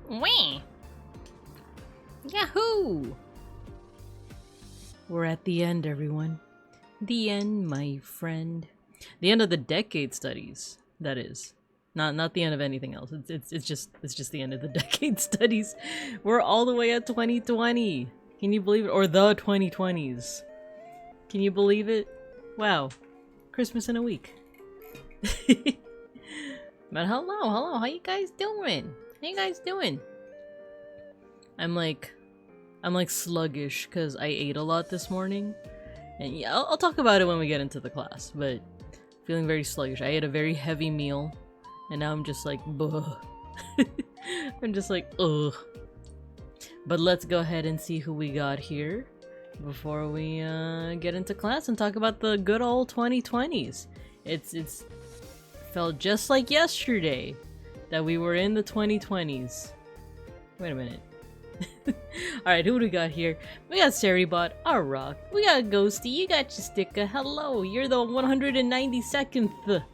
Wee! Yahoo! We're at the end, everyone. The end, my friend. The end of the decade studies, that is. Not the end of anything else. It's just the end of the decade studies. We're all the way at 2020. Can you believe it? Or the 2020s. Can you believe it? Wow. Christmas in a week. But hello, how you guys doing? How you guys doing? I'm like sluggish because I ate a lot this morning. And yeah, I'll talk about it when we get into the class, but feeling very sluggish. I ate a very heavy meal, and now I'm just like, buh. I'm just like, ugh. But let's go ahead and see who we got here before we get into class and talk about the good old 2020s. It's felt just like yesterday that we were in the 2020s. Wait a minute. Alright, who do we got here? We got Saribot, our rock. We got Ghosty, you got your sticker. Hello, you're the 192nd.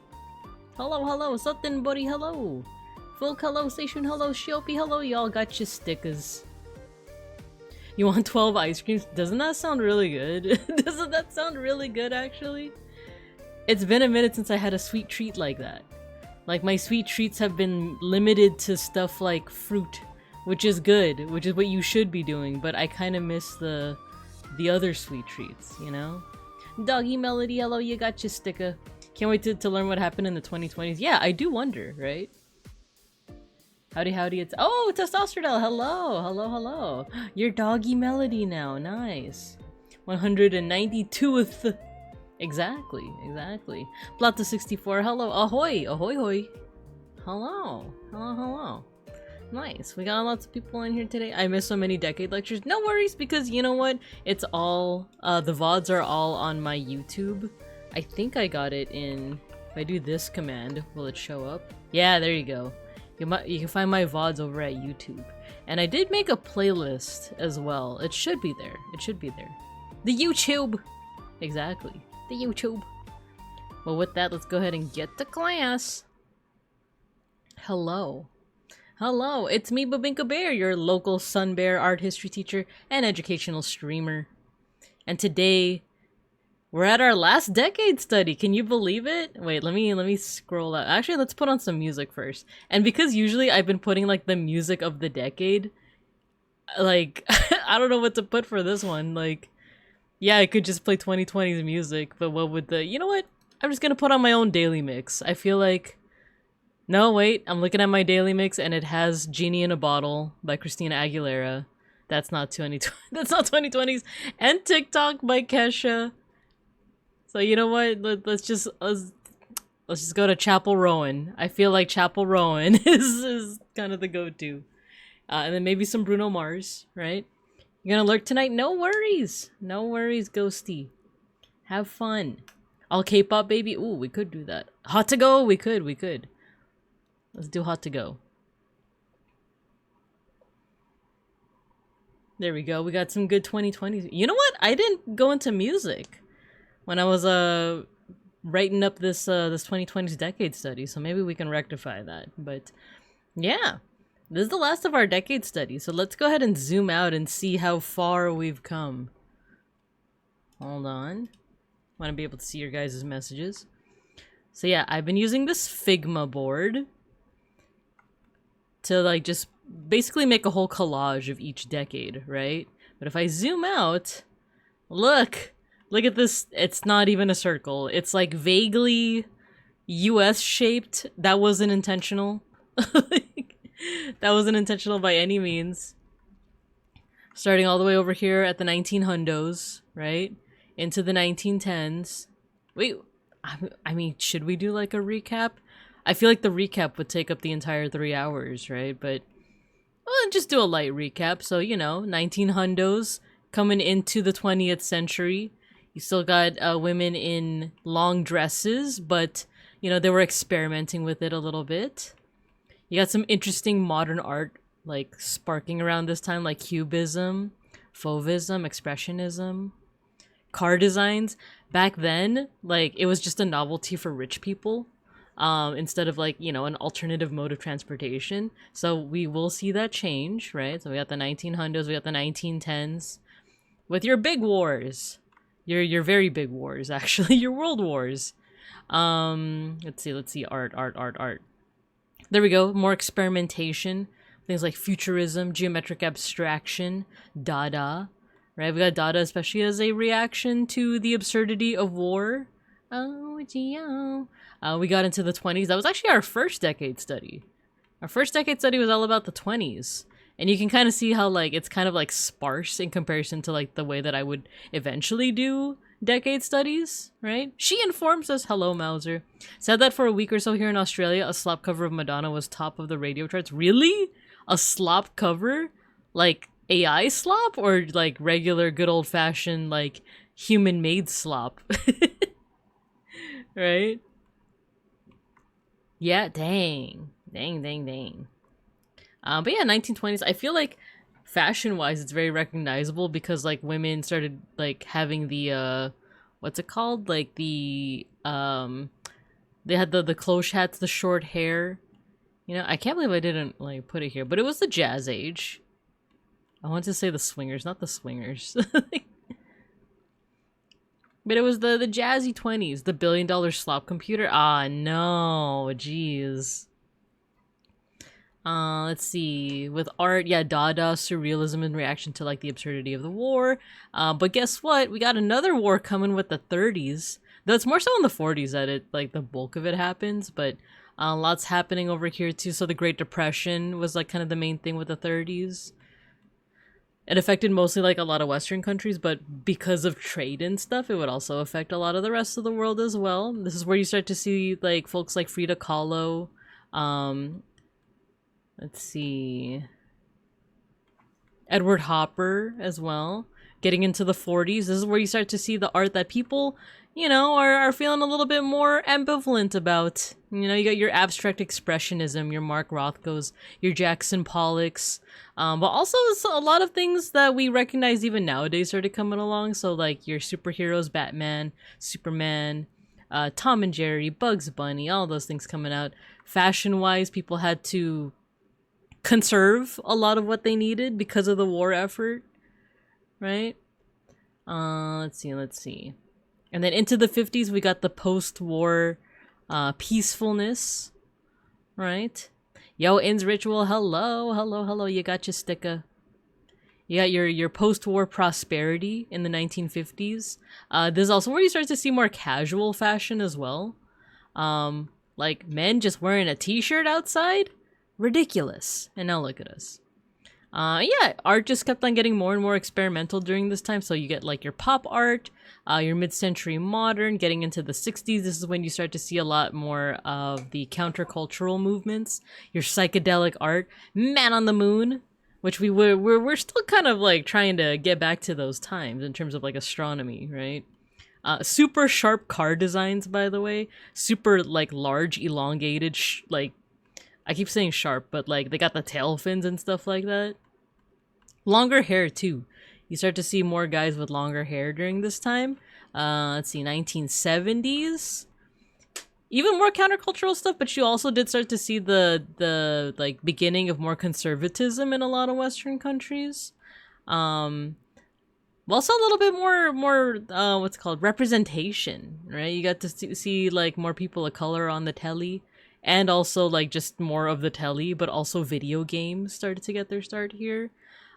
Hello, something buddy, hello. Folk, hello, Station, hello, Shiopi, hello, y'all got your stickers. You want 12 ice creams? Doesn't that sound really good? Doesn't that sound really good, actually? It's been a minute since I had a sweet treat like that. Like, my sweet treats have been limited to stuff like fruit, which is good, which is what you should be doing, but I kind of miss the other sweet treats, you know? Doggy Melody, hello, you got your sticker. Can't wait to learn what happened in the 2020s. Yeah, I do wonder, right? Howdy, it's— oh, Testosterone, hello. You're Doggy Melody now, nice. 192th. Exactly. Plata 64, hello, ahoy. Hello. Nice, we got lots of people in here today. I missed so many decade lectures. No worries, because you know what? It's all, the VODs are all on my YouTube. I think I got it in— if I do this command, will it show up? Yeah, there you go. You can find my VODs over at YouTube. And I did make a playlist as well. It should be there. The YouTube! Exactly. The YouTube. Well, with that, let's go ahead and get to class. Hello, it's me, Babinka Bear, your local Sun Bear art history teacher and educational streamer. And today, we're at our last decade study. Can you believe it? Wait, let me scroll out. Actually, let's put on some music first. And because usually I've been putting like the music of the decade, like I don't know what to put for this one. Like, yeah, I could just play 2020's music, but what would the— you know what? I'm just gonna put on my own daily mix. I feel like— no, wait, I'm looking at my daily mix and it has Genie in a Bottle by Christina Aguilera. That's not 2020. That's not 2020's. And TikTok by Kesha. So you know what? Let's just go to Chapel Rowan. I feel like Chapel Rowan is kind of the go-to. And then maybe some Bruno Mars, right? You're gonna lurk tonight? No worries, Ghosty. Have fun. All K-pop, baby. Ooh, we could do that. Hot to go. We could. Let's do Hot to Go. There we go. We got some good 2020s. You know what? I didn't go into music when I was writing up this 2020s decade study, so maybe we can rectify that. But yeah, this is the last of our decade study, so let's go ahead and zoom out and see how far we've come. Hold on. Want to be able to see your guys' messages. So yeah, I've been using this Figma board to like just basically make a whole collage of each decade, right? But if I zoom out, look at this. It's not even a circle. It's like vaguely US shaped. That wasn't intentional. That wasn't intentional by any means. Starting all the way over here at the 1900s, right? Into the 1910s. Wait, I mean, should we do like a recap? I feel like the recap would take up the entire 3 hours, right? But well, just do a light recap. So, you know, 1900s coming into the 20th century. You still got women in long dresses, but, you know, they were experimenting with it a little bit. You got some interesting modern art, like, sparking around this time, like Cubism, Fauvism, Expressionism, car designs. Back then, like, it was just a novelty for rich people. instead of like, you know, an alternative mode of transportation. So we will see that change, right? So we got the 1900s, we got the 1910s with your big wars, your very big wars, actually, your world wars. Let's see, art. There we go, more experimentation. Things like futurism, geometric abstraction, Dada, right? We got Dada especially as a reaction to the absurdity of war. Oh, Geo. We got into the 20s. That was actually our first decade study. Our first decade study was all about the 20s. And you can kind of see how, like, it's kind of, like, sparse in comparison to, like, the way that I would eventually do decade studies, right? She informs us, hello, Mauser. Said that for a week or so here in Australia, a slop cover of Madonna was top of the radio charts. Really? A slop cover? Like, AI slop? Or, like, regular good old-fashioned, like, human-made slop? Right? Yeah, dang. But yeah, 1920s, I feel like fashion-wise, it's very recognizable because, like, women started, like, having the, what's it called? Like, the, they had the cloche hats, the short hair. You know, I can't believe I didn't, like, put it here, but it was the jazz age. I want to say the swingers, not the swingers. But it was the jazzy 20s, the billion-dollar slop computer. Ah, no, jeez. Let's see. With art, yeah, Dada, surrealism in reaction to, like, the absurdity of the war. But guess what? We got another war coming with the 30s. Though it's more so in the 40s that it, like, the bulk of it happens, but lots happening over here, too. So the Great Depression was, like, kind of the main thing with the 30s. It affected mostly, like, a lot of Western countries, but because of trade and stuff, it would also affect a lot of the rest of the world as well. This is where you start to see, like, folks like Frida Kahlo. Let's see. Edward Hopper as well. Getting into the 40s, this is where you start to see the art that people, you know, are feeling a little bit more ambivalent about. You know, you got your abstract expressionism, your Mark Rothkos, your Jackson Pollocks, but also a lot of things that we recognize even nowadays started coming along. So like your superheroes, Batman, Superman, Tom and Jerry, Bugs Bunny, all those things coming out. Fashion-wise, people had to conserve a lot of what they needed because of the war effort, right? Let's see. And then into the 50s, we got the post-war peacefulness, right? Yo, In's Ritual, hello, you got your sticker. You got your post-war prosperity in the 1950s. This is also where you start to see more casual fashion as well. Like men just wearing a t-shirt outside? Ridiculous. And now look at us. Yeah, art just kept on getting more and more experimental during this time. So you get like your pop art, your mid-century modern, getting into the 60s. This is when you start to see a lot more of the countercultural movements. Your psychedelic art, Man on the Moon, which we're still kind of like trying to get back to those times in terms of like astronomy, right? Super sharp car designs, by the way. Super like large, elongated, like I keep saying sharp, but like they got the tail fins and stuff like that. Longer hair too. You start to see more guys with longer hair during this time. Let's see, 1970s. Even more countercultural stuff, but you also did start to see the like beginning of more conservatism in a lot of Western countries. Also a little bit more what's it called, representation, right? You got to see like more people of color on the telly. And also, like, just more of the telly, but also video games started to get their start here.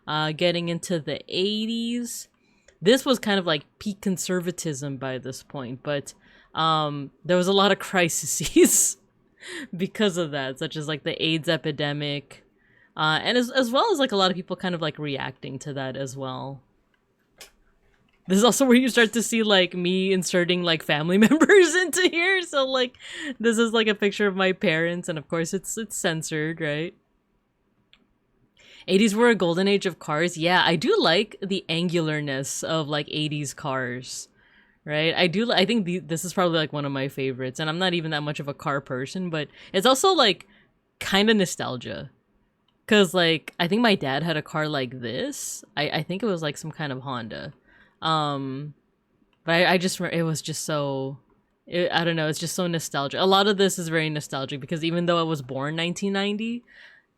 Getting into the 80s. This was kind of like peak conservatism by this point, but there was a lot of crises because of that, such as, like, the AIDS epidemic. And as well as, like, a lot of people kind of, like, reacting to that as well. This is also where you start to see, like, me inserting, like, family members into here. So, like, this is, like, a picture of my parents. And, of course, it's censored, right? 80s were a golden age of cars. Yeah, I do like the angularness of, like, 80s cars, right? I think this is probably, like, one of my favorites. And I'm not even that much of a car person. But it's also, like, kind of nostalgia. Because, like, I think my dad had a car like this. I think it was, like, some kind of Honda. But I just remember it was just so I don't know, it's just so nostalgic. A lot of this is very nostalgic because even though I was born 1990,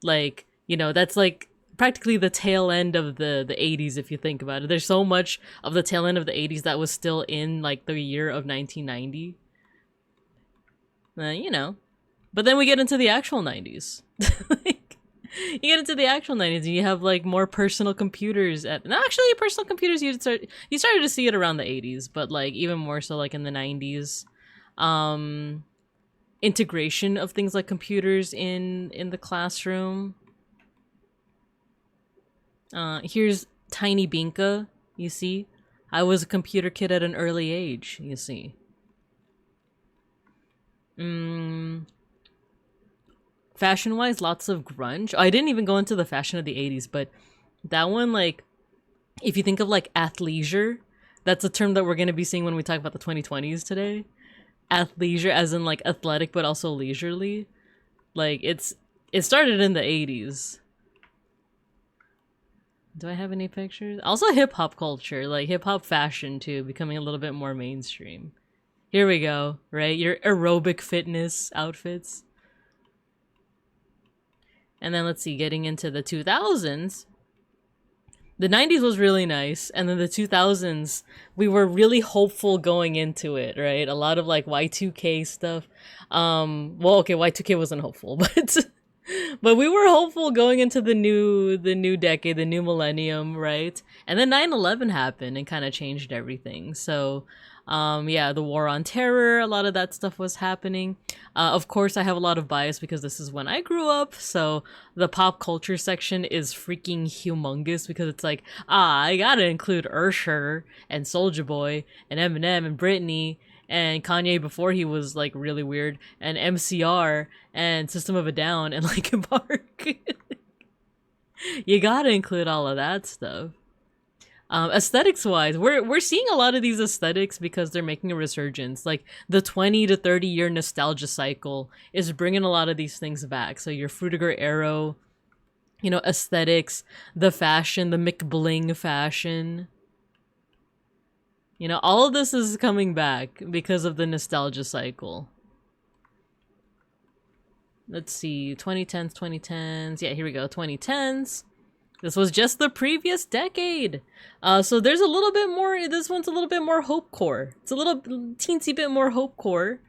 like, you know, that's like practically the tail end of the 80s if you think about it. There's so much of the tail end of the 80s that was still in like the year of 1990. You know. But then we get into the actual 90s. Like, you get into the actual 90s and you have like more personal computers actually personal computers you started to see it around the 80s, but like even more so like in the 90s. Integration of things like computers in the classroom. Here's Tiny Binka, you see? I was a computer kid at an early age, you see. Fashion-wise, lots of grunge. I didn't even go into the fashion of the 80s, but that one, like, if you think of, like, athleisure, that's a term that we're going to be seeing when we talk about the 2020s today. Athleisure, as in, like, athletic, but also leisurely. Like, it started in the 80s. Do I have any pictures? Also hip-hop culture, like hip-hop fashion, too, becoming a little bit more mainstream. Here we go, right? Your aerobic fitness outfits. And then let's see, getting into the 2000s. The 90s was really nice, and then the 2000s, we were really hopeful going into it, right? A lot of like Y2K stuff. Well, okay, Y2K wasn't hopeful, but we were hopeful going into the new decade, the new millennium, right? And then 9/11 happened and kind of changed everything. So, yeah, the war on terror, a lot of that stuff was happening. Of course, I have a lot of bias because this is when I grew up. So the pop culture section is freaking humongous because it's like, I gotta include Usher and Soulja Boy and Eminem and Britney and Kanye before he was like really weird, and MCR and System of a Down and Linkin Park. You gotta include all of that stuff. Aesthetics wise, we're seeing a lot of these aesthetics because they're making a resurgence. Like the 20 to 30 year nostalgia cycle is bringing a lot of these things back. So your Frutiger Arrow, you know, aesthetics, the fashion, the McBling fashion. You know, all of this is coming back because of the nostalgia cycle. Let's see, 2010s. Yeah, here we go, 2010s. This was just the previous decade. So there's a little bit more, this one's a little bit more hopecore. It's a little teensy bit more hopecore,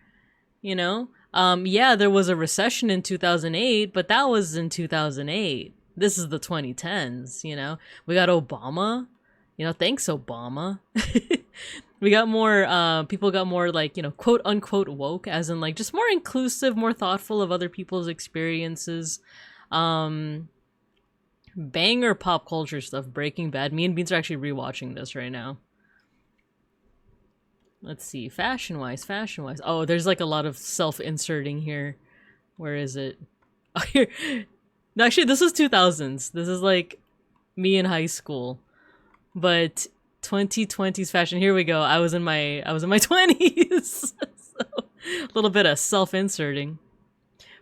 you know? Yeah, there was a recession in 2008, but that was in 2008. This is the 2010s, you know? We got Obama. You know, thanks, Obama. We got more, people got more, like, you know, quote unquote woke, as in, like, just more inclusive, more thoughtful of other people's experiences. Banger pop culture stuff, Breaking Bad. Me and Beans are actually rewatching this right now. Let's see, fashion-wise. Oh, there's, like, a lot of self-inserting here. Where is it? Oh, here. No, actually, this is 2000s. This is, like, me in high school. But 2020s fashion, here we go. I was in my 20s. So a little bit of self-inserting.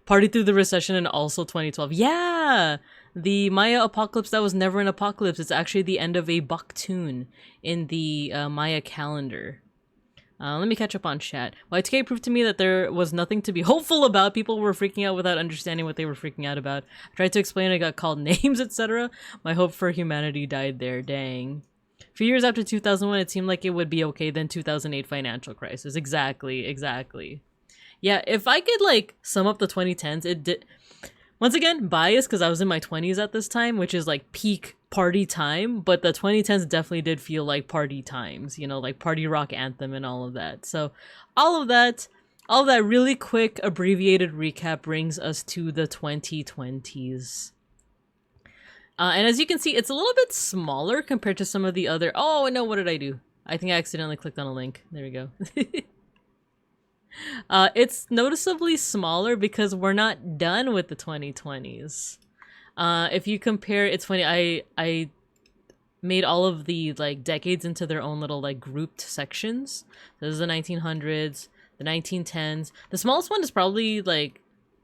Party through the recession and also 2012. Yeah, the Maya apocalypse that was never an apocalypse. It's actually the end of a Baktun in the Maya calendar. Let me catch up on chat. Y2K proved to me that there was nothing to be hopeful about. People were freaking out without understanding what they were freaking out about. I tried to explain, I got called names, etc. My hope for humanity died there. Dang. A few years after 2001, it seemed like it would be okay. Then 2008 financial crisis. Exactly. Yeah, if I could, like, sum up the 2010s, it did... Once again, biased because I was in my 20s at this time, which is, like, peak party time, but the 2010s definitely did feel like party times, you know, like Party Rock Anthem and all of that. So all of that really quick abbreviated recap brings us to the 2020s. And as you can see, it's a little bit smaller compared to some of the other... Oh, no, what did I do? I think I accidentally clicked on a link. There we go. It's noticeably smaller because we're not done with the 2020s. If you compare, it's funny, I made all of the, like, decades into their own little, like, grouped sections. So this is the 1900s, the 1910s. The smallest one is probably, like...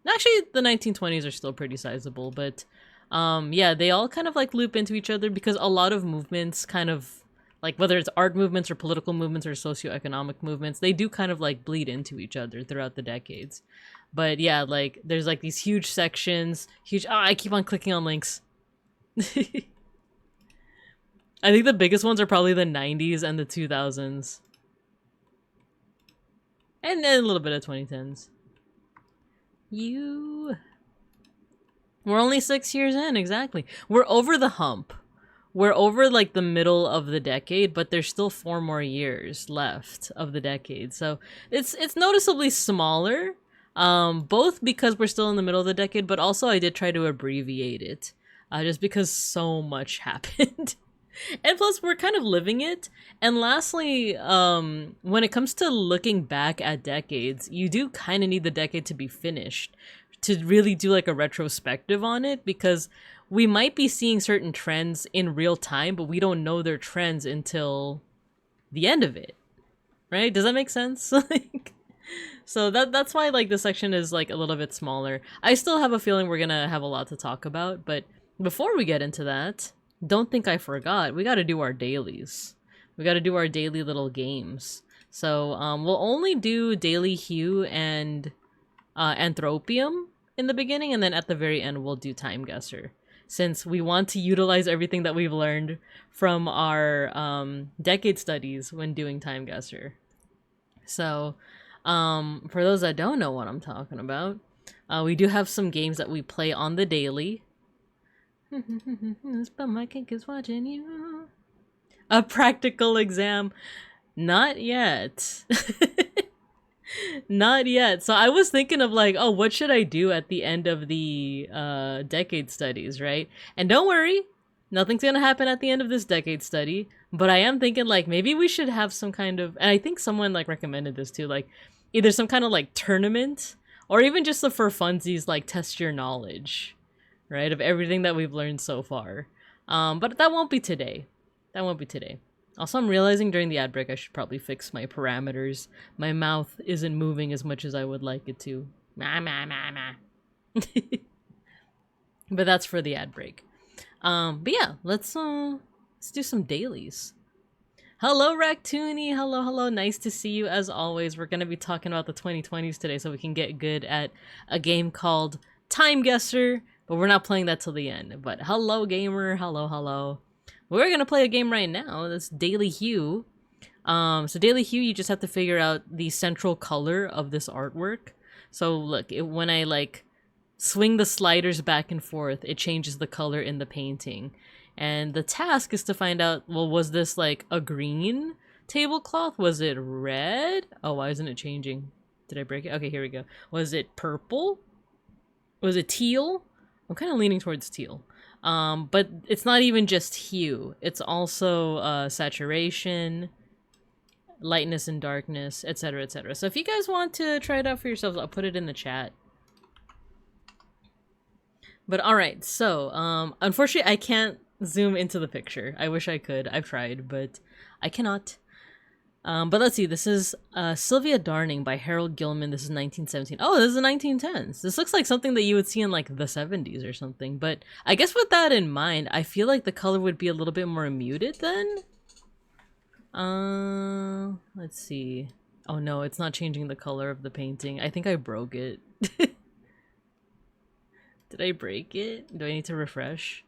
Actually, the 1920s are still pretty sizable, but... yeah, they all kind of, like, loop into each other because a lot of movements kind of like whether it's art movements or political movements or socioeconomic movements, they do kind of like bleed into each other throughout the decades. But yeah, like there's like these huge sections, huge. Oh, I keep on clicking on links. I think the biggest ones are probably the 90s and the 2000s. And then a little bit of 2010s. We're only 6 years in, exactly. We're over the hump. We're over like the middle of the decade, but there's still 4 more years left of the decade. So it's noticeably smaller, both because we're still in the middle of the decade, but also I did try to abbreviate it, just because so much happened. And plus, we're kind of living it. And lastly, when it comes to looking back at decades, you do kind of need the decade to be finished to really do like a retrospective on it, because we might be seeing certain trends in real time, but we don't know their trends until the end of it. Right? Does that make sense? Like, so that's why like this section is like a little bit smaller. I still have a feeling we're gonna have a lot to talk about, but before we get into that, don't think I forgot. We got to do our dailies. We got to do our daily little games. So we'll only do daily hue and anthropium in the beginning, and then at the very end we'll do time guesser, since we want to utilize everything that we've learned from our decade studies when doing time guesser. So for those that don't know what I'm talking about, we do have some games that we play on the daily. But my kink is watching you. A practical exam. Not yet. Not yet. So I was thinking of like, oh, what should I do at the end of the decade studies, right? And don't worry, nothing's gonna happen at the end of this decade study. But I am thinking like maybe we should have some kind of, and I think someone like recommended this too, like either some kind of like tournament or even just the for funsies, like test your knowledge, right, of everything that we've learned so far. But that won't be today. That won't be today. Also, I'm realizing during the ad break I should probably fix my parameters. My mouth isn't moving as much as I would like it to. But that's for the ad break. But yeah, let's do some dailies. Hello, Ractoony. Hello, hello. Nice to see you as always. We're gonna be talking about the 2020s today, so we can get good at a game called Time Guesser. But we're not playing that till the end. But hello, gamer. Hello, hello. We're going to play a game right now. That's Daily Hue. So Daily Hue, you just have to figure out the central color of this artwork. So look, when I like swing the sliders back and forth, it changes the color in the painting. And the task is to find out, well, was this like a green tablecloth? Was it red? Oh, why isn't it changing? Did I break it? Okay, here we go. Was it purple? Was it teal? I'm kind of leaning towards teal. But it's not even just hue. It's also saturation, lightness and darkness, etc., etc. So if you guys want to try it out for yourselves, I'll put it in the chat. But alright, so unfortunately I can't zoom into the picture. I wish I could. I've tried, but I cannot. But let's see, this is Sylvia Darning by Harold Gilman. This is 1917. Oh, this is the 1910s. This looks like something that you would see in like the 70s or something. But I guess with that in mind, I feel like the color would be a little bit more muted then. Let's see. Oh no, it's not changing the color of the painting. I think I broke it. Did I break it? Do I need to refresh?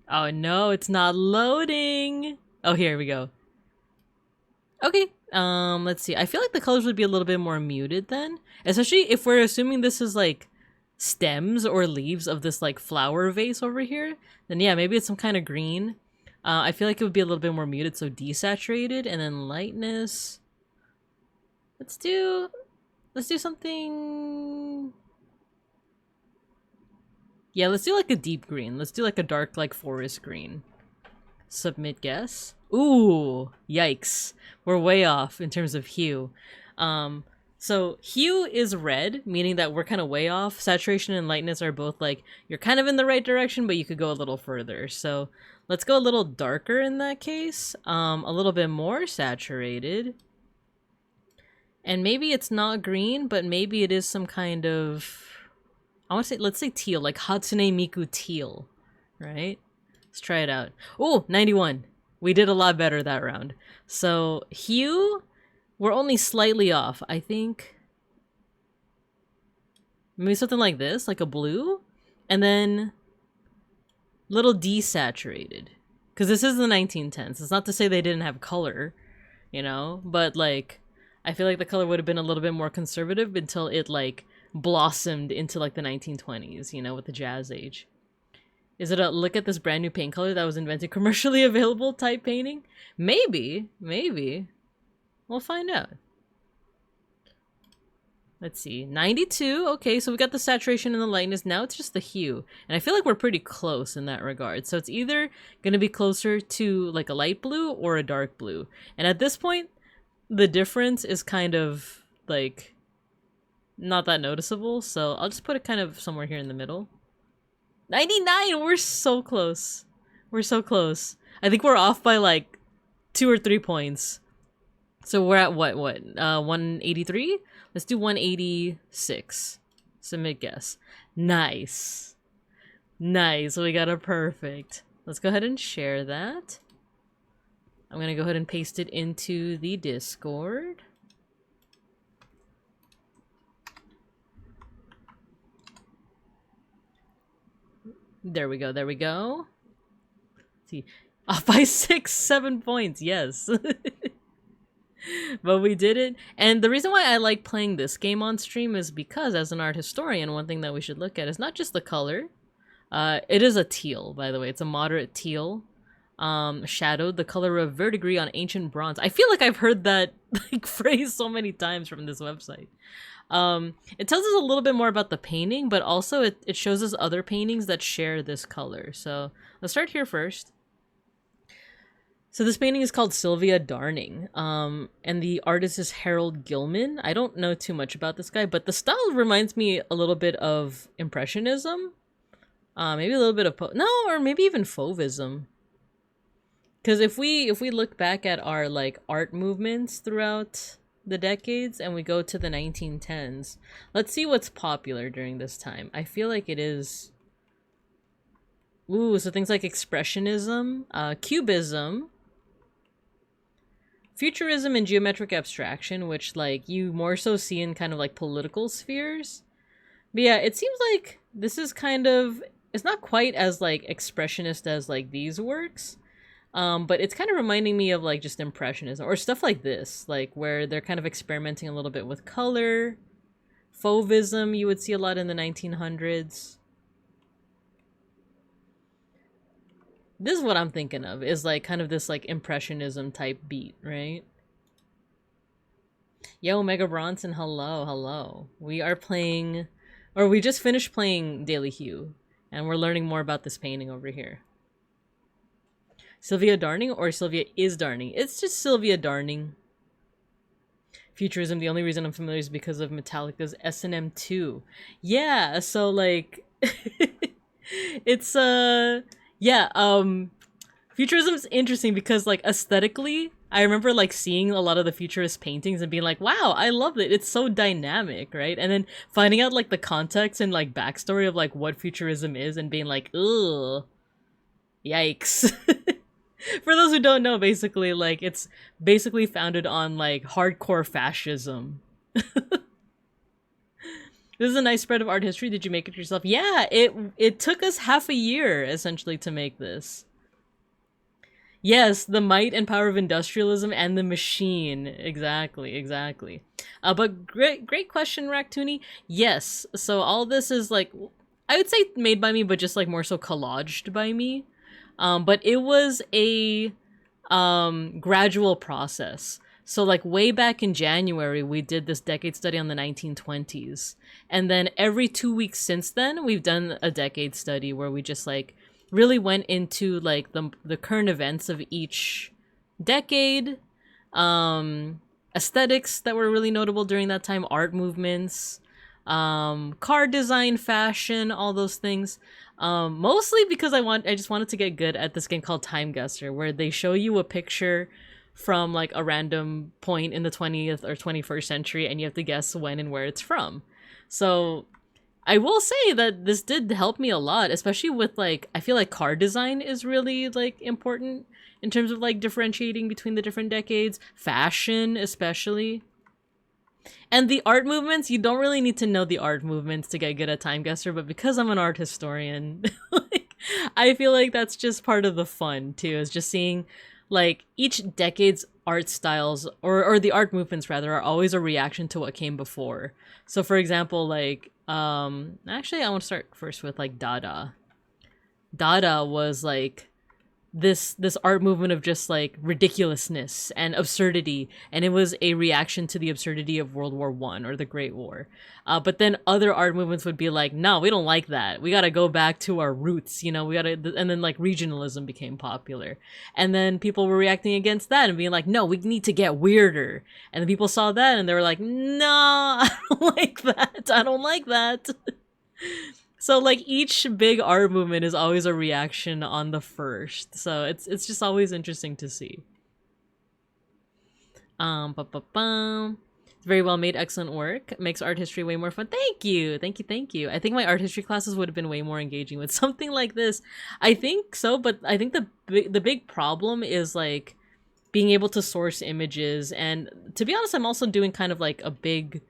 Oh no, it's not loading. Oh, here we go. Okay, let's see. I feel like the colors would be a little bit more muted then. Especially if we're assuming this is like stems or leaves of this like flower vase over here. Then yeah, maybe it's some kind of green. I feel like it would be a little bit more muted, so desaturated, and then lightness. Let's do something. Yeah, let's do like a deep green. Let's do like a dark, like forest green. Submit guess. Ooh, yikes. We're way off in terms of hue. So hue is red, meaning that we're kind of way off. Saturation and lightness are both like, you're kind of in the right direction, but you could go a little further. So let's go a little darker in that case. A little bit more saturated. And maybe it's not green, but maybe it is some kind of I want to say, let's say teal, like Hatsune Miku teal, right? Let's try it out. Oh, 91. We did a lot better that round. So hue, we're only slightly off. I think maybe something like this, like a blue, and then little desaturated. Because this is the 1910s. It's not to say they didn't have color, you know, but like I feel like the color would have been a little bit more conservative until it like blossomed into like the 1920s, you know, with the Jazz Age. Is it a look at this brand new paint color that was invented commercially available type painting? Maybe, maybe. We'll find out. Let's see, 92. Okay, so we got the saturation and the lightness. Now it's just the hue. And I feel like we're pretty close in that regard. So it's either going to be closer to like a light blue or a dark blue. And at this point, the difference is kind of like not that noticeable. So I'll just put it kind of somewhere here in the middle. 99! We're so close. We're so close. I think we're off by like 2 or 3 points. So we're at what? 183? Let's do 186. Submit guess. Nice. Nice. We got a perfect. Let's go ahead and share that. I'm going to go ahead and paste it into the Discord. There we go. There we go. Let's see. Off by 6, 7 points. Yes. But we did it. And the reason why I like playing this game on stream is because as an art historian, one thing that we should look at is not just the color. It is a teal, by the way. It's a moderate teal. Shadowed, the color of verdigris on ancient bronze. I feel like I've heard that like phrase so many times from this website. It tells us a little bit more about the painting, but also it shows us other paintings that share this color. So let's start here first. So this painting is called Sylvia Darning, and the artist is Harold Gilman. I don't know too much about this guy, but the style reminds me a little bit of Impressionism. Maybe a little bit of or maybe even Fauvism. Because if we look back at our like art movements throughout the decades and we go to the 1910s, let's see what's popular during this time. I feel like it is so things like Expressionism, Cubism, Futurism, and geometric abstraction, which like you more so see in kind of like political spheres. But yeah, it seems like this is kind of, it's not quite as like expressionist as like these works. But it's kind of reminding me of like just Impressionism or stuff like this, like where they're kind of experimenting a little bit with color. Fauvism you would see a lot in the 1900s. This is what I'm thinking of, is like kind of this like Impressionism type beat, right? Yo, Mega Bronson, hello, hello. We are playing, or we just finished playing Daily Hue, and we're learning more about this painting over here. Sylvia Darning or Sylvia is Darning? It's just Sylvia Darning. Futurism, the only reason I'm familiar is because of Metallica's S&M 2. Yeah, so like it's Futurism's interesting because like aesthetically, I remember like seeing a lot of the futurist paintings and being like, wow, I love it. It's so dynamic, right? And then finding out like the context and like backstory of like what futurism is and being like, ugh, yikes. For those who don't know, basically, like, it's basically founded on, like, hardcore fascism. This is a nice spread of art history. Did you make it yourself? Yeah, it took us half a year, essentially, to make this. Yes, the might and power of industrialism and the machine. Exactly, exactly. But great question, Ractoony. Yes, so all this is, like, I would say made by me, but just, like, more so collaged by me. But it was a gradual process. So like way back in January, we did this decade study on the 1920s. And then every 2 weeks since then, we've done a decade study where we just like really went into like the current events of each decade, aesthetics that were really notable during that time, art movements, car design, fashion, all those things. Mostly because I just wanted to get good at this game called Time Guesser, where they show you a picture from like a random point in the 20th or 21st century and you have to guess when and where it's from. So I will say that this did help me a lot, especially with like, I feel like car design is really like important in terms of like differentiating between the different decades, fashion especially. And the art movements, you don't really need to know the art movements to get good at Time Guesser, but because I'm an art historian, like, I feel like that's just part of the fun too, is just seeing like each decade's art styles or the art movements rather are always a reaction to what came before. So for example, like actually I want to start first with like Dada. Dada was like this art movement of just like ridiculousness and absurdity, and it was a reaction to the absurdity of World War I or the Great War. But then other art movements would be like, no, we don't like that, we gotta go back to our roots, you know, we gotta. And then like regionalism became popular, and then people were reacting against that and being like, no, we need to get weirder. And then people saw that and they were like, no, I don't like that, I don't like that. So like each big art movement is always a reaction on the first. So it's just always interesting to see. It's very well made, excellent work. Makes art history way more fun. Thank you. Thank you, thank you. I think my art history classes would have been way more engaging with something like this. I think so, but I think the big problem is like being able to source images, and to be honest, I'm also doing kind of like a big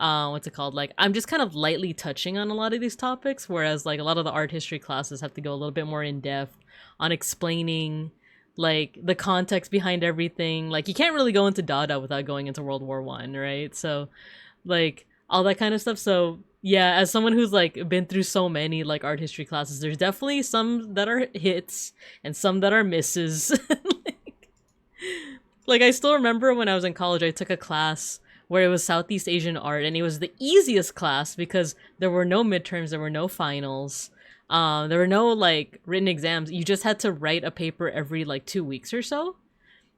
what's it called? Like, I'm just kind of lightly touching on a lot of these topics, whereas like a lot of the art history classes have to go a little bit more in depth on explaining like the context behind everything. Like, you can't really go into Dada without going into World War I, right? So like all that kind of stuff. So yeah, as someone who's like been through so many like art history classes, there's definitely some that are hits and some that are misses. Like I still remember when I was in college, I took a class where it was Southeast Asian art, and it was the easiest class because there were no midterms, there were no finals, there were no like written exams. You just had to write a paper every like 2 weeks or so.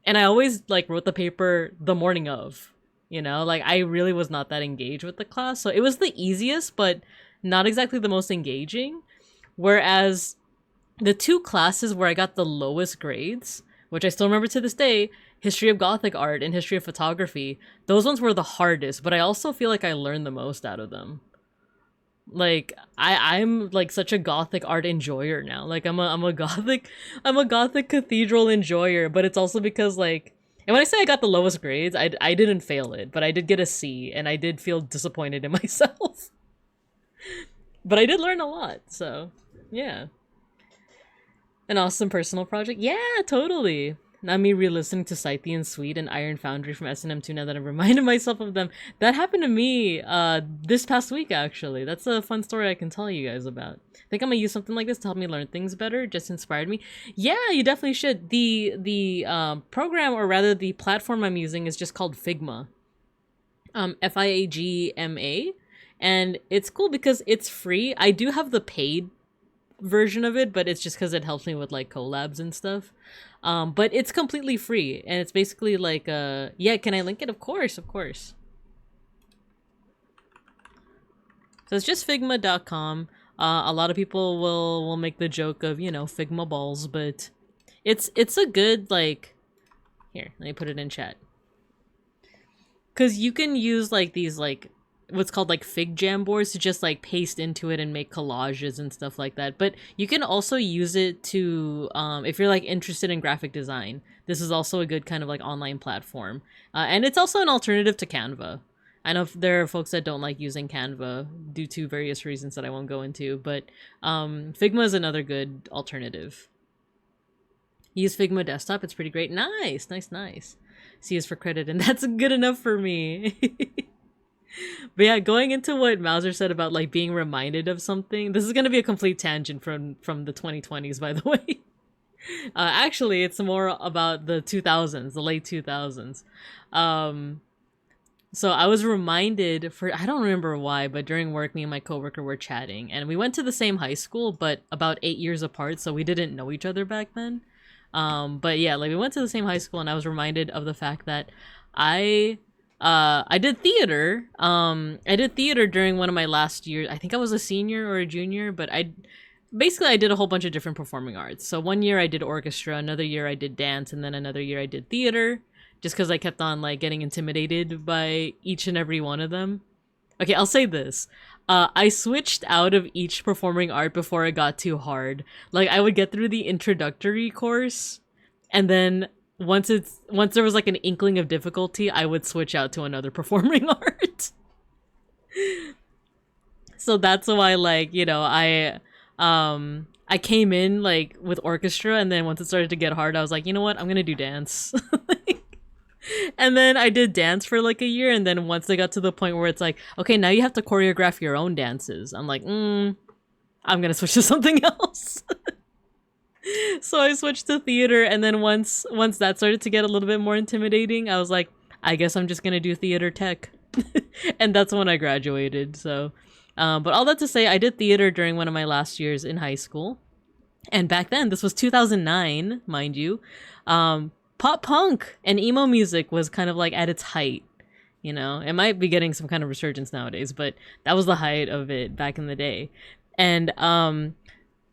And I always like wrote the paper the morning of, you know, like I really was not that engaged with the class. So it was the easiest, but not exactly the most engaging. Whereas the two classes where I got the lowest grades, which I still remember to this day, History of Gothic Art and History of Photography, those ones were the hardest, but I also feel like I learned the most out of them. Like I'm like such a Gothic art enjoyer now. Like I'm a Gothic cathedral enjoyer, but it's also because like, and when I say I got the lowest grades, I didn't fail it, but I did get a C, and I did feel disappointed in myself. But I did learn a lot, so yeah. An awesome personal project? Yeah, totally. Now me re-listening to Scythian Suite and Iron Foundry from SNM2 now that I've reminded myself of them. That happened to me this past week, actually. That's a fun story I can tell you guys about. I think I'm gonna use something like this to help me learn things better. Just inspired me. Yeah, you definitely should. The program, or rather the platform I'm using, is just called Figma. Figma. And it's cool because it's free. I do have the paid version of it, but it's just because it helps me with like collabs and stuff. But it's completely free, and it's basically like yeah, can I link it? Of course. So it's just figma.com. A lot of people will make the joke of, you know, Figma balls, but it's a good, like, here, let me put it in chat. Cause you can use like these like what's called like fig jam boards to just like paste into it and make collages and stuff like that. But you can also use it to if you're like interested in graphic design, this is also a good kind of like online platform. And it's also an alternative to Canva. I know if there are folks that don't like using Canva due to various reasons that I won't go into, but Figma is another good alternative. Use Figma desktop, it's pretty great. Nice. C is for credit, and that's good enough for me. But yeah, going into what Mauser said about like being reminded of something, this is going to be a complete tangent from the 2020s, by the way. Actually, it's more about the 2000s, the late 2000s. So I was reminded I don't remember why, but during work, me and my coworker were chatting, and we went to the same high school, but about 8 years apart, so we didn't know each other back then. But yeah, like we went to the same high school, and I was reminded of the fact that I did theater. I did theater during one of my last years. I think I was a senior or a junior, but I did a whole bunch of different performing arts. So one year I did orchestra, another year I did dance, and then another year I did theater, just because I kept on like getting intimidated by each and every one of them. Okay, I'll say this. I switched out of each performing art before it got too hard. Like I would get through the introductory course, and then once there was like an inkling of difficulty, I would switch out to another performing art. So that's why, like, you know, I came in like with orchestra, and then once it started to get hard, I was like, you know what, I'm gonna do dance. And then I did dance for like a year, and then once they got to the point where it's like, okay, now you have to choreograph your own dances, I'm like, I'm gonna switch to something else. So I switched to theater, and then once that started to get a little bit more intimidating, I was like, I guess I'm just gonna do theater tech. And that's when I graduated. So but all that to say, I did theater during one of my last years in high school, and back then, this was 2009, mind you, pop punk and emo music was kind of like at its height. You know, it might be getting some kind of resurgence nowadays, but that was the height of it back in the day. And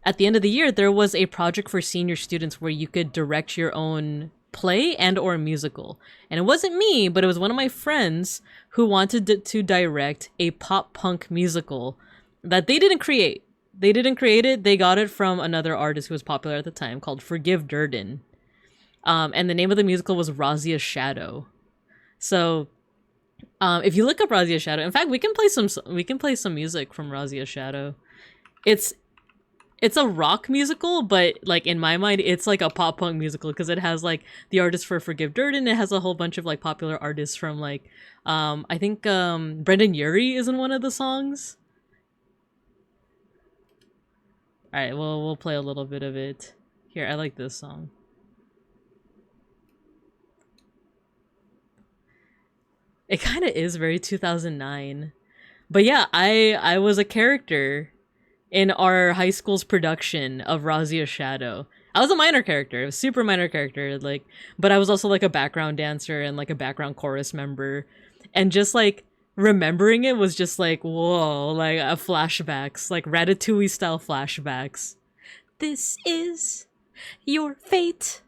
at the end of the year, there was a project for senior students where you could direct your own play and or musical. And it wasn't me, but it was one of my friends who wanted to direct a pop punk musical that they didn't create. They didn't create it. They got it from another artist who was popular at the time called Forgive Durden. And the name of the musical was Razia's Shadow. So if you look up Razia's Shadow, in fact, we can play some music from Razia's Shadow. It's a rock musical, but like in my mind, it's like a pop punk musical because it has like the artist for Forgive Durden. It has a whole bunch of like popular artists from like I think Brendan Urie is in one of the songs. All right, well, we'll play a little bit of it. Here, I like this song. It kind of is very 2009. But yeah, I was a character in our high school's production of Razia's Shadow. I was a minor character, a super minor character, like, but I was also like a background dancer and like a background chorus member. And just like remembering it was just like, whoa, like flashbacks, like Ratatouille style flashbacks. This is your fate.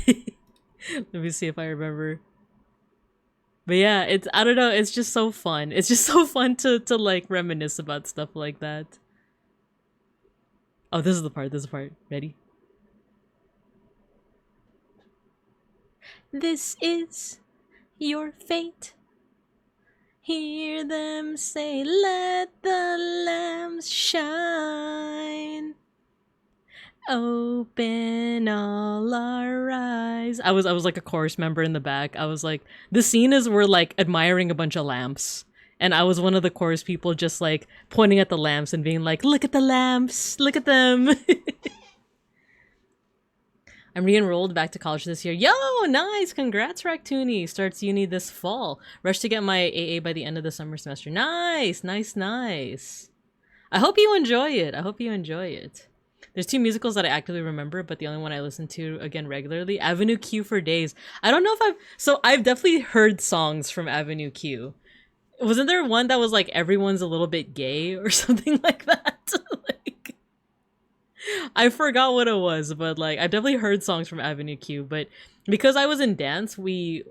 Let me see if I remember. But yeah, it's, I don't know, it's just so fun. It's just so fun to like reminisce about stuff like that. Oh, this is the part, Ready? This is your fate. Hear them say, let the lamps shine. Open all our eyes. I was like a chorus member in the back. I was like, the scene is we're like admiring a bunch of lamps, and I was one of the chorus people just like pointing at the lamps and being like, look at the lamps, look at them. I'm re-enrolled back to college this year. Yo, nice, congrats, Ractoony. Starts uni this fall. Rush to get my AA by the end of the summer semester. Nice. I hope you enjoy it. There's two musicals that I actively remember, but the only one I listen to again regularly, Avenue Q for Days. I don't know if I've definitely heard songs from Avenue Q. Wasn't there one that was like everyone's a little bit gay or something like that? Like, I forgot what it was, but like I've definitely heard songs from Avenue Q. But because I was in dance, you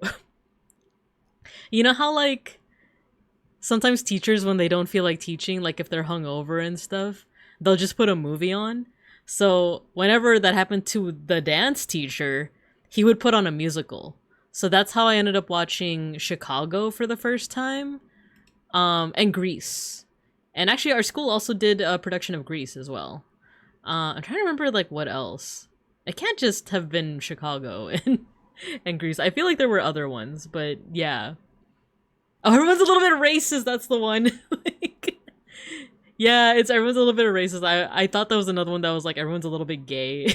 know how like sometimes teachers, when they don't feel like teaching, like if they're hungover and stuff, they'll just put a movie on. So whenever that happened to the dance teacher, he would put on a musical. So that's how I ended up watching Chicago for the first time, and Grease. And actually our school also did a production of Grease as well. I'm trying to remember like what else. It can't just have been Chicago and Grease. I feel like there were other ones, but yeah. Oh, everyone's a little bit racist, that's the one. Like, yeah, it's everyone's a little bit racist. I thought that was another one that was like everyone's a little bit gay.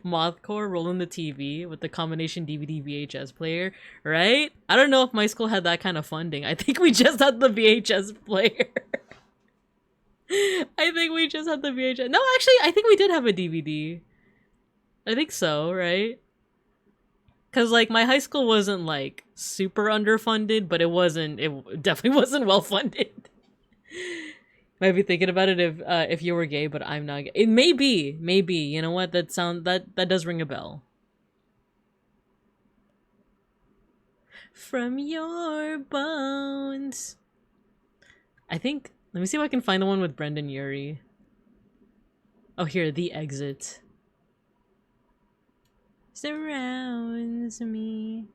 Mothcore rolling the TV with the combination DVD VHS player, right? I don't know if my school had that kind of funding. I think we just had the VHS player. I think we just had the VHS. No, actually, I think we did have a DVD. I think so, right? Because like my high school wasn't like super underfunded, but it definitely wasn't well funded. Might be thinking about it if you were gay, but I'm not gay. It may be. You know what? That does ring a bell. from your bones. I think, let me see if I can find the one with Brendan Urie. Oh, here, The Exit. Surrounds me.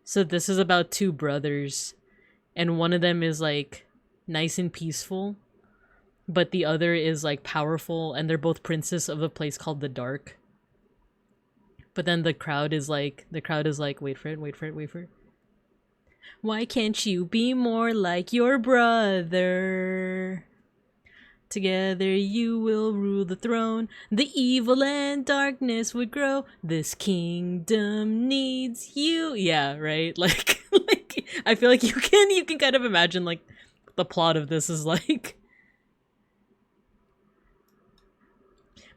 So this is about two brothers, and one of them is like nice and peaceful, but the other is like powerful, and they're both princes of a place called the Dark. But then the crowd is like, wait for it, wait for it, wait for it. Why can't you be more like your brother? Together you will rule the throne. The evil and darkness would grow. This kingdom needs you. Yeah, right? Like I feel like you can kind of imagine like the plot of this is like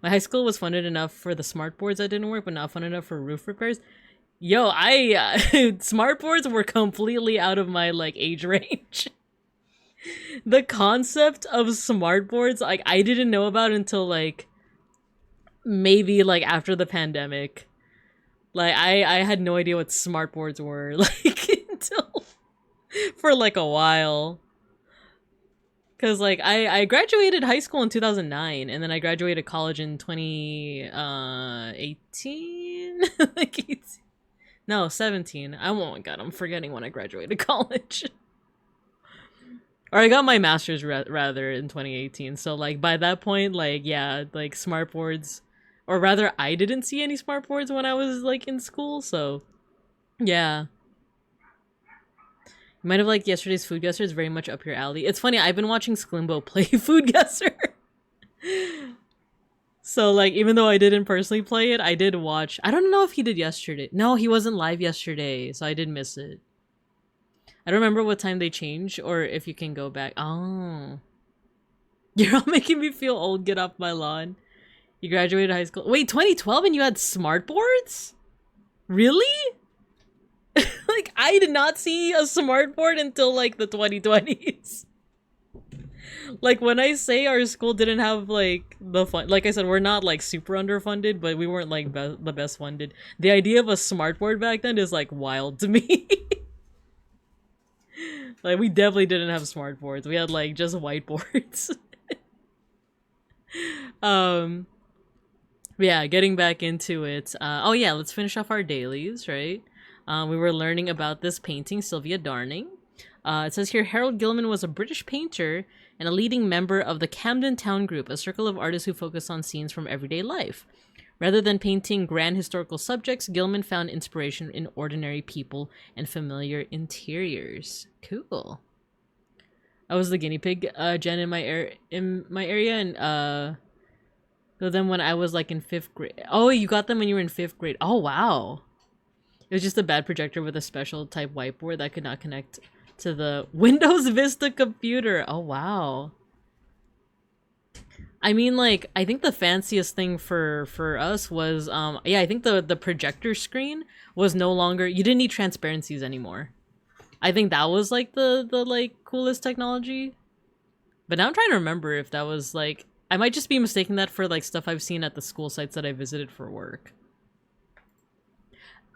my high school was funded enough for the smart boards that didn't work, but not funded enough for roof repairs. Yo, smart boards were completely out of my like age range. The concept of smart boards, like, I didn't know about until like maybe like after the pandemic. Like I had no idea what smart boards were like until for like a while. Cause like I graduated high school in 2009, and then I graduated college in 2018. Like 18. No, 17. Oh my god, I'm forgetting when I graduated college. Or I got my master's rather in 2018. So like by that point, like yeah, like smart boards, or rather I didn't see any smart boards when I was like in school. So yeah. You might have liked yesterday's Food Guesser. Is very much up your alley. It's funny, I've been watching Sklimbo play Food Guesser. So like even though I didn't personally play it, I did watch. I don't know if he did yesterday. No, he wasn't live yesterday, so I did miss it. I don't remember what time they changed, or if you can go back. Oh. You're all making me feel old. Get off my lawn. You graduated high school. Wait, 2012 and you had smart boards? Really? Like, I did not see a smart board until, like, the 2020s. Like, when I say our school didn't have, like, the fun... Like I said, we're not, like, super underfunded, but we weren't, like, the best funded. The idea of a smart board back then is, like, wild to me. Like, we definitely didn't have smart boards. We had, like, just whiteboards. Yeah, getting back into it. Oh, yeah, let's finish off our dailies, right? We were learning about this painting, Sylvia Darning. It says here, Harold Gilman was a British painter and a leading member of the Camden Town Group, a circle of artists who focus on scenes from everyday life. Rather than painting grand historical subjects, Gilman found inspiration in ordinary people and familiar interiors. Cool. I was the guinea pig, Jen, in my area, and got them when I was like in 5th grade. Oh, you got them when you were in 5th grade. Oh wow. It was just a bad projector with a special type whiteboard that could not connect to the Windows Vista computer. Oh wow. I mean, like, I think the fanciest thing for us was, yeah, I think the projector screen was no longer, you didn't need transparencies anymore. I think that was, like, the like, coolest technology. But now I'm trying to remember if that was, like, I might just be mistaking that for, like, stuff I've seen at the school sites that I visited for work.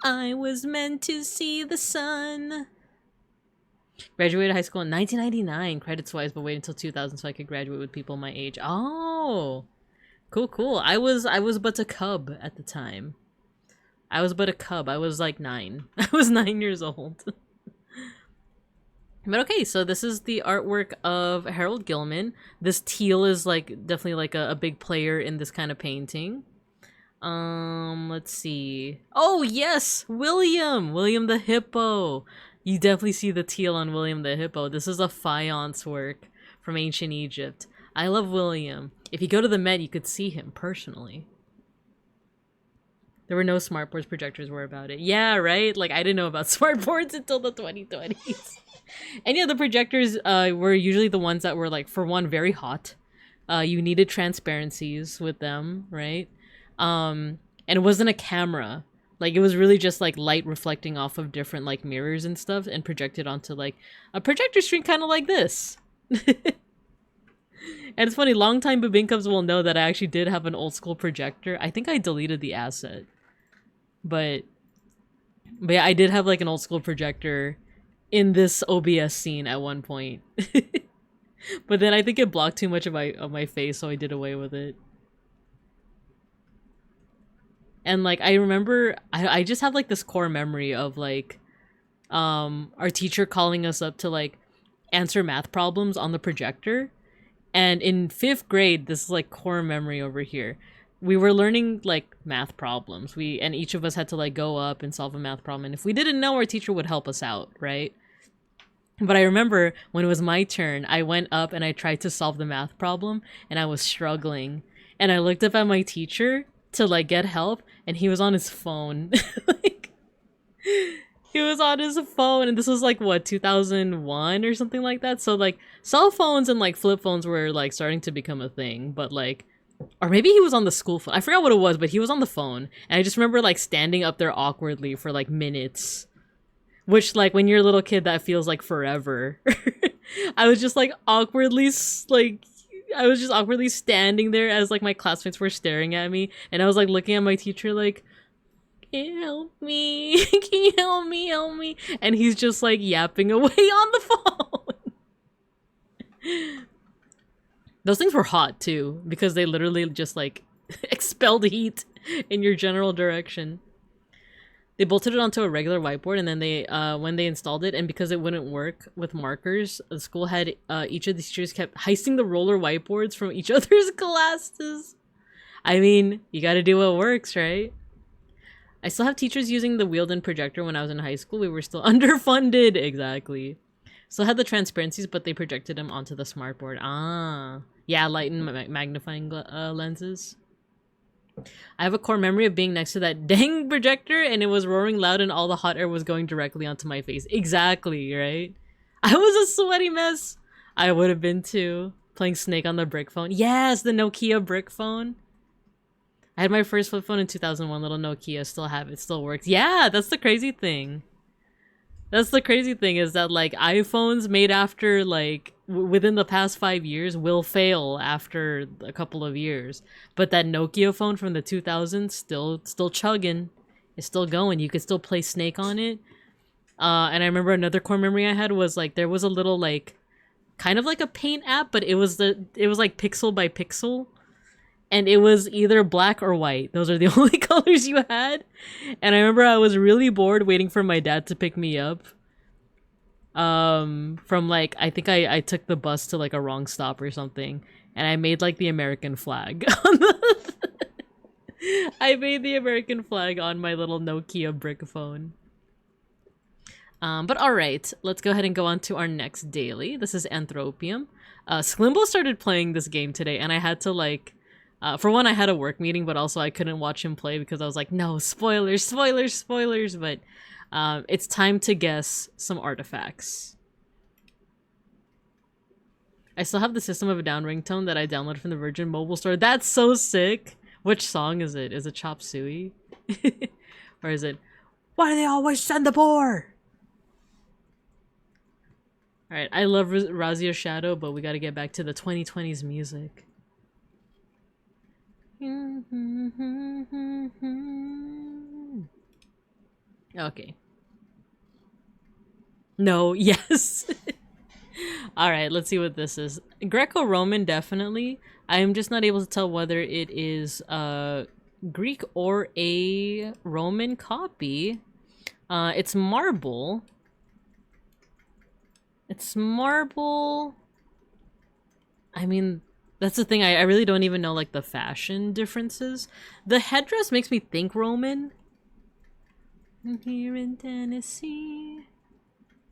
I was meant to see the sun. Graduated high school in 1999, credits-wise, but waited until 2000 so I could graduate with people my age. Oh, cool, cool. I was but a cub at the time. I was but a cub. I was like 9. I was 9 years old. But okay, so this is the artwork of Harold Gilman. This teal is like definitely like a big player in this kind of painting. Let's see. Oh yes, William the hippo. You definitely see the teal on William the hippo. This is a faience work from ancient Egypt. I love William. If you go to the Met, you could see him personally. There were no smartboards, projectors were about it. Yeah, right? Like, I didn't know about smartboards until the 2020s. And yeah, the projectors were usually the ones that were, like, for one, very hot. You needed transparencies with them, right? And it wasn't a camera. Like, it was really just, like, light reflecting off of different, like, mirrors and stuff and projected onto, like, a projector screen kind of like this. And it's funny, longtime Babinkums will know that I actually did have an old school projector. I think I deleted the asset. But But yeah, I did have like an old school projector in this OBS scene at one point. But then I think it blocked too much of my face, so I did away with it. And like I remember I just have like this core memory of like our teacher calling us up to like answer math problems on the projector. And in 5th grade, this is like core memory over here. We were learning like math problems. And each of us had to like go up and solve a math problem. And if we didn't know, our teacher would help us out, right? But I remember when it was my turn, I went up and I tried to solve the math problem and I was struggling. And I looked up at my teacher to like get help and he was on his phone. Like, he was on his phone and this was like what, 2001 or something like that. So like cell phones and like flip phones were like starting to become a thing, but like, or maybe he was on the school phone. I forgot what it was, but he was on the phone. And I just remember like standing up there awkwardly for like minutes. Which, like, when you're a little kid, that feels like forever. I was just, like, awkwardly standing there as, like, my classmates were staring at me. And I was, like, looking at my teacher, like, can you help me? Can you help me? Help me? And he's just, like, yapping away on the phone. Those things were hot, too. Because they literally just, like, expelled heat in your general direction. They bolted it onto a regular whiteboard, and then they, when they installed it, and because it wouldn't work with markers, the school had, each of the teachers kept heisting the roller whiteboards from each other's classes. I mean, you gotta do what works, right? I still have teachers using the wheeled-in projector when I was in high school. We were still underfunded. Exactly. Still had the transparencies, but they projected them onto the smartboard. Ah. Yeah, light and magnifying lenses. I have a core memory of being next to that dang projector and it was roaring loud and all the hot air was going directly onto my face. Exactly, right? I was a sweaty mess. I would have been too. Playing Snake on the brick phone. Yes, the Nokia brick phone. I had my first flip phone in 2001, little Nokia. Still have it, still works. Yeah, that's the crazy thing. That's the crazy thing is that like iPhones made after like within the past 5 years will fail after a couple of years, but that Nokia phone from the 2000s still chugging, it's still going. You could still play Snake on it. And I remember another core memory I had was like there was a little like kind of like a paint app, but it was like pixel by pixel. And it was either black or white. Those are the only colors you had. And I remember I was really bored waiting for my dad to pick me up. From like, I think I took the bus to like a wrong stop or something. And I made like the American flag. I made the American flag on my little Nokia brick phone. But alright, let's go ahead and go on to our next daily. This is Anthropium. Slimbo started playing this game today and I had to like... for one, I had a work meeting, but also I couldn't watch him play because I was like, no, spoilers, spoilers, spoilers. But it's time to guess some artifacts. I still have the System of a Down ringtone that I downloaded from the Virgin Mobile Store. That's so sick. Which song is it? Is it Chop Suey? Or is it, why do they always send the poor? Alright, I love Razia Shadow, but we gotta get back to the 2020s music. Okay. No, yes. Alright, let's see what this is. Greco-Roman, definitely. I am just not able to tell whether it is Greek or a Roman copy. It's marble. It's marble. I mean... That's the thing, I really don't even know, like, the fashion differences. The headdress makes me think Roman. I'm here in Tennessee.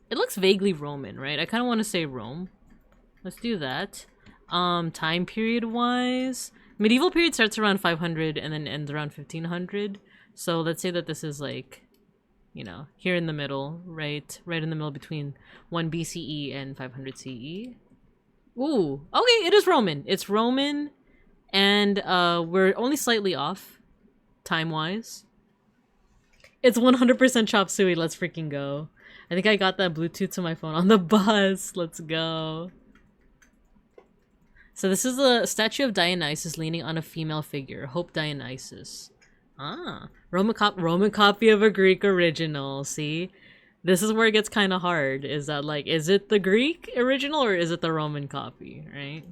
It looks vaguely Roman, right? I kind of want to say Rome. Let's do that. Time period-wise... Medieval period starts around 500 and then ends around 1500. So let's say that this is, like, you know, here in the middle, right? Right in the middle between 1 BCE and 500 CE. Ooh, okay, it is Roman. It's Roman, and we're only slightly off, time-wise. It's 100% Chop Suey, let's freaking go. I think I got that Bluetooth to my phone on the bus, let's go. So this is a statue of Dionysus leaning on a female figure, Hope Dionysus. Ah, Roman copy of a Greek original. See, this is where it gets kind of hard. Is that like, is it the Greek original or is it the Roman copy? Right.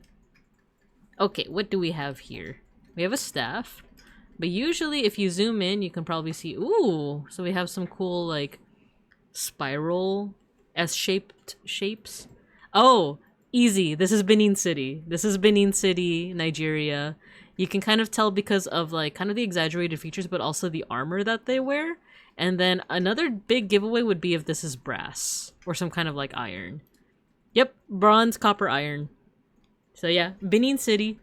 Okay, what do we have here? We have a staff, but usually if you zoom in, you can probably see. Ooh, so we have some cool like spiral S-shaped shapes. Oh, easy. This is Benin City. This is Benin City, Nigeria. You can kind of tell because of like kind of the exaggerated features, but also the armor that they wear. And then another big giveaway would be if this is brass or some kind of like iron. Yep, bronze, copper, iron. So yeah, Benin City.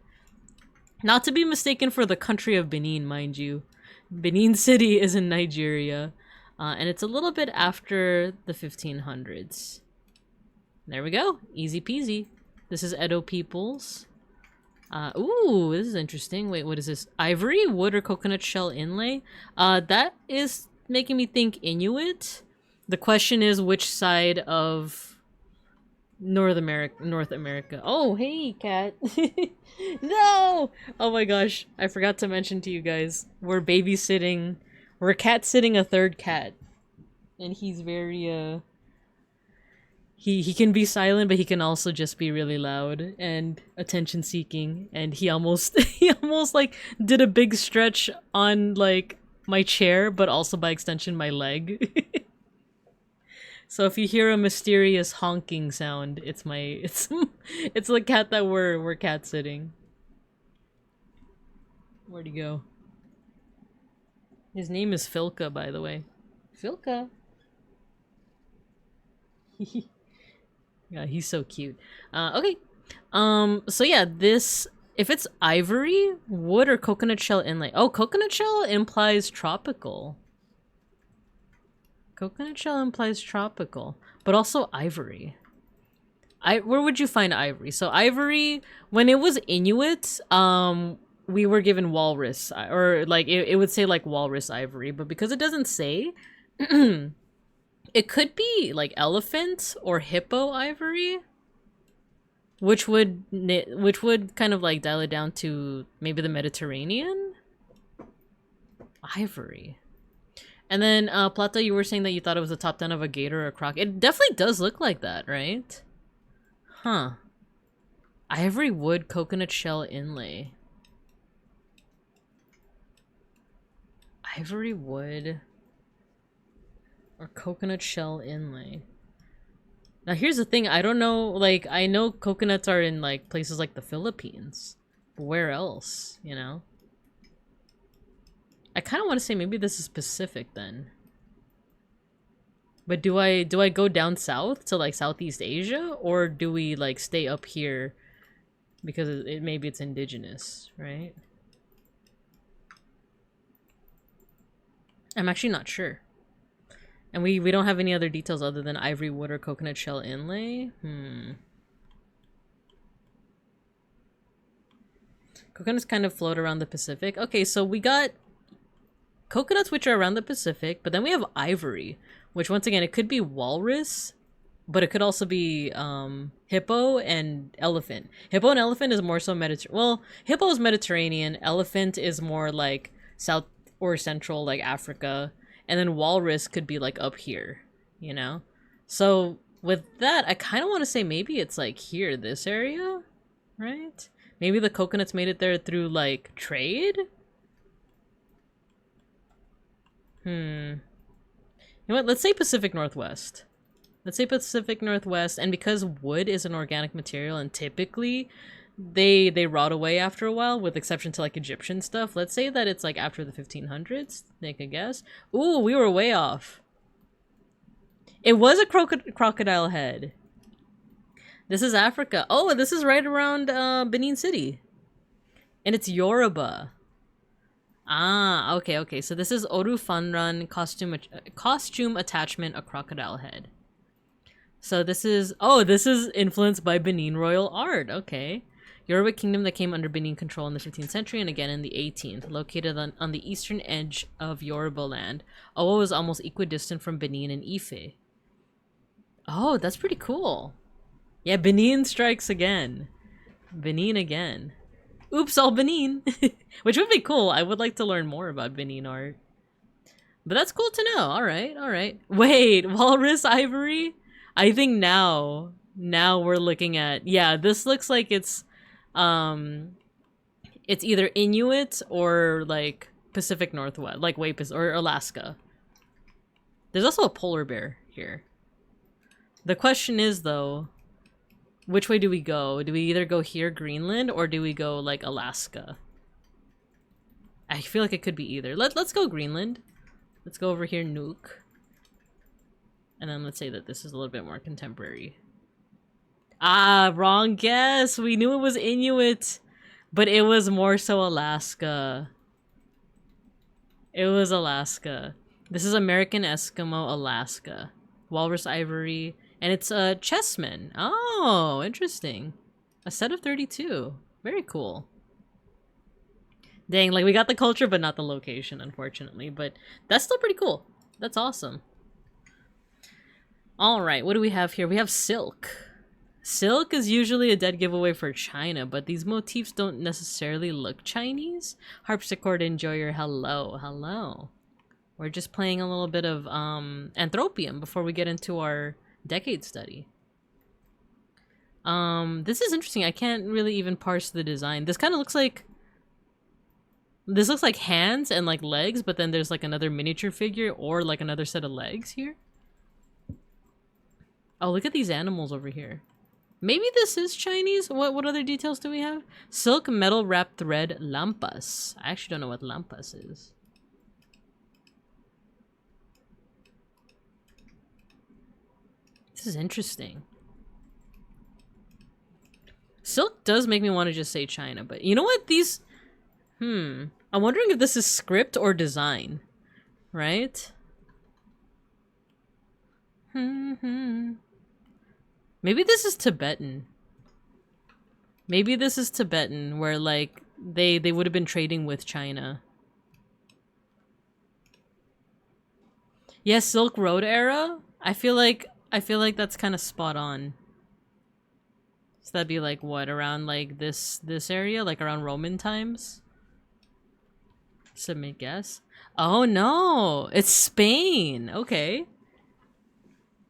Not to be mistaken for the country of Benin, mind you. Benin City is in Nigeria. And it's a little bit after the 1500s. There we go. Easy peasy. This is Edo peoples. Ooh, this is interesting. Wait, what is this? Ivory, wood, or coconut shell inlay? That is making me think Inuit. The question is which side of North America. Oh, hey, cat. No! Oh my gosh, I forgot to mention to you guys. We're babysitting. We're cat-sitting a third cat. And he's very, He can be silent, but he can also just be really loud and attention-seeking. And he almost like did a big stretch on like my chair, but also by extension my leg. So if you hear a mysterious honking sound, it's the cat that we're cat sitting. Where'd he go? His name is Filka, by the way. Filka. Yeah, he's so cute. Okay. So yeah, this, if it's ivory, wood, or coconut shell inlay. Oh, coconut shell implies tropical. Coconut shell implies tropical, but also ivory. Where would you find ivory? So ivory, when it was Inuit, we were given walrus, or like it would say like walrus ivory, but because it doesn't say, it could be like elephant or hippo ivory, which would kind of like dial it down to maybe the Mediterranean ivory. And then Plata, you were saying that you thought it was the top 10 of a gator or a croc. It definitely does look like that, right? Huh. Ivory, wood, coconut shell inlay. Ivory, wood, or coconut shell inlay. Now here's the thing, I don't know, like, I know coconuts are in like places like the Philippines, but where else, you know? I kind of want to say maybe this is Pacific then. But do I go down south to like Southeast Asia, or do we like stay up here because maybe it's indigenous, right? I'm actually not sure. And we don't have any other details other than ivory, wood, or coconut shell inlay. Coconuts kind of float around the Pacific. Okay, so we got coconuts which are around the Pacific, but then we have ivory, which once again, it could be walrus, but it could also be hippo and elephant. Hippo and elephant is more so Mediterranean. Well, hippo is Mediterranean, elephant is more like South or Central, like Africa, and then walrus could be like up here, you know? So with that, I kind of want to say maybe it's like here, this area, right? Maybe the coconuts made it there through like trade? You know what? Let's say Pacific Northwest. Let's say Pacific Northwest, and because wood is an organic material and typically they rot away after a while, with exception to like Egyptian stuff, let's say that it's like after the 1500s, take a guess. Ooh, we were way off. It was a crocodile head. This is Africa. Oh, this is right around Benin City. And it's Yoruba. Ah, okay. So this is Oru Fanran costume attachment, a crocodile head. So this is influenced by Benin royal art. Okay. Yoruba kingdom that came under Benin control in the 15th century and again in the 18th, located on the eastern edge of Yoruba land. Owo is almost equidistant from Benin and Ife. Oh, that's pretty cool. Yeah, Benin strikes again. Benin again. Oops, all Benin. Which would be cool. I would like to learn more about Benin art. But that's cool to know. Alright, alright. Wait, walrus ivory? I think now we're looking at... Yeah, this looks like it's either Inuit or, like, Pacific Northwest. Like, or Alaska. There's also a polar bear here. The question is, though, which way do we go? Do we either go here, Greenland, or do we go, like, Alaska? I feel like it could be either. Let's go Greenland. Let's go over here, Nuuk. And then let's say that this is a little bit more contemporary. Ah, wrong guess! We knew it was Inuit, but it was more so Alaska. It was Alaska. This is American Eskimo, Alaska. Walrus ivory. And it's a chessman. Oh, interesting. A set of 32. Very cool. Dang, like we got the culture but not the location, unfortunately. But that's still pretty cool. That's awesome. Alright, what do we have here? We have silk. Silk is usually a dead giveaway for China, but these motifs don't necessarily look Chinese. Harpsichord enjoyer, hello, hello. We're just playing a little bit of Anthropium before we get into our decade study. This is interesting. I can't really even parse the design. This kind of looks like... This looks like hands and like legs, but then there's like another miniature figure or like another set of legs here. Oh, look at these animals over here. Maybe this is Chinese? What other details do we have? Silk metal wrapped thread lampas. I actually don't know what lampas is. This is interesting. Silk does make me want to just say China, but you know what? These... I'm wondering if this is script or design. Right? Maybe this is Tibetan. Maybe this is Tibetan, where like they would have been trading with China. Yes, Silk Road era. I feel like that's kind of spot on. So that'd be like what, around like this area, like around Roman times. Submit guess. Oh no, it's Spain. Okay.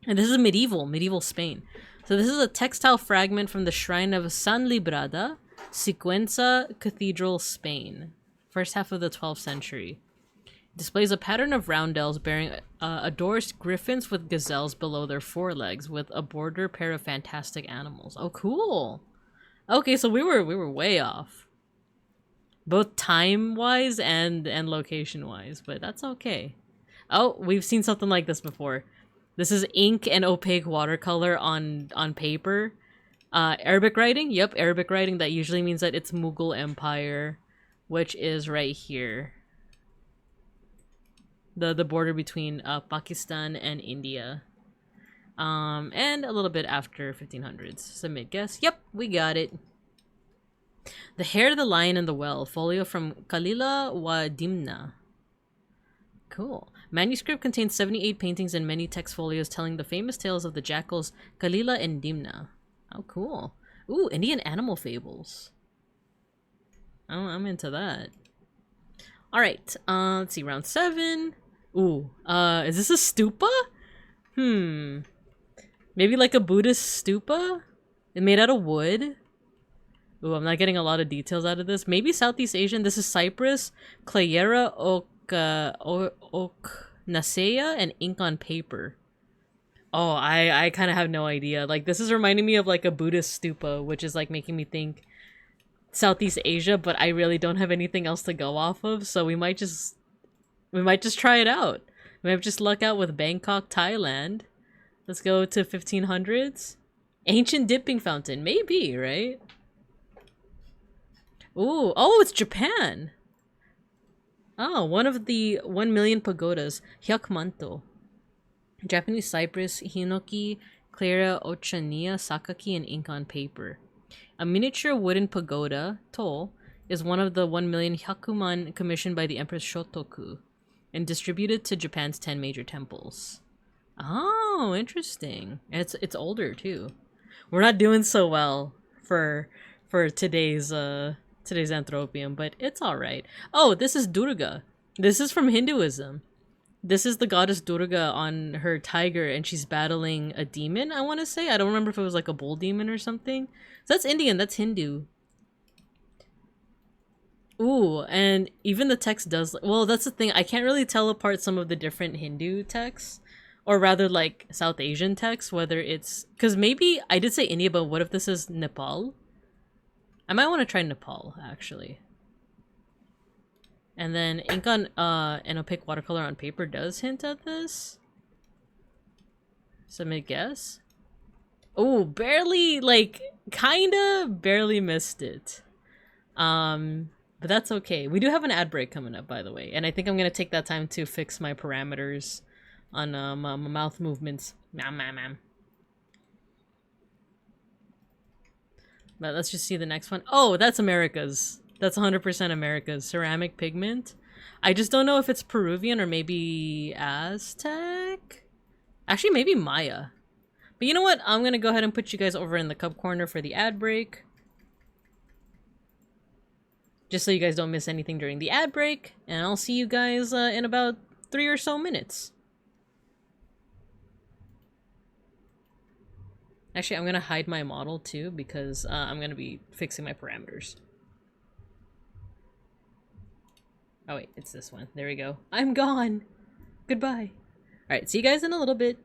And this is medieval Spain. So this is a textile fragment from the shrine of San Librada, Sicuenza Cathedral, Spain. First half of the 12th century. It displays a pattern of roundels bearing adores griffins with gazelles below their forelegs with a border pair of fantastic animals. Oh, cool. Okay, so we were way off. Both time-wise and location-wise, but that's okay. Oh, we've seen something like this before. This is ink and opaque watercolor on paper. Arabic writing? Yep, Arabic writing. That usually means that it's Mughal Empire, which is right here. The border between Pakistan and India. And a little bit after 1500s. Submit guess. Yep, we got it. The Hare, the Lion, and the Well. Folio from Kalila wa Dimna. Cool. Manuscript contains 78 paintings and many text folios telling the famous tales of the jackals Kalila and Dimna. Oh, cool. Ooh, Indian animal fables. Oh, I'm into that. Alright, let's see, round 7. Ooh, is this a stupa? Maybe like a Buddhist stupa? It's made out of wood? Ooh, I'm not getting a lot of details out of this. Maybe Southeast Asian. This is Cyprus, Clayera Ocnacea, and ink on paper. Oh, I kind of have no idea. Like, this is reminding me of like a Buddhist stupa, which is like making me think Southeast Asia, but I really don't have anything else to go off of, so we might just try it out. We might just luck out with Bangkok, Thailand. Let's go to 1500s. Ancient dipping fountain, maybe, right? Ooh, oh, it's Japan. Oh, one of the 1 million pagodas, Hyakumanto. Japanese cypress, hinoki, clara, ochania, sakaki, and ink on paper. A miniature wooden pagoda, to, is one of the 1 million hyakuman commissioned by the Empress Shotoku and distributed to Japan's 10 major temples. Oh, interesting. And it's older too. We're not doing so well for today's today's Anthropium, but it's alright. Oh, this is Durga. This is from Hinduism. This is the goddess Durga on her tiger, and she's battling a demon, I want to say. I don't remember if it was like a bull demon or something. So that's Indian, that's Hindu. Ooh, and even the text does... Well, that's the thing. I can't really tell apart some of the different Hindu texts. Or rather, like, South Asian texts, whether it's... Because maybe... I did say India, but what if this is Nepal? I might want to try Nepal, actually. And then ink on an opaque watercolor on paper does hint at this. Some guess. Oh, barely, like, kinda barely missed it. But that's okay. We do have an ad break coming up, by the way. And I think I'm gonna take that time to fix my parameters on my mouth movements. But let's just see the next one. Oh, that's America's. That's 100% America's. Ceramic pigment. I just don't know if it's Peruvian or maybe Aztec? Actually, maybe Maya. But you know what? I'm gonna go ahead and put you guys over in the cup corner for the ad break. Just so you guys don't miss anything during the ad break. And I'll see you guys in about 3 or so minutes. Actually, I'm gonna hide my model too because I'm gonna be fixing my parameters. Oh wait, it's this one. There we go. I'm gone! Goodbye. Alright, see you guys in a little bit.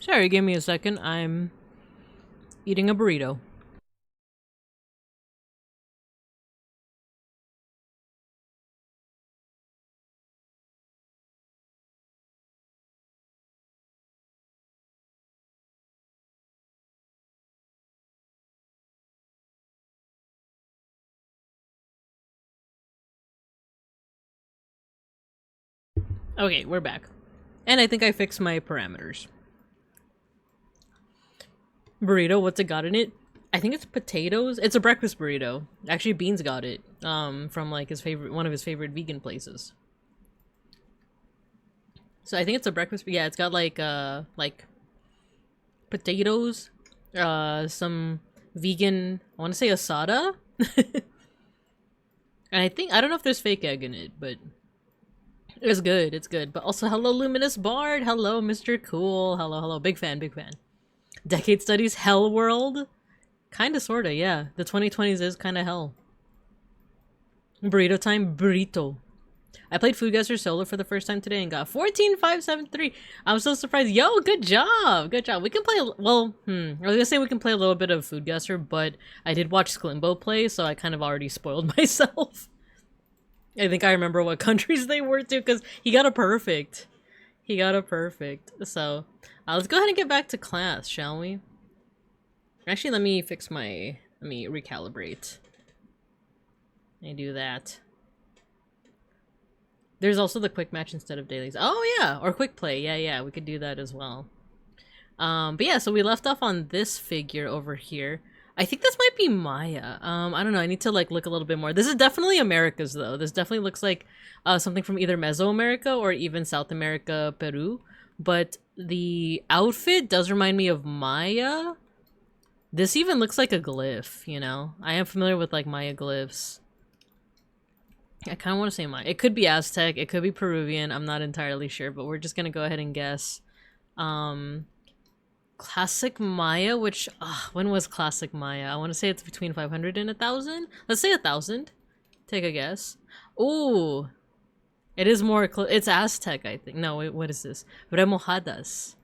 Sorry, give me a second. I'm eating a burrito. Okay, we're back. And I think I fixed my parameters. Burrito, what's it got in it? I think it's potatoes. It's a breakfast burrito. Actually, Beans got it from like one of his favorite vegan places. So I think it's a breakfast. Yeah, it's got like potatoes, some vegan. I want to say asada, and I don't know if there's fake egg in it, but it's good. It's good. But also, hello, Luminous Bard. Hello, Mr. Cool. Hello, hello. Big fan. Big fan. Decade Studies, Hell World. Kinda, sorta, yeah. The 2020s is kinda hell. Burrito time, burrito. I played Food Guesser solo for the first time today and got 14,573. I'm so surprised. Yo, good job! Good job. We can play, well, I was gonna say we can play a little bit of Food Guesser, but I did watch Sklimbo play, so I kind of already spoiled myself. I think I remember what countries they were too, because he got a perfect. He got a perfect. So, let's go ahead and get back to class, shall we? Actually, let me recalibrate. Let me do that. There's also the quick match instead of dailies. Oh yeah, or quick play. Yeah, we could do that as well. But yeah, so we left off on this figure over here. I think this might be Maya. I don't know. I need to like look a little bit more. This is definitely Americas though. This definitely looks like something from either Mesoamerica or even South America, Peru. But the outfit does remind me of Maya. This even looks like a glyph, you know? I am familiar with, like, Maya glyphs. I kind of want to say Maya. It could be Aztec, it could be Peruvian, I'm not entirely sure, but we're just gonna go ahead and guess. Classic Maya, which, when was Classic Maya? I want to say it's between 500 and 1,000? Let's say 1,000. Take a guess. Ooh! It is more, it's Aztec, I think. No, wait, what is this? Remojadas.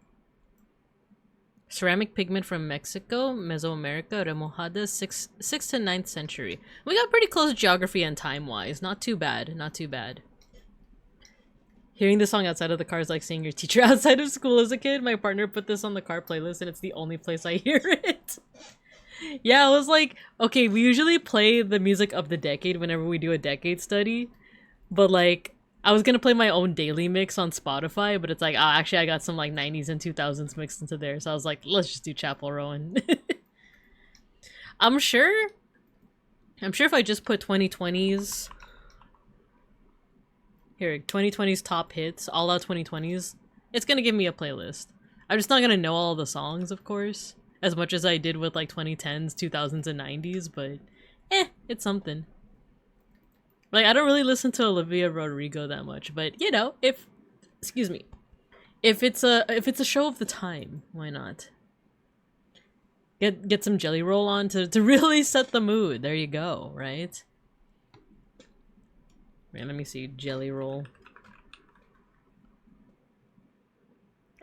Ceramic pigment from Mexico, Mesoamerica, remojadas, 6th to 9th century. We got pretty close geography and time-wise. Not too bad, not too bad. Hearing this song outside of the car is like seeing your teacher outside of school as a kid. My partner put this on the car playlist and it's the only place I hear it. Yeah, I was like, okay, we usually play the music of the decade whenever we do a decade study. But like, I was gonna play my own daily mix on Spotify, but it's like, actually I got some like 90s and 2000s mixed into there, so I was like, let's just do Chapel Rowan. I'm sure if I just put 2020s, here, 2020s top hits, all out 2020s, it's gonna give me a playlist. I'm just not gonna know all the songs, of course, as much as I did with like 2010s, 2000s, and 90s, but it's something. Like, I don't really listen to Olivia Rodrigo that much, but you know, if it's a show of the time, why not? Get some Jelly Roll on to really set the mood. There you go, right? Man, let me see, Jelly Roll.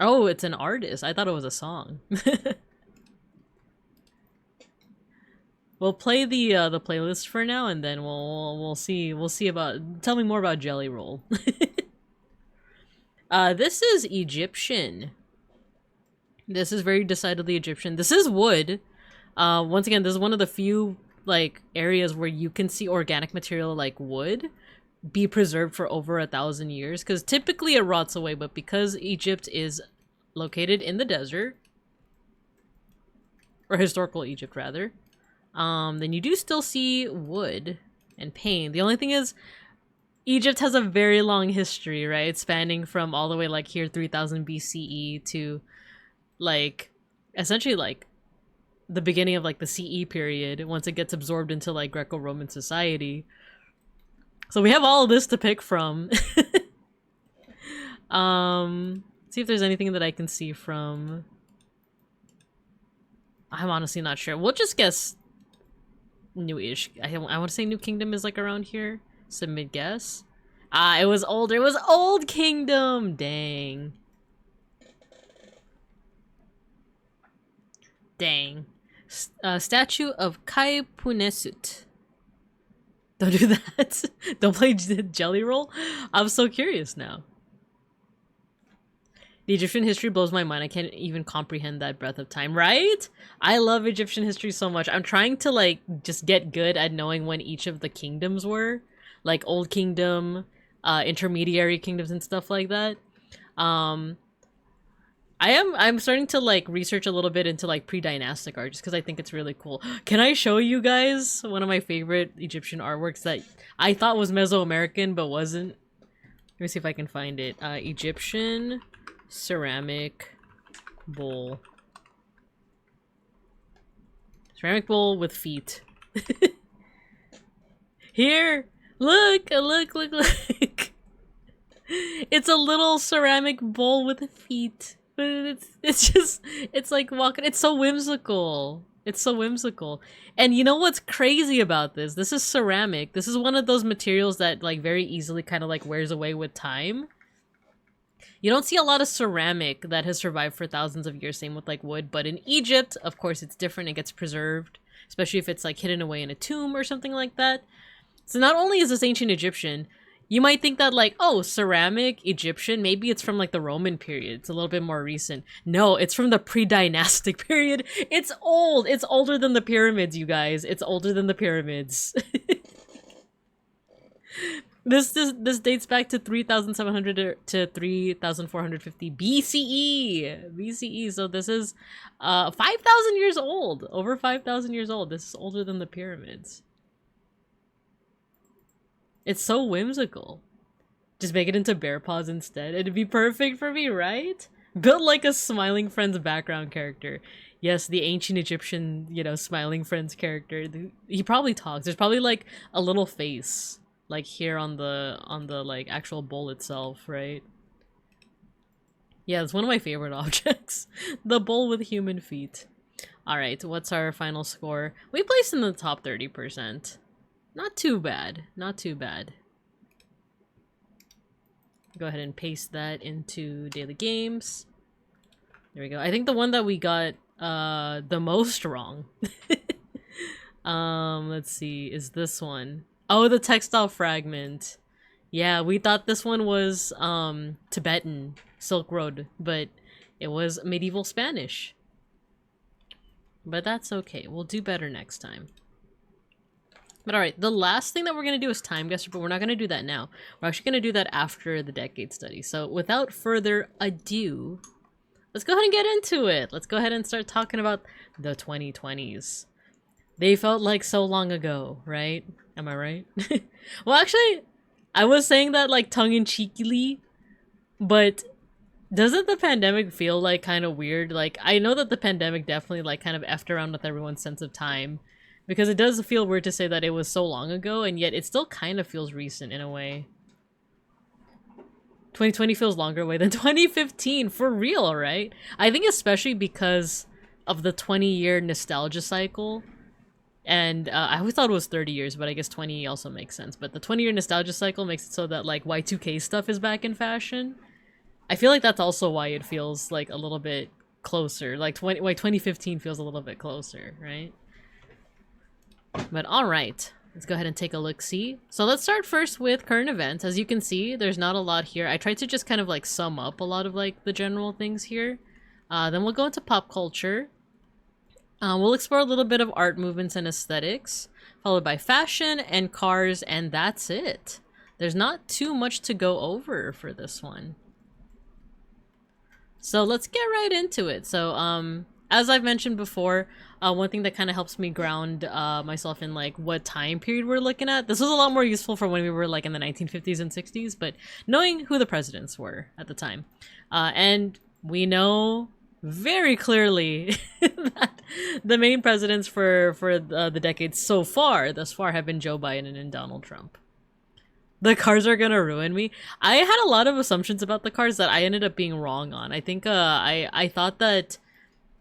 Oh, it's an artist. I thought it was a song. We'll play the playlist for now, and then we'll see about. Tell me more about Jelly Roll. This is Egyptian. This is very decidedly Egyptian. This is wood. Once again, this is one of the few like areas where you can see organic material like wood be preserved for over 1,000 years. Because typically it rots away, but because Egypt is located in the desert, or historical Egypt rather. Then you do still see wood and paint. The only thing is, Egypt has a very long history, right? Spanning from all the way like here 3000 BCE to like essentially like the beginning of like the CE period once it gets absorbed into like Greco-Roman society. So we have all of this to pick from. See if there's anything that I can see from. I'm honestly not sure. We'll just guess new-ish. I want to say New Kingdom is like around here. Submit guess. It was older. It was Old Kingdom. Dang. Dang. Statue of Kai Punesut. Don't do that. Don't play Jelly Roll. I'm so curious now. The Egyptian history blows my mind. I can't even comprehend that breadth of time, right? I love Egyptian history so much. I'm trying to like just get good at knowing when each of the kingdoms were. Like Old Kingdom, intermediary kingdoms and stuff like that. I'm starting to like research a little bit into like pre-dynastic art just because I think it's really cool. Can I show you guys one of my favorite Egyptian artworks that I thought was Mesoamerican but wasn't? Let me see if I can find it. Egyptian ceramic bowl. Ceramic bowl with feet. Here! Look! Look! It's a little ceramic bowl with feet. But it's like walking. It's so whimsical. It's so whimsical. And you know what's crazy about this? This is ceramic. This is one of those materials that like very easily kind of like wears away with time. You don't see a lot of ceramic that has survived for thousands of years, same with like wood, but in Egypt, of course, it's different. It gets preserved, especially if it's like hidden away in a tomb or something like that. So not only is this ancient Egyptian, you might think that like, oh, ceramic Egyptian, maybe it's from like the Roman period. It's a little bit more recent. No, it's from the pre-dynastic period. It's old. It's older than the pyramids, you guys. It's older than the pyramids. This dates back to 3,700 to 3,450 BCE. BCE. So this is 5,000 years old. Over 5,000 years old. This is older than the pyramids. It's so whimsical. Just make it into bear paws instead. It'd be perfect for me, right? Built like a Smiling Friends background character. Yes, the ancient Egyptian, you know, Smiling Friends character. He probably talks. There's probably like a little face, like here on the like actual bowl itself, right? Yeah, it's one of my favorite objects. The bowl with human feet. All right, what's our final score? We placed in the top 30%. Not too bad. Not too bad. Go ahead and paste that into daily games. There we go. I think the one that we got the most wrong. Let's see. Is this one? Oh, the textile fragment. Yeah, we thought this one was Tibetan Silk Road, but it was medieval Spanish. But that's okay. We'll do better next time. But alright, the last thing that we're going to do is time guesser, but we're not going to do that now. We're actually going to do that after the decade study. So without further ado, let's go ahead and get into it. Let's go ahead and start talking about the 2020s. They felt like so long ago, right? Am I right? Well, actually, I was saying that like tongue-in-cheekily, but doesn't the pandemic feel like kind of weird? Like, I know that the pandemic definitely like kind of effed around with everyone's sense of time. Because it does feel weird to say that it was so long ago, and yet it still kind of feels recent in a way. 2020 feels longer away than 2015, for real, right? I think especially because of the 20-year nostalgia cycle. And I always thought it was 30 years, but I guess 20 also makes sense. But the 20-year nostalgia cycle makes it so that like Y2K stuff is back in fashion. I feel like that's also why it feels like a little bit closer. Like 2015 feels a little bit closer, right? But alright, let's go ahead and take a look-see. So let's start first with current events. As you can see, there's not a lot here. I tried to just kind of like sum up a lot of like the general things here. Then we'll go into pop culture. We'll explore a little bit of art movements and aesthetics, followed by fashion and cars, and that's it. There's not too much to go over for this one. So let's get right into it. So, as I've mentioned before, one thing that kind of helps me ground myself in like what time period we're looking at. This was a lot more useful for when we were like in the 1950s and 60s, but knowing who the presidents were at the time. And we know very clearly that the main presidents for the decades thus far have been Joe Biden and Donald Trump. The cars are gonna ruin me. I had a lot of assumptions about the cars that I ended up being wrong on. I think I thought that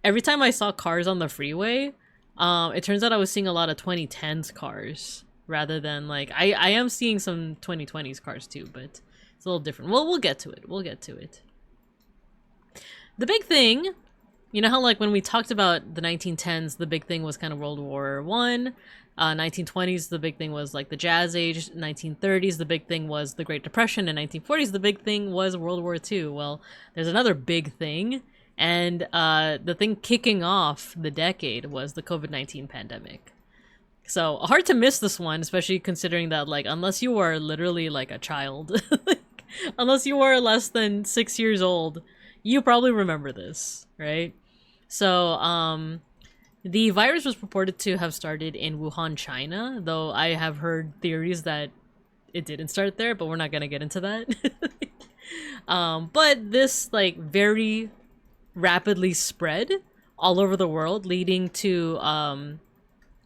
every time I saw cars on the freeway, it turns out I was seeing a lot of 2010s cars rather than like I am seeing some 2020s cars too, but it's a little different. Well, we'll get to it. We'll get to it. The big thing, you know how like when we talked about the 1910s, the big thing was kind of World War I. 1920s, the big thing was like the Jazz Age. 1930s, the big thing was the Great Depression. And 1940s, the big thing was World War II. Well, there's another big thing. And the thing kicking off the decade was the COVID-19 pandemic. So hard to miss this one, especially considering that, like, unless you are literally like a child, like, unless you are less than 6 years old, you probably remember this, right? So the virus was reported to have started in Wuhan, China, though I have heard theories that it didn't start there, but we're not gonna get into that. But this, like, very rapidly spread all over the world, leading to a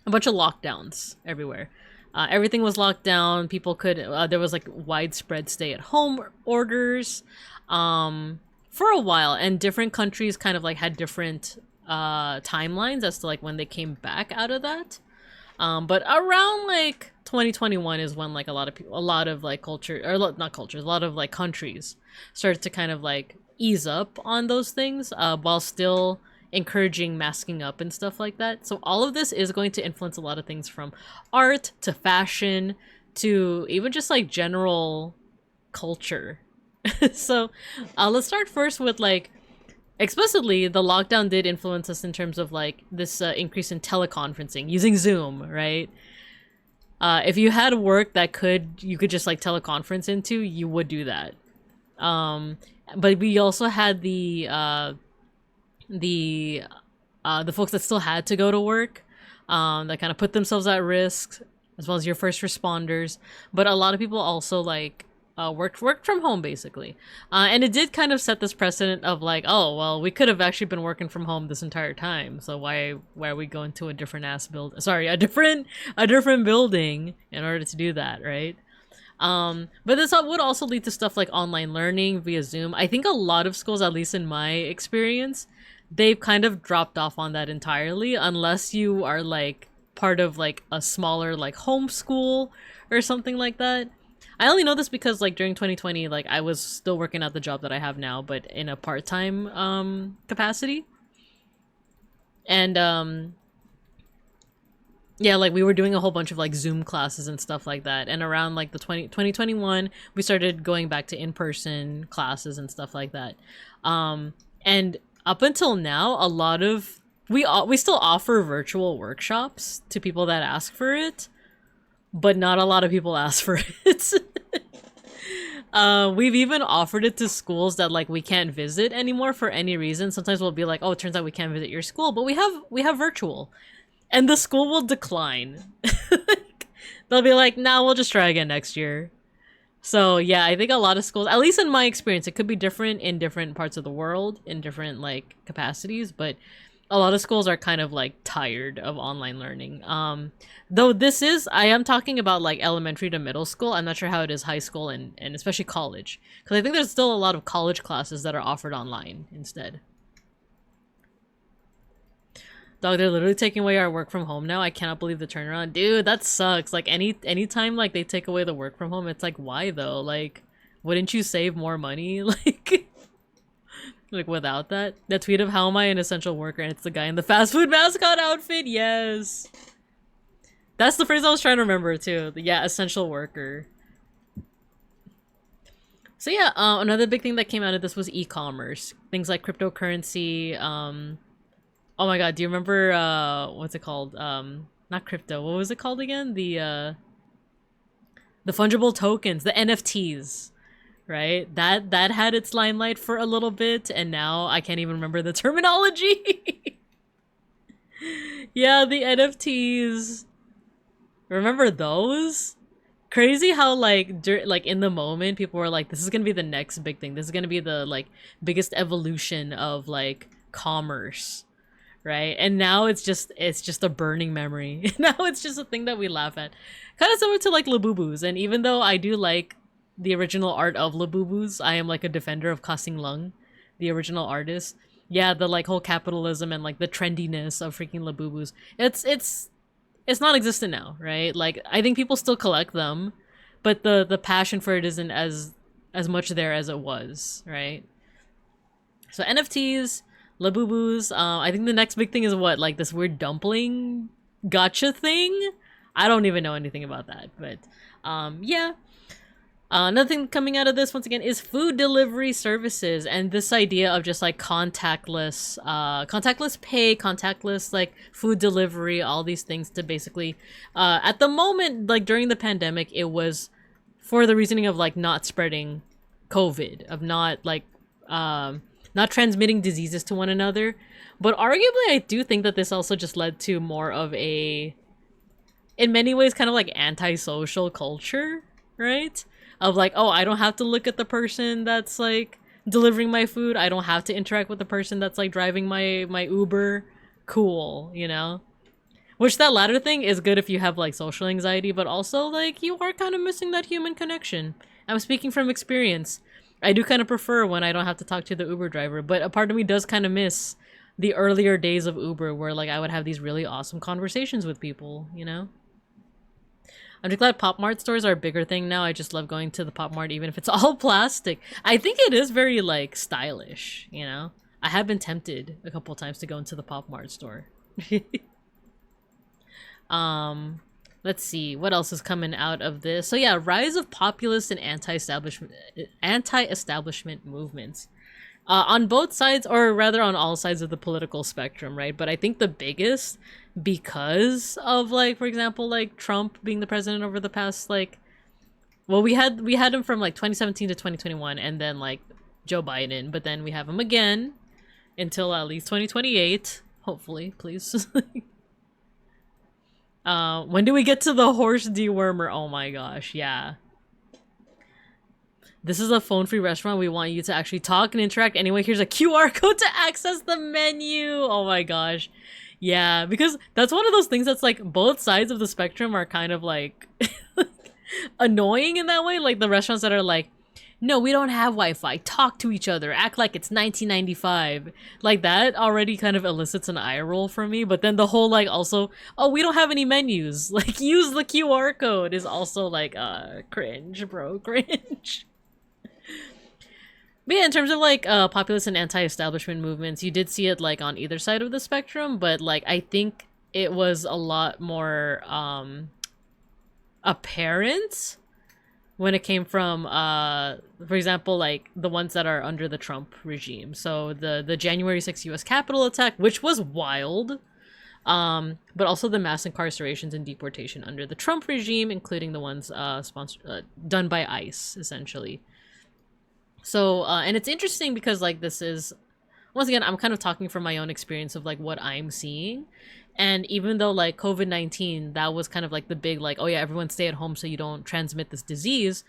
bunch of lockdowns everywhere. Everything was locked down. People could there was like widespread stay-at-home orders for a while, and different countries kind of like had different timelines as to like when they came back out of that. But around like 2021 is when like a lot of like culture, or not cultures, a lot of like countries started to kind of like ease up on those things, while still encouraging masking up and stuff like that. So all of this is going to influence a lot of things, from art to fashion to even just like general culture. So let's start first with like, explicitly, the lockdown did influence us in terms of like this increase in teleconferencing using Zoom, right? If you had work that you could just like teleconference into, you would do that. But we also had the folks that still had to go to work, that kind of put themselves at risk, as well as your first responders. But a lot of people also like worked from home, basically, and it did kind of set this precedent of like, oh well, we could have actually been working from home this entire time, so why are we going to a different building in order to do that, right? But this would also lead to stuff like online learning via Zoom. I think a lot of schools, at least in my experience, they've kind of dropped off on that entirely, unless you are like part of like a smaller like homeschool or something like that. I only know this because like during 2020, like I was still working at the job that I have now, but in a part-time capacity. And yeah, like we were doing a whole bunch of like Zoom classes and stuff like that. And around like the 2021, we started going back to in-person classes and stuff like that. And up until now, a lot of we still offer virtual workshops to people that ask for it, but not a lot of people ask for it. We've even offered it to schools that like we can't visit anymore for any reason. Sometimes we'll be like, oh, it turns out we can't visit your school, but we have virtual, and the school will decline. They'll be like, nah, we'll just try again next year. So yeah, I think a lot of schools, at least in my experience, it could be different in different parts of the world in different like capacities, but a lot of schools are kind of like tired of online learning. Though I am talking about like elementary to middle school. I'm not sure how it is high school and especially college, because I think there's still a lot of college classes that are offered online instead. Dog, they're literally taking away our work from home now. I cannot believe the turnaround. Dude, that sucks. Like anytime like they take away the work from home, it's like, why though? Like, wouldn't you save more money? Like without that? The tweet of how am I an essential worker, and it's the guy in the fast food mascot outfit. Yes. That's the phrase I was trying to remember too. Yeah, essential worker. So yeah, another big thing that came out of this was e-commerce. Things like cryptocurrency. Oh my god, do you remember what's it called? Not crypto. What was it called again? The fungible tokens, the NFTs. Right? That had its limelight for a little bit, and now I can't even remember the terminology. Yeah, the NFTs. Remember those? Crazy how like in the moment people were like, this is gonna be the next big thing. This is gonna be the like biggest evolution of like commerce. Right? And now it's just a burning memory. Now it's just a thing that we laugh at. Kind of similar to like Labubus, and even though I do like the original art of Labubus, I am like a defender of Kasing Lung, the original artist. Yeah, the like whole capitalism and like the trendiness of freaking Labubus. It's non-existent now, right? Like I think people still collect them, but the passion for it isn't as much there as it was, right? So NFTs, Labubus, I think the next big thing is what? Like this weird dumpling gotcha thing? I don't even know anything about that, but yeah. Another thing coming out of this, once again, is food delivery services, and this idea of just like contactless pay, contactless like food delivery, all these things to basically, at the moment, like during the pandemic, it was for the reasoning of like not spreading COVID, of not like, not transmitting diseases to one another. But arguably, I do think that this also just led to more of a, in many ways, kind of like antisocial culture, right? Of like, oh, I don't have to look at the person that's like delivering my food. I don't have to interact with the person that's like driving my Uber. Cool, you know? Which that latter thing is good if you have like social anxiety, but also like you are kind of missing that human connection. I'm speaking from experience. I do kind of prefer when I don't have to talk to the Uber driver, but a part of me does kind of miss the earlier days of Uber where like I would have these really awesome conversations with people, you know? I'm just glad Pop Mart stores are a bigger thing now. I just love going to the Pop Mart even if it's all plastic. I think it is very like stylish, you know? I have been tempted a couple times to go into the Pop Mart store. Let's see what else is coming out of this. So yeah, rise of populist and anti-establishment movements. On both sides, or rather on all sides of the political spectrum, right? But I think the biggest, because of like, for example, like Trump being the president over the past like, well, we had him from like 2017 to 2021, and then like Joe Biden, but then we have him again until at least 2028, hopefully, please. When do we get to the horse dewormer? Oh my gosh, yeah. This is a phone-free restaurant. We want you to actually talk and interact. Anyway, here's a QR code to access the menu. Oh my gosh. Yeah, because that's one of those things that's like both sides of the spectrum are kind of like annoying in that way. Like the restaurants that are like, no, we don't have Wi-Fi. Talk to each other. Act like it's 1995. Like that already kind of elicits an eye roll from me. But then the whole like also, oh, we don't have any menus. Like use the QR code is also like, cringe, bro, cringe. But yeah, in terms of like populist and anti-establishment movements, you did see it like on either side of the spectrum, but like I think it was a lot more apparent when it came from for example, like the ones that are under the Trump regime. So the January 6th US Capitol attack, which was wild, but also the mass incarcerations and deportation under the Trump regime, including the ones done by ICE, essentially. So, and it's interesting because like this is, once again, I'm kind of talking from my own experience of like what I'm seeing. And even though like COVID-19, that was kind of like the big like, oh yeah, everyone stay at home so you don't transmit this disease.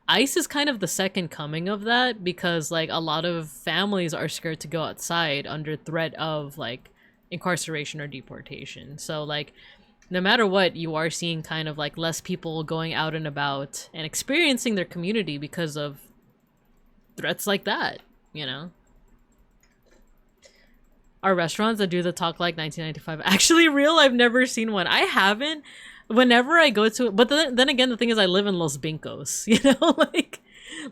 ICE is kind of the second coming of that because like a lot of families are scared to go outside under threat of like incarceration or deportation. So like no matter what, you are seeing kind of like less people going out and about and experiencing their community because of threats like that, you know? Are restaurants that do the talk like 1995 actually real? I've never seen one. I haven't. Whenever I go to, but then again, the thing is I live in Los Vincos, you know? Like,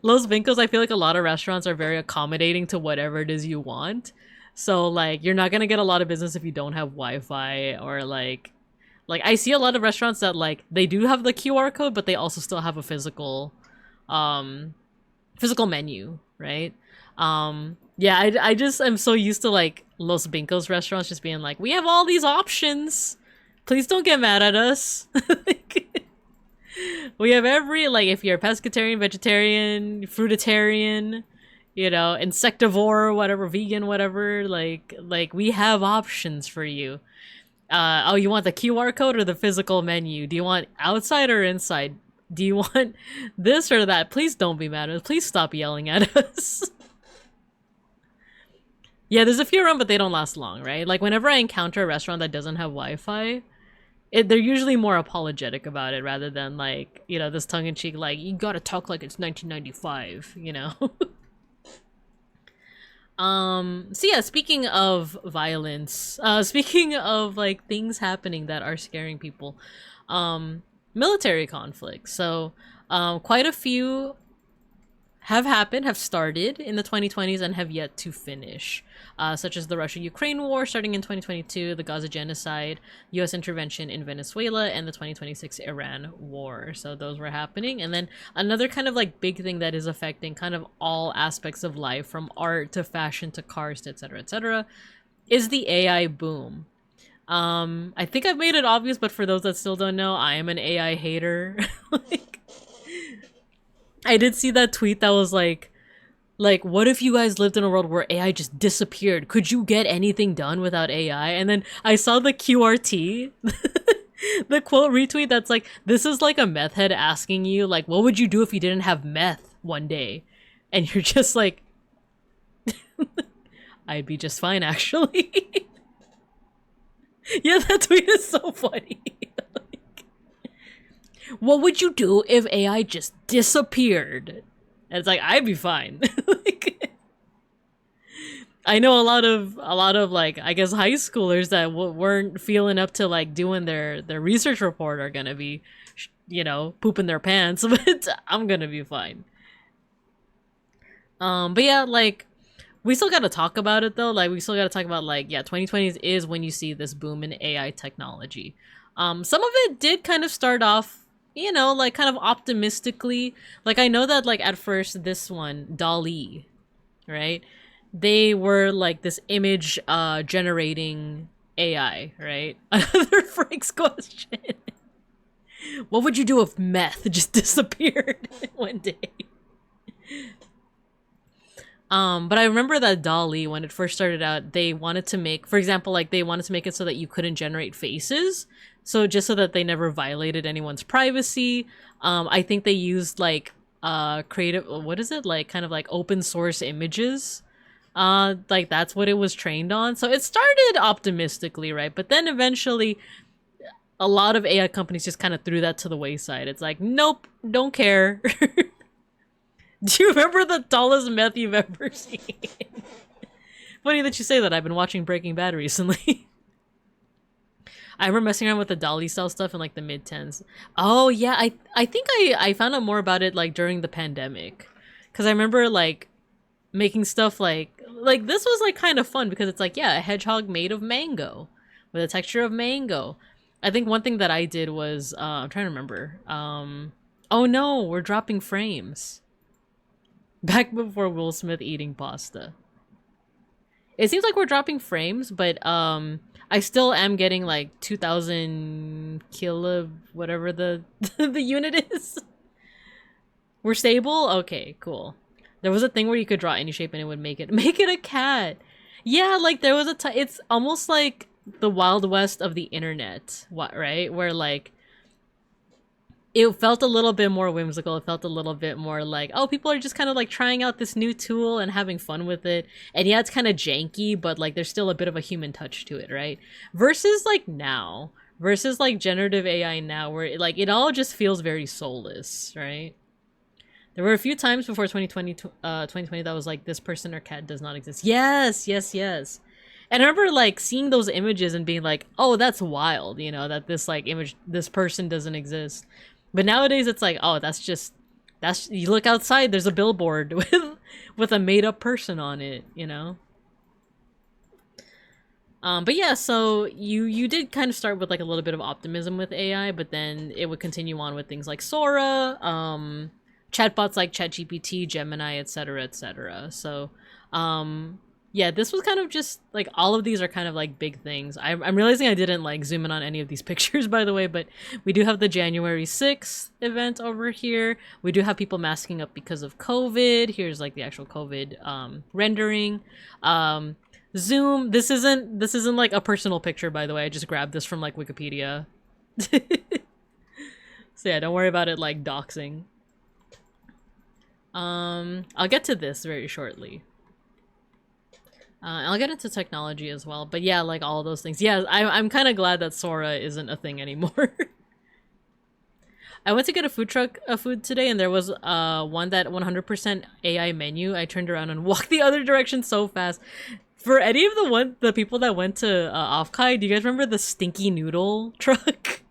Los Vincos, I feel like a lot of restaurants are very accommodating to whatever it is you want. So, like, you're not gonna get a lot of business if you don't have Wi-Fi or, like, I see a lot of restaurants that, like, they do have the QR code, but they also still have a physical menu, right? Yeah, I just am so used to like Los Vincos restaurants just being like, we have all these options. Please don't get mad at us. Like, we have every, like, if you're pescatarian, vegetarian, fruitarian, you know, insectivore, whatever, vegan, whatever, like we have options for you. Oh, you want the QR code or the physical menu? Do you want outside or inside? Do you want this or that? Please don't be mad at us. Please stop yelling at us. Yeah, there's a few around, but they don't last long, right? Like, whenever I encounter a restaurant that doesn't have Wi-Fi, they're usually more apologetic about it rather than, like, you know, this tongue-in-cheek, like, you gotta talk like it's 1995, you know? So yeah, speaking of violence, speaking of, like, things happening that are scaring people, military conflicts. So, quite a few have happened, have started in the 2020s and have yet to finish, such as the Russia-Ukraine war starting in 2022, the Gaza genocide, US intervention in Venezuela, and the 2026 Iran war. So those were happening. And then another kind of like big thing that is affecting kind of all aspects of life, from art to fashion to cars to etc., is the AI boom. I think I've made it obvious, but for those that still don't know, I am an AI hater. Like, I did see that tweet that was like, what if you guys lived in a world where AI just disappeared? Could you get anything done without AI? And then I saw the QRT, the quote retweet that's like, this is like a meth head asking you, like, what would you do if you didn't have meth one day? And you're just like, I'd be just fine, actually. Yeah, that tweet is so funny. Like, what would you do if AI just disappeared? And it's like, I'd be fine. Like, I know a lot of like, I guess high schoolers that weren't feeling up to like doing their research report are gonna be, you know, pooping their pants, but I'm gonna be fine. But yeah, like, we still gotta talk about it though. Like, we still gotta talk about, like, yeah, 2020s is when you see this boom in AI technology. Some of it did kind of start off, you know, like kind of optimistically. Like, I know that like at first this one, DALL-E, right? They were like this image generating AI, right? Another Frank's question. What would you do if meth just disappeared one day? But I remember that DALL-E, when it first started out, they wanted to make, for example, like they wanted to make it so that you couldn't generate faces. So just so that they never violated anyone's privacy. I think they used like creative, what is it? Like kind of like open source images. Like that's what it was trained on. So it started optimistically, right? But then eventually a lot of AI companies just kind of threw that to the wayside. It's like, nope, don't care. Do you remember the tallest meth you've ever seen? Funny that you say that. I've been watching Breaking Bad recently. I remember messing around with the DALL-E style stuff in like the mid-10s. Oh yeah, I think I found out more about it like during the pandemic. Cause I remember like making stuff like this was like kind of fun because it's like, yeah, a hedgehog made of mango with a texture of mango. I think one thing that I did was I'm trying to remember. Oh no, we're dropping frames. Back before Will Smith eating pasta. It seems like we're dropping frames, but I still am getting like 2,000 kilo, whatever the the unit is. We're stable? Okay, cool. There was a thing where you could draw any shape and it would make it a cat. Yeah, like there was it's almost like the Wild West of the internet, right? Where like it felt a little bit more whimsical. It felt a little bit more like, oh, people are just kind of like trying out this new tool and having fun with it. And yeah, it's kind of janky, but like there's still a bit of a human touch to it, right? Versus like now, versus like generative AI now, where it all just feels very soulless, right? There were a few times before 2020 that was like, this person or cat does not exist. Yes, yes, yes. And I remember like seeing those images and being like, oh, that's wild, you know, that this like image, this person doesn't exist. But nowadays it's like, oh, that's you look outside, there's a billboard with a made up person on it, you know? But yeah, so you did kind of start with like a little bit of optimism with AI, but then it would continue on with things like Sora, chatbots like ChatGPT, Gemini, etc., etc. So, yeah, this was kind of just like all of these are kind of like big things. I'm realizing I didn't like zoom in on any of these pictures, by the way, but we do have the January 6th event over here. We do have people masking up because of COVID. Here's like the actual COVID rendering. Zoom. This isn't like a personal picture, by the way. I just grabbed this from like Wikipedia. So yeah, don't worry about it like doxing. I'll get to this very shortly. I'll get into technology as well, but yeah, like all those things. Yeah, I'm kind of glad that Sora isn't a thing anymore. I went to get a food today, and there was one that 100% AI menu. I turned around and walked the other direction so fast. For any of the people that went to Offkai, do you guys remember the stinky noodle truck?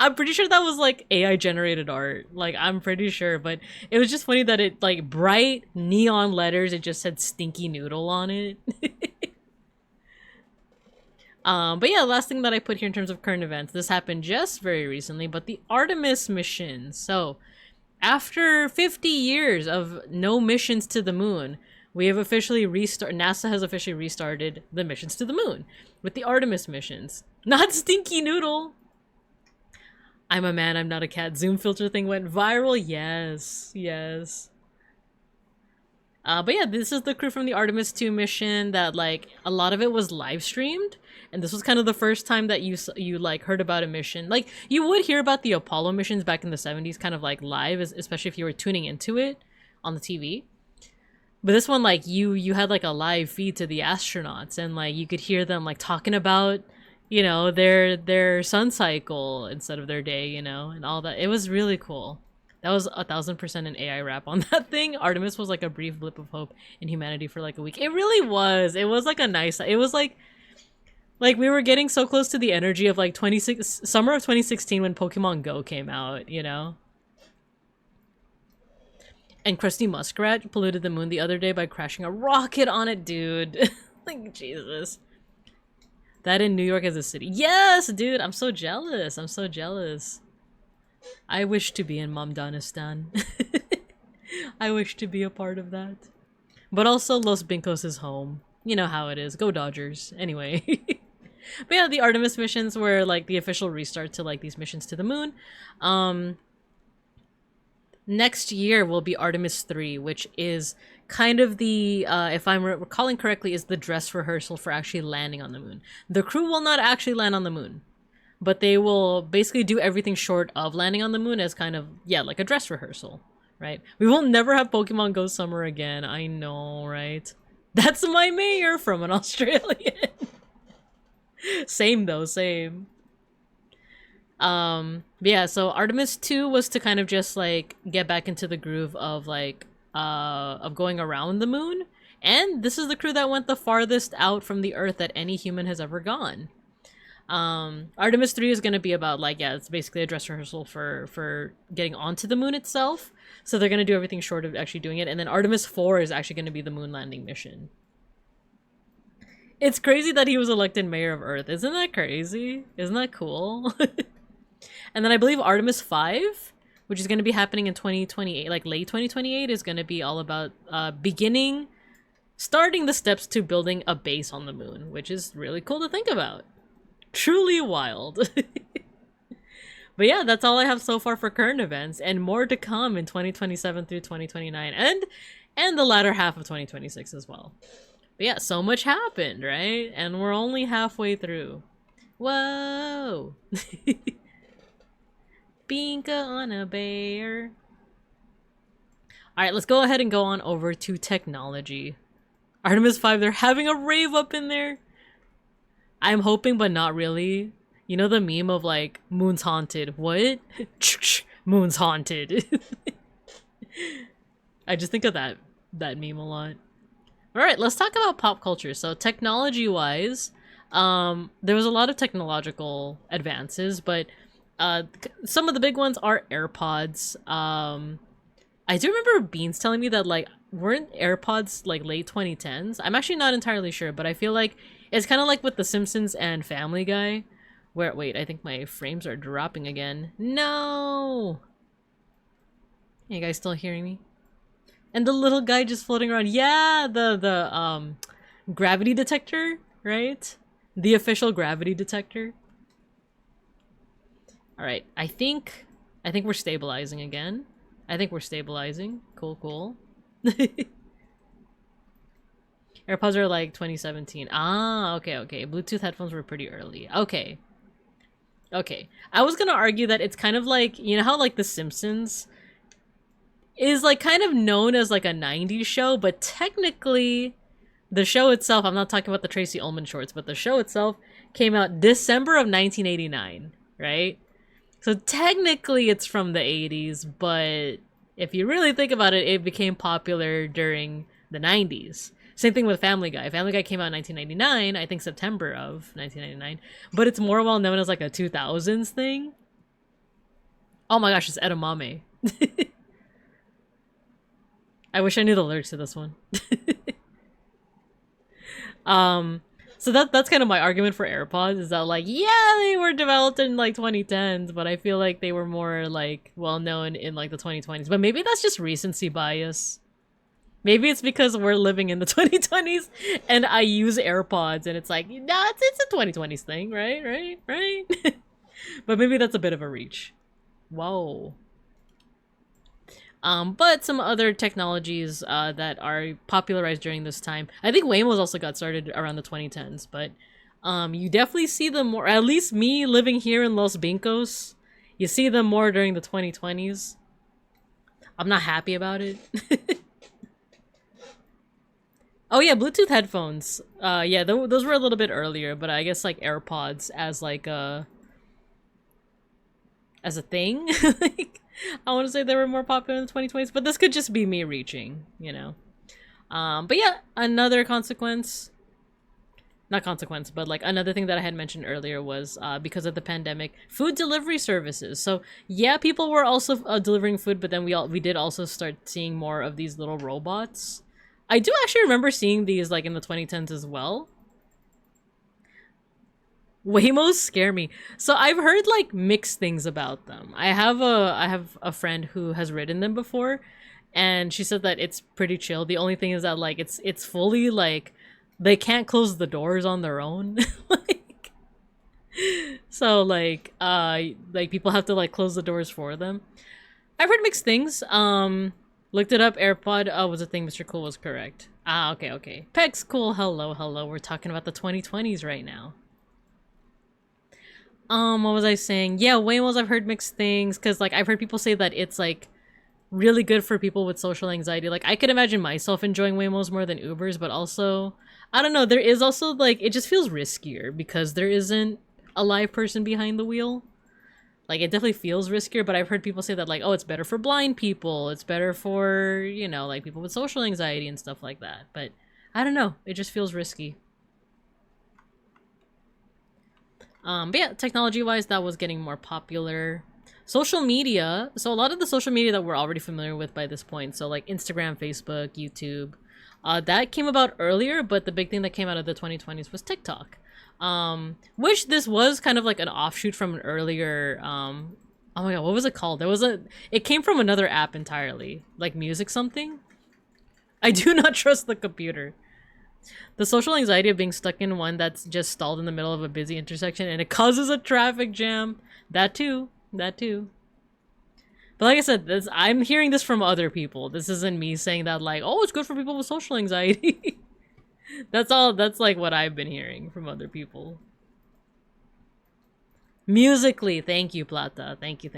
I'm pretty sure that was like AI generated art. Like, I'm pretty sure, but it was just funny that it like bright neon letters, it just said stinky noodle on it. But yeah, last thing that I put here in terms of current events, this happened just very recently, but the Artemis mission. So after 50 years of no missions to the moon, we have officially NASA has officially restarted the missions to the moon with the Artemis missions. Not Stinky Noodle. I'm a man, I'm not a cat. Zoom filter thing went viral. Yes, yes. But yeah, this is the crew from the Artemis 2 mission that, like, a lot of it was live streamed. And this was kind of the first time that you like heard about a mission. Like, you would hear about the Apollo missions back in the 70s kind of like live, especially if you were tuning into it on the TV. But this one, like, you had like a live feed to the astronauts, and like you could hear them like talking about, you know, their sun cycle instead of their day, you know, and all that. It was really cool. That was 1000% an AI rap on that thing. Artemis was like a brief blip of hope in humanity for like a week. It really was. It was like a nice. It was like we were getting so close to the energy of like summer of 2016 when Pokemon Go came out, you know. And Krusty Muskrat polluted the moon the other day by crashing a rocket on it, dude. Like, Jesus. That in New York as a city. Yes, dude, I'm so jealous. I'm so jealous. I wish to be in Mamdanistan. I wish to be a part of that. But also, Los Bincos is home. You know how it is. Go Dodgers. Anyway. But yeah, the Artemis missions were like the official restart to like these missions to the moon. Next year will be Artemis 3, which is kind of the, if I'm recalling correctly, is the dress rehearsal for actually landing on the moon. The crew will not actually land on the moon, but they will basically do everything short of landing on the moon as kind of, yeah, like a dress rehearsal, right? We will never have Pokemon Go Summer again. I know, right? That's my mayor from an Australian. Same though, same. Yeah, so Artemis 2 was to kind of just like get back into the groove of like of going around the moon, and this is the crew that went the farthest out from the Earth that any human has ever gone. Artemis 3 is going to be about like, yeah, it's basically a dress rehearsal for getting onto the moon itself, so they're going to do everything short of actually doing it. And then Artemis 4 is actually going to be the moon landing mission. It's crazy that he was elected mayor of Earth. Isn't that crazy? Isn't that cool? And then I believe Artemis 5, which is going to be happening in 2028, like late 2028, is going to be all about starting the steps to building a base on the moon, which is really cool to think about. Truly wild. But yeah, that's all I have so far for current events, and more to come in 2027 through 2029, and the latter half of 2026 as well. But yeah, so much happened, right? And we're only halfway through. Whoa! Binka on a bear. Alright, let's go ahead and go on over to technology. Artemis 5, they're having a rave up in there. I'm hoping, but not really. You know the meme of like, moon's haunted. What? Moon's haunted. I just think of that meme a lot. Alright, let's talk about pop culture. So technology-wise, there was a lot of technological advances, but some of the big ones are AirPods. I do remember Beans telling me that, like, weren't AirPods, like, late 2010s? I'm actually not entirely sure, but I feel like it's kind of like with The Simpsons and Family Guy, where, wait, I think my frames are dropping again. No! You guys still hearing me? And the little guy just floating around. Yeah, the gravity detector, right? The official gravity detector. Alright, I think we're stabilizing again. I think we're stabilizing. Cool, cool. AirPods are like 2017. Ah, okay, okay. Bluetooth headphones were pretty early. Okay. Okay. I was gonna argue that it's kind of like, you know how like The Simpsons is like kind of known as like a 90s show, but technically the show itself, I'm not talking about the Tracy Ullman shorts, but the show itself came out December of 1989, right? So technically it's from the 80s, but if you really think about it, it became popular during the 90s. Same thing with Family Guy. Family Guy came out in 1999, I think September of 1999, but it's more well known as like a 2000s thing. Oh my gosh, it's edamame. I wish I knew the lyrics to this one. So that's kind of my argument for AirPods, is that like, yeah, they were developed in like 2010s, but I feel like they were more like well known in like the 2020s. But maybe that's just recency bias. Maybe it's because we're living in the 2020s and I use AirPods and it's like, nah, it's a 2020s thing, right? But maybe that's a bit of a reach. Whoa. But some other technologies that are popularized during this time. I think Waymo's also got started around the 2010s, but you definitely see them more, at least me living here in Los Vincos, you see them more during the 2020s. I'm not happy about it. Oh yeah, Bluetooth headphones. Yeah, those were a little bit earlier, but I guess like AirPods as like as a thing. Like, I want to say they were more popular in the 2020s, but this could just be me reaching, you know. But yeah, another consequence, not consequence, but like another thing that I had mentioned earlier was because of the pandemic, food delivery services. So yeah, people were also delivering food, but then we did also start seeing more of these little robots. I do actually remember seeing these like in the 2010s as well. Waymos scare me. So I've heard like mixed things about them. I have a friend who has ridden them before, and she said that it's pretty chill. The only thing is that like it's fully like they can't close the doors on their own. Like, so like people have to like close the doors for them. I've heard mixed things. Looked it up. AirPod was a thing. Mr. Cool was correct. Ah, okay. Pegs Cool. Hello. We're talking about the 2020s right now. What was I saying? Yeah, Waymos, I've heard mixed things, because like I've heard people say that it's like really good for people with social anxiety. Like I could imagine myself enjoying Waymos more than Ubers, but also I don't know, there is also like it just feels riskier because there isn't a live person behind the wheel. Like it definitely feels riskier, but I've heard people say that like, oh, it's better for blind people, it's better for, you know, like people with social anxiety and stuff like that. But I don't know, it just feels risky. But yeah, technology-wise, that was getting more popular. Social media, so a lot of the social media that we're already familiar with by this point, so like Instagram, Facebook, YouTube, that came about earlier, but the big thing that came out of the 2020s was TikTok. Which this was kind of like an offshoot from an earlier, oh my god, what was it called? It came from another app entirely, like music something. I do not trust the computer. The social anxiety of being stuck in one that's just stalled in the middle of a busy intersection and it causes a traffic jam. That too. But like I said, I'm hearing this from other people. This isn't me saying that like, oh, it's good for people with social anxiety. That's like what I've been hearing from other people. Musically, thank you, Plata. Thank you.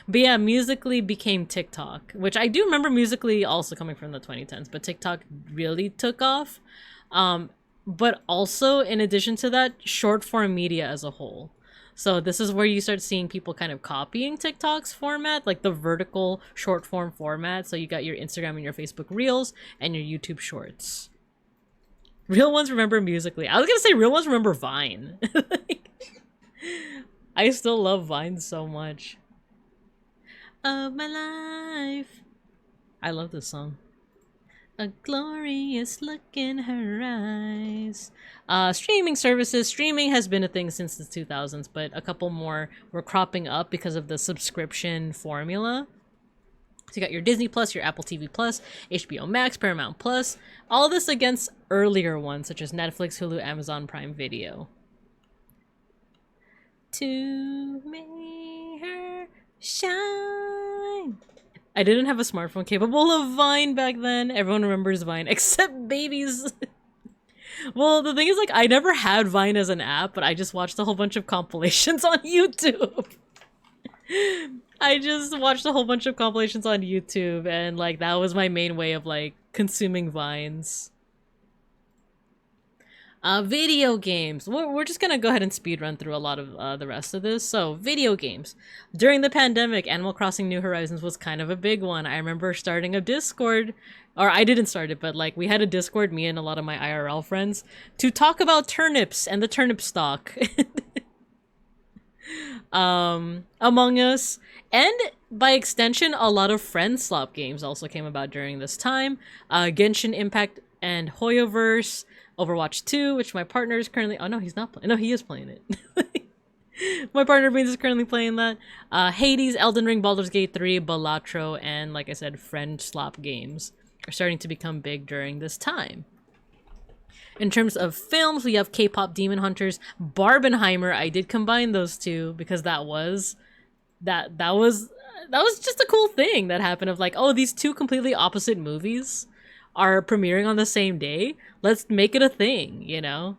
But yeah, Musically became TikTok, which I do remember Musically also coming from the 2010s, but TikTok really took off. But also, in addition to that, short form media as a whole. So this is where you start seeing people kind of copying TikTok's format, like the vertical short form format. So you got your Instagram and your Facebook Reels and your YouTube Shorts. Real ones remember Musically. I was gonna say real ones remember Vine. Like, I still love Vine so much. Of my life. I love this song. A glorious look in her eyes. Streaming services. Streaming has been a thing since the 2000s, but a couple more were cropping up because of the subscription formula. So you got your Disney Plus, your Apple TV Plus, HBO Max, Paramount Plus. All this against earlier ones such as Netflix, Hulu, Amazon Prime Video. To make her shine. I didn't have a smartphone capable of Vine back then. Everyone remembers Vine, except babies. Well, the thing is, like, I never had Vine as an app, but I just watched a whole bunch of compilations on YouTube. I just watched a whole bunch of compilations on YouTube, and, like, that was my main way of, like, consuming Vines. Video games. We're just gonna go ahead and speed run through a lot of the rest of this. So, video games. During the pandemic, Animal Crossing New Horizons was kind of a big one. I remember starting a Discord, or I didn't start it, but like we had a Discord, me and a lot of my IRL friends, to talk about turnips and the turnip stock. Among Us, and by extension, a lot of Friend Slop games also came about during this time. Genshin Impact and Hoyoverse, Overwatch 2, which my partner is currently... Oh, no, he's not playing. No, he is playing it. My partner Beans is currently playing that. Hades, Elden Ring, Baldur's Gate 3, Balatro, and, like I said, Friend Slop games are starting to become big during this time. In terms of films, we have K-pop Demon Hunters, Barbenheimer. I did combine those two because that was just a cool thing that happened of like, oh, these two completely opposite movies are premiering on the same day. Let's make it a thing, you know?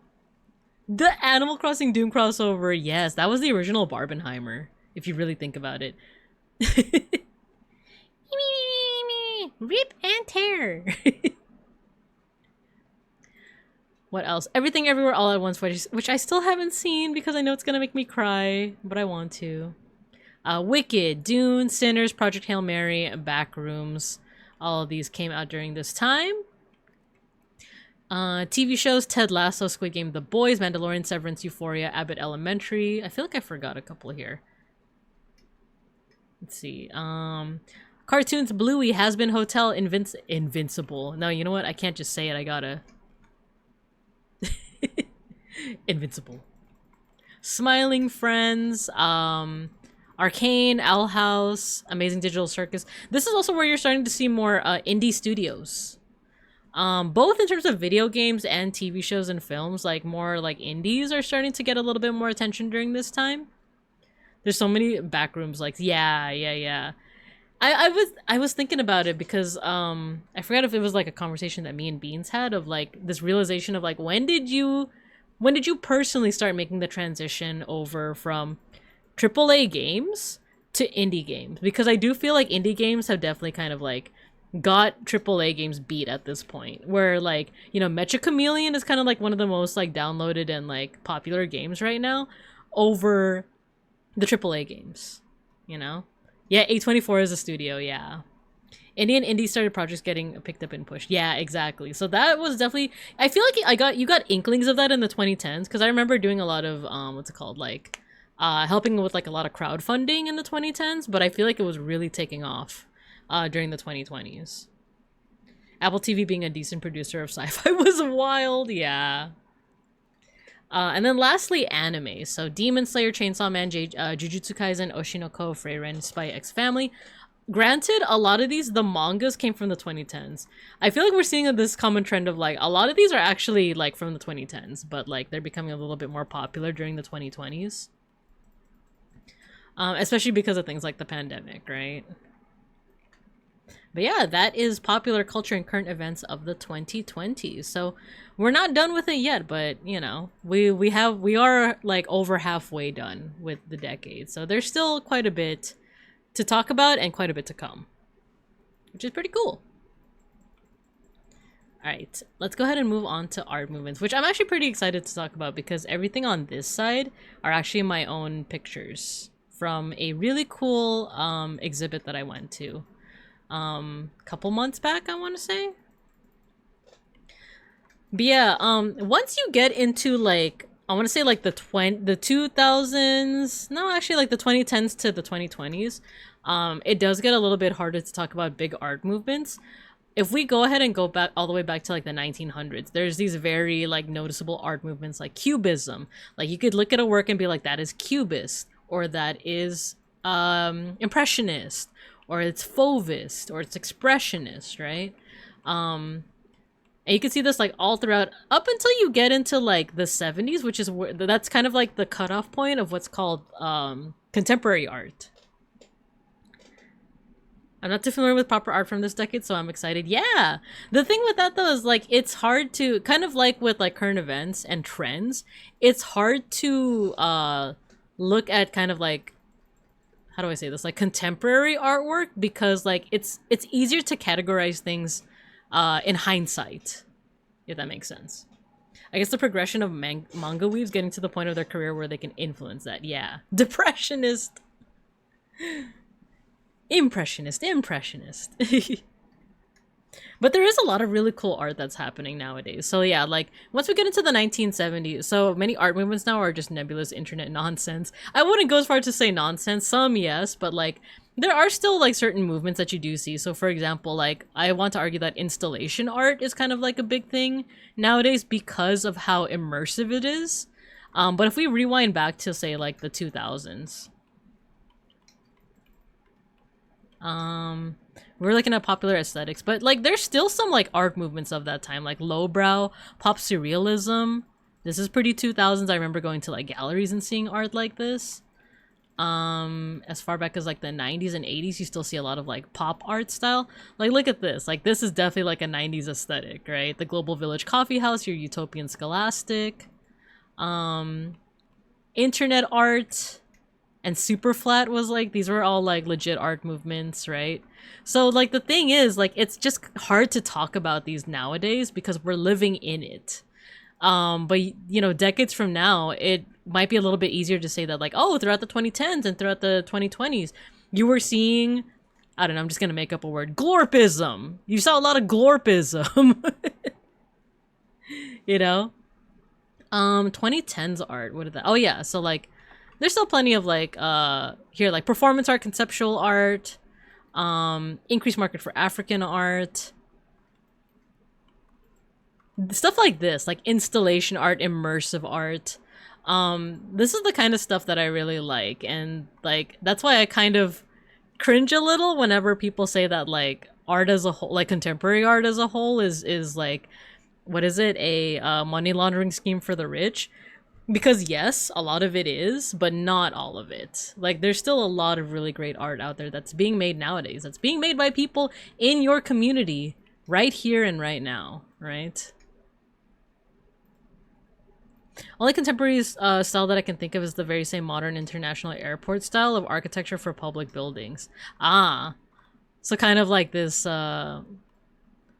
The Animal Crossing Doom crossover, yes, that was the original Barbenheimer, if you really think about it. Rip and tear. What else? Everything Everywhere All at Once, which I still haven't seen because I know it's gonna make me cry, but I want to. Wicked, Dune, Sinners, Project Hail Mary, Backrooms. All of these came out during this time. TV shows, Ted Lasso, Squid Game, The Boys, Mandalorian, Severance, Euphoria, Abbott Elementary. I feel like I forgot a couple here. Let's see. Cartoons, Bluey, Has Been Hotel, Invincible. No, you know what? I can't just say it. I gotta... Invincible. Smiling Friends, Arcane, Owl House, Amazing Digital Circus. This is also where you're starting to see more indie studios. Both in terms of video games and TV shows and films, like more like indies are starting to get a little bit more attention during this time. There's so many backrooms, like yeah. I was thinking about it because I forgot if it was like a conversation that me and Beans had of like this realization of like when did you personally start making the transition over from AAA games to indie games? Because I do feel like indie games have definitely kind of like got AAA games beat at this point, where like, you know, Mecha Chameleon is kind of like one of the most like downloaded and like popular games right now over the AAA games, you know? Yeah, A24 is a studio, yeah. Indian indie started projects getting picked up and pushed. Yeah, exactly. So that was definitely... I feel like you got inklings of that in the 2010s, because I remember doing a lot of, what's it called, like, helping with like a lot of crowdfunding in the 2010s, but I feel like it was really taking off during the 2020s. Apple TV being a decent producer of sci-fi was wild, yeah. And then lastly, anime. So Demon Slayer, Chainsaw Man, Jujutsu Kaisen, Oshinoko, Frieren, Spy X Family. Granted, a lot of these, the mangas came from the 2010s. I feel like we're seeing this common trend of like, a lot of these are actually like from the 2010s, but like they're becoming a little bit more popular during the 2020s. Especially because of things like the pandemic, right? But yeah, that is popular culture and current events of the 2020s. So we're not done with it yet, but you know, we are like over halfway done with the decade. So there's still quite a bit to talk about and quite a bit to come, which is pretty cool. All right, let's go ahead and move on to art movements, which I'm actually pretty excited to talk about because everything on this side are actually my own pictures from a really cool exhibit that I went to. Couple months back, I want to say. But yeah, once you get into like, I want to say like the 2000s, no, actually like the 2010s to the 2020s, it does get a little bit harder to talk about big art movements. If we go ahead and go back all the way back to like the 1900s, there's these very like noticeable art movements like Cubism. Like you could look at a work and be like, that is Cubist, or that is Impressionist, or it's Fauvist, or it's Expressionist, right? And you can see this like all throughout up until you get into like the 70s, which is where that's kind of like the cutoff point of what's called contemporary art. I'm not too familiar with proper art from this decade, so I'm excited. Yeah, the thing with that though is like it's hard to, kind of like with like current events and trends, it's hard to look at kind of like, how do I say this, like contemporary artwork, because like it's easier to categorize things in hindsight, if that makes sense. I guess the progression of manga weaves getting to the point of their career where they can influence that. Yeah, Depressionist, Impressionist. But there is a lot of really cool art that's happening nowadays. So yeah, like once we get into the 1970s, so many art movements now are just nebulous internet nonsense. I wouldn't go as far to say nonsense. Some, yes, but like there are still like certain movements that you do see. So for example, like I want to argue that installation art is kind of like a big thing nowadays because of how immersive it is. But if we rewind back to say like the 2000s, we're looking at popular aesthetics, but like there's still some like art movements of that time, like lowbrow, pop surrealism. This is pretty 2000s. I remember going to like galleries and seeing art like this. As far back as like the 90s and 80s, you still see a lot of like pop art style. Like look at this. Like this is definitely like a 90s aesthetic, right? The Global Village Coffee House, your Utopian Scholastic, internet art, and super flat was like, these were all like legit art movements, right? So like the thing is, like it's just hard to talk about these nowadays because we're living in it. But you know, decades from now, it might be a little bit easier to say that like, oh, throughout the 2010s and throughout the 2020s, you were seeing, I don't know, I'm just gonna make up a word, glorpism. You saw a lot of glorpism. You know? 2010s art, what is that? Oh yeah, so like there's still plenty of like here like performance art, conceptual art, increased market for African art, stuff like this, like installation art, immersive art. This is the kind of stuff that I really like, and like that's why I kind of cringe a little whenever people say that like art as a whole, like contemporary art as a whole is like, what is it, a money laundering scheme for the rich. Because yes, a lot of it is, but not all of it. Like there's still a lot of really great art out there that's being made nowadays. That's being made by people in your community right here and right now, right? Only contemporary style that I can think of is the very same modern international airport style of architecture for public buildings. Ah, so kind of like this,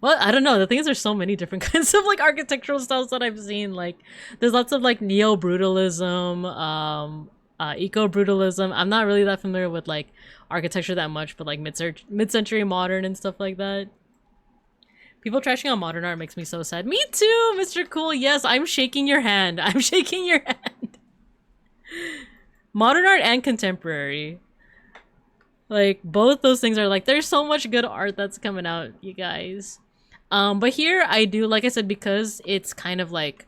well, I don't know. The thing is, there's so many different kinds of like architectural styles that I've seen. Like, there's lots of like neo-brutalism, eco-brutalism. I'm not really that familiar with like architecture that much, but like mid-century modern and stuff like that. People trashing on modern art makes me so sad. Me too, Mr. Cool. Yes, I'm shaking your hand. I'm shaking your hand. Modern art and contemporary. Like, both those things are like, there's so much good art that's coming out, you guys. But here I do, like I said, because it's kind of like,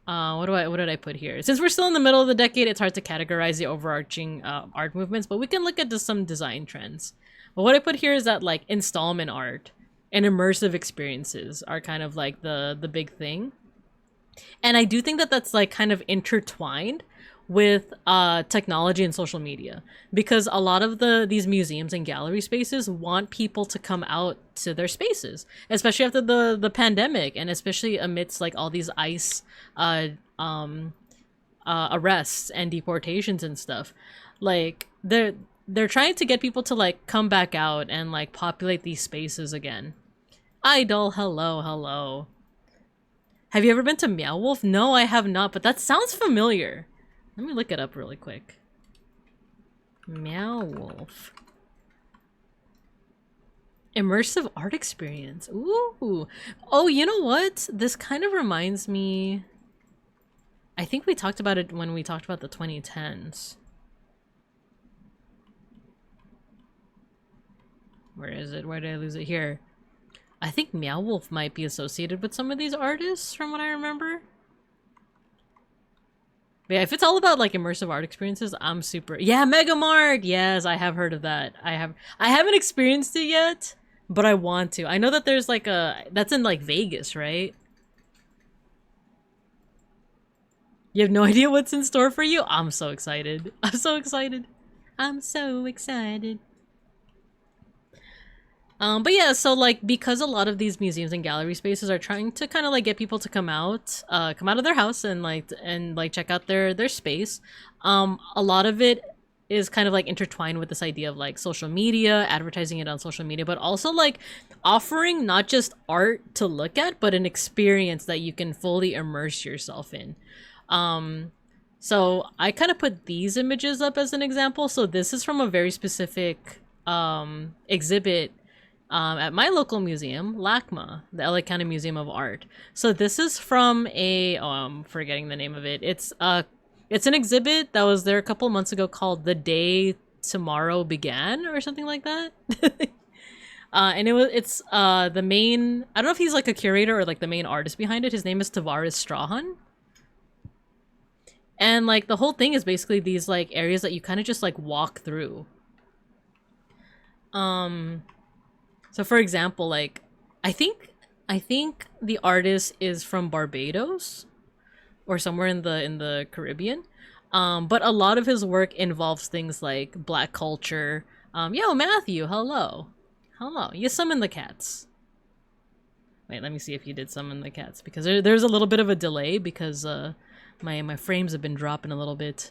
what did I put here? Since we're still in the middle of the decade, it's hard to categorize the overarching art movements, but we can look at just some design trends. But what I put here is that like installment art and immersive experiences are kind of like the big thing. And I do think that that's like kind of intertwined with technology and social media, because a lot of these museums and gallery spaces want people to come out to their spaces, especially after the pandemic, and especially amidst like all these ICE arrests and deportations and stuff. Like they're trying to get people to like come back out and like populate these spaces again. Idol, hello. Have you ever been to Meow Wolf? No, I have not, but that sounds familiar. Let me look it up really quick. Meow Wolf. Immersive art experience. Ooh. Oh, you know what? This kind of reminds me... I think we talked about it when we talked about the 2010s. Where is it? Where did I lose it? Here. I think Meow Wolf might be associated with some of these artists, from what I remember. But yeah, if it's all about like immersive art experiences, I'm super... Yeah, Megamart! Yes, I have heard of that. I haven't experienced it yet, but I want to. I know that there's like a... That's in like Vegas, right? You have no idea what's in store for you? I'm so excited. I'm so excited. I'm so excited. But yeah, so like, because a lot of these museums and gallery spaces are trying to kind of like get people to come out of their house and like check out their space. A lot of it is kind of like intertwined with this idea of like social media, advertising it on social media, but also like offering not just art to look at, but an experience that you can fully immerse yourself in. So I kind of put these images up as an example. So this is from a very specific exhibit at my local museum, LACMA, the LA County Museum of Art. So this is from a I'm forgetting the name of it. It's an exhibit that was there a couple months ago called "The Day Tomorrow Began" or something like that. And it's the main, I don't know if he's like a curator or like the main artist behind it. His name is Tavares Strahan. And like the whole thing is basically these like areas that you kind of just like walk through. So for example, like I think the artist is from Barbados or somewhere in the Caribbean. But a lot of his work involves things like Black culture. Yo, Matthew, hello. Hello. You summon the cats. Wait, let me see if you did summon the cats, because there's a little bit of a delay because my frames have been dropping a little bit.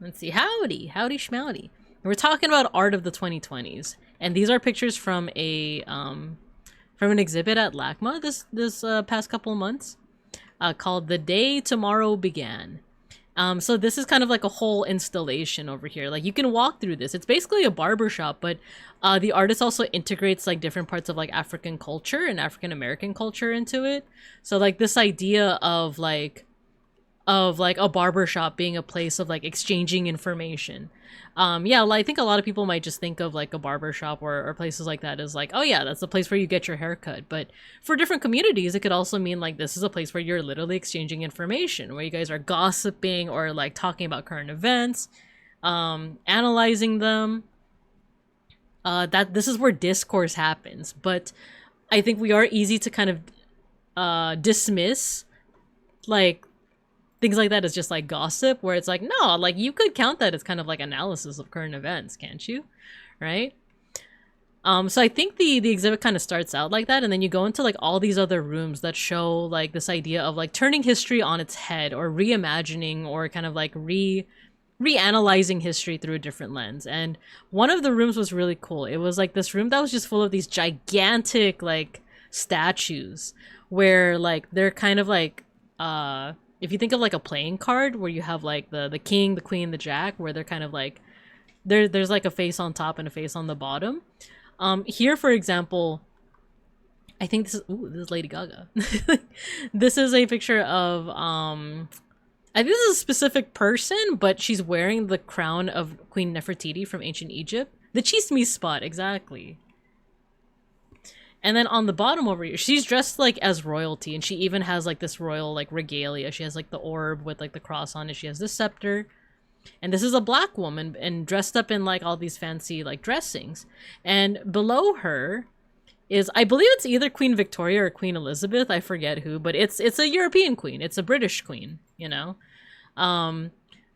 Let's see. Howdy schmowdy. We're talking about art of the 2020s, and these are pictures from an exhibit at LACMA this past couple of months, called "The Day Tomorrow Began." So this is kind of like a whole installation over here. Like you can walk through this. It's basically a barbershop, but the artist also integrates like different parts of like African culture and African American culture into it. So like this idea of like a barbershop being a place of like exchanging information. Yeah, I think a lot of people might just think of like a barbershop or places like that as like, oh yeah, that's the place where you get your hair cut. But for different communities, it could also mean like this is a place where you're literally exchanging information, where you guys are gossiping or like talking about current events, analyzing them. That this is where discourse happens. But I think we are easy to kind of dismiss like things like that as just like gossip, where it's like, no, like you could count that as kind of like analysis of current events, can't you? Right? So I think the exhibit kind of starts out like that, and then you go into like all these other rooms that show like this idea of like turning history on its head, or reimagining, or kind of like reanalyzing history through a different lens. And one of the rooms was really cool. It was like this room that was just full of these gigantic like statues, where like they're kind of like if you think of like a playing card where you have like the king, the queen, the jack, where they're kind of like there's like a face on top and a face on the bottom. Here, for example, I think this is Lady Gaga. This is a picture of I think this is a specific person, but she's wearing the crown of Queen Nefertiti from ancient Egypt. The chisme spot, exactly. And then on the bottom over here, she's dressed like as royalty, and she even has like this royal like regalia. She has like the orb with like the cross on it. She has the scepter. And this is a black woman and dressed up in like all these fancy like dressings. And below her is, I believe it's either Queen Victoria or Queen Elizabeth, I forget who, but it's a European queen. It's a British queen, you know?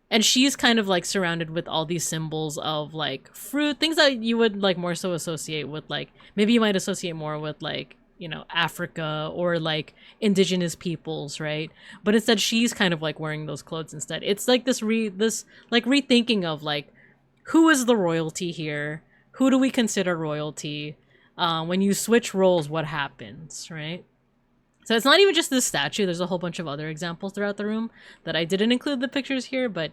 And she's kind of like surrounded with all these symbols of like fruit, things that you would like more so associate with like, maybe you might associate more with like, you know, Africa or like indigenous peoples, right? But instead she's kind of like wearing those clothes instead. It's like this like rethinking of like, who is the royalty here? Who do we consider royalty? When you switch roles, what happens, right? So it's not even just this statue. There's a whole bunch of other examples throughout the room that I didn't include the pictures here, but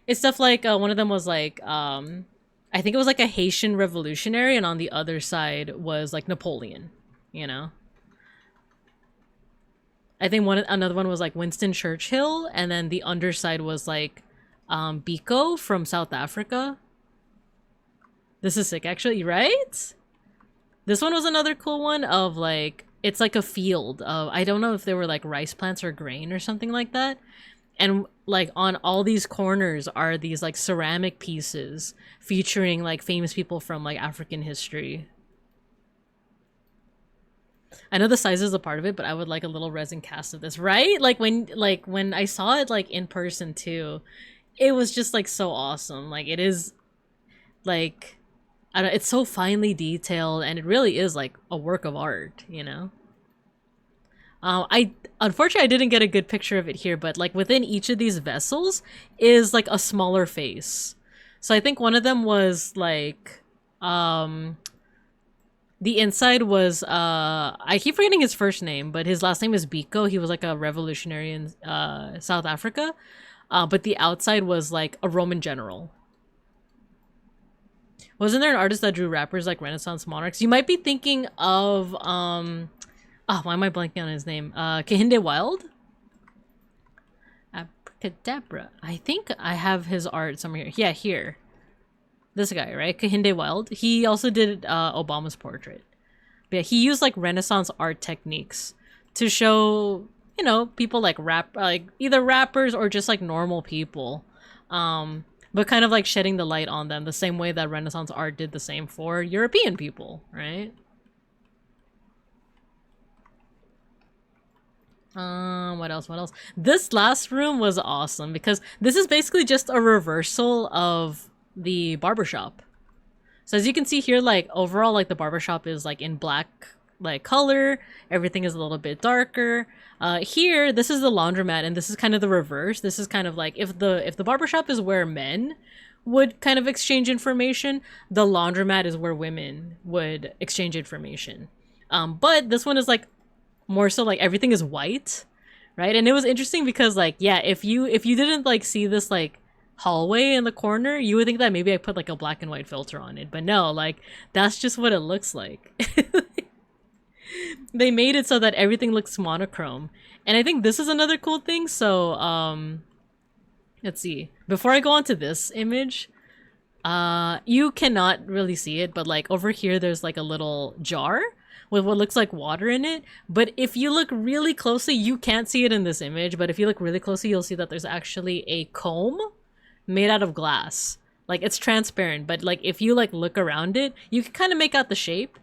it's stuff like one of them was like I think it was like a Haitian revolutionary, and on the other side was like Napoleon, you know. I think another one was like Winston Churchill, and then the underside was like Biko from South Africa. This is sick, actually, right? This one was another cool one of like, it's like a field of, I don't know if they were like rice plants or grain or something like that. And like on all these corners are these like ceramic pieces featuring like famous people from like African history. I know the size is a part of it, but I would like a little resin cast of this, right? Like when I saw it like in person too, it was just like so awesome. Like it is like, I don't, it's so finely detailed, and it really is like a work of art, you know? Unfortunately I didn't get a good picture of it here, but like within each of these vessels is like a smaller face. So I think one of them was like, the inside was, I keep forgetting his first name, but his last name is Biko. He was like a revolutionary in South Africa. But the outside was like a Roman general. Wasn't there an artist that drew rappers like Renaissance monarchs? You might be thinking of why am I blanking on his name? Kehinde Wild? Abracadabra. I think I have his art somewhere here. Yeah, here. This guy, right? Kehinde Wild. He also did Obama's portrait. But yeah, he used like Renaissance art techniques to show, you know, people like either rappers or just like normal people. But kind of like shedding the light on them the same way that Renaissance art did the same for European people, right? What else? What else? This last room was awesome because this is basically just a reversal of the barbershop. So as you can see here, like overall, like the barbershop is like in black like color. Everything is a little bit darker. Here, this is the laundromat, and this is kind of the reverse. This is kind of like if the barbershop is where men would kind of exchange information, the laundromat is where women would exchange information. But this one is like more so like everything is white, right? And it was interesting because like, yeah, if you didn't like see this like hallway in the corner, you would think that maybe I put like a black and white filter on it, but no, like that's just what it looks like. They made it so that everything looks monochrome. And I think this is another cool thing. So let's see, before I go on to this image, you cannot really see it, but like over here there's like a little jar with what looks like water in it. But if you look really closely, you can't see it in this image, but if you look really closely, you'll see that there's actually a comb made out of glass. Like it's transparent, but like if you like look around it, you can kind of make out the shape.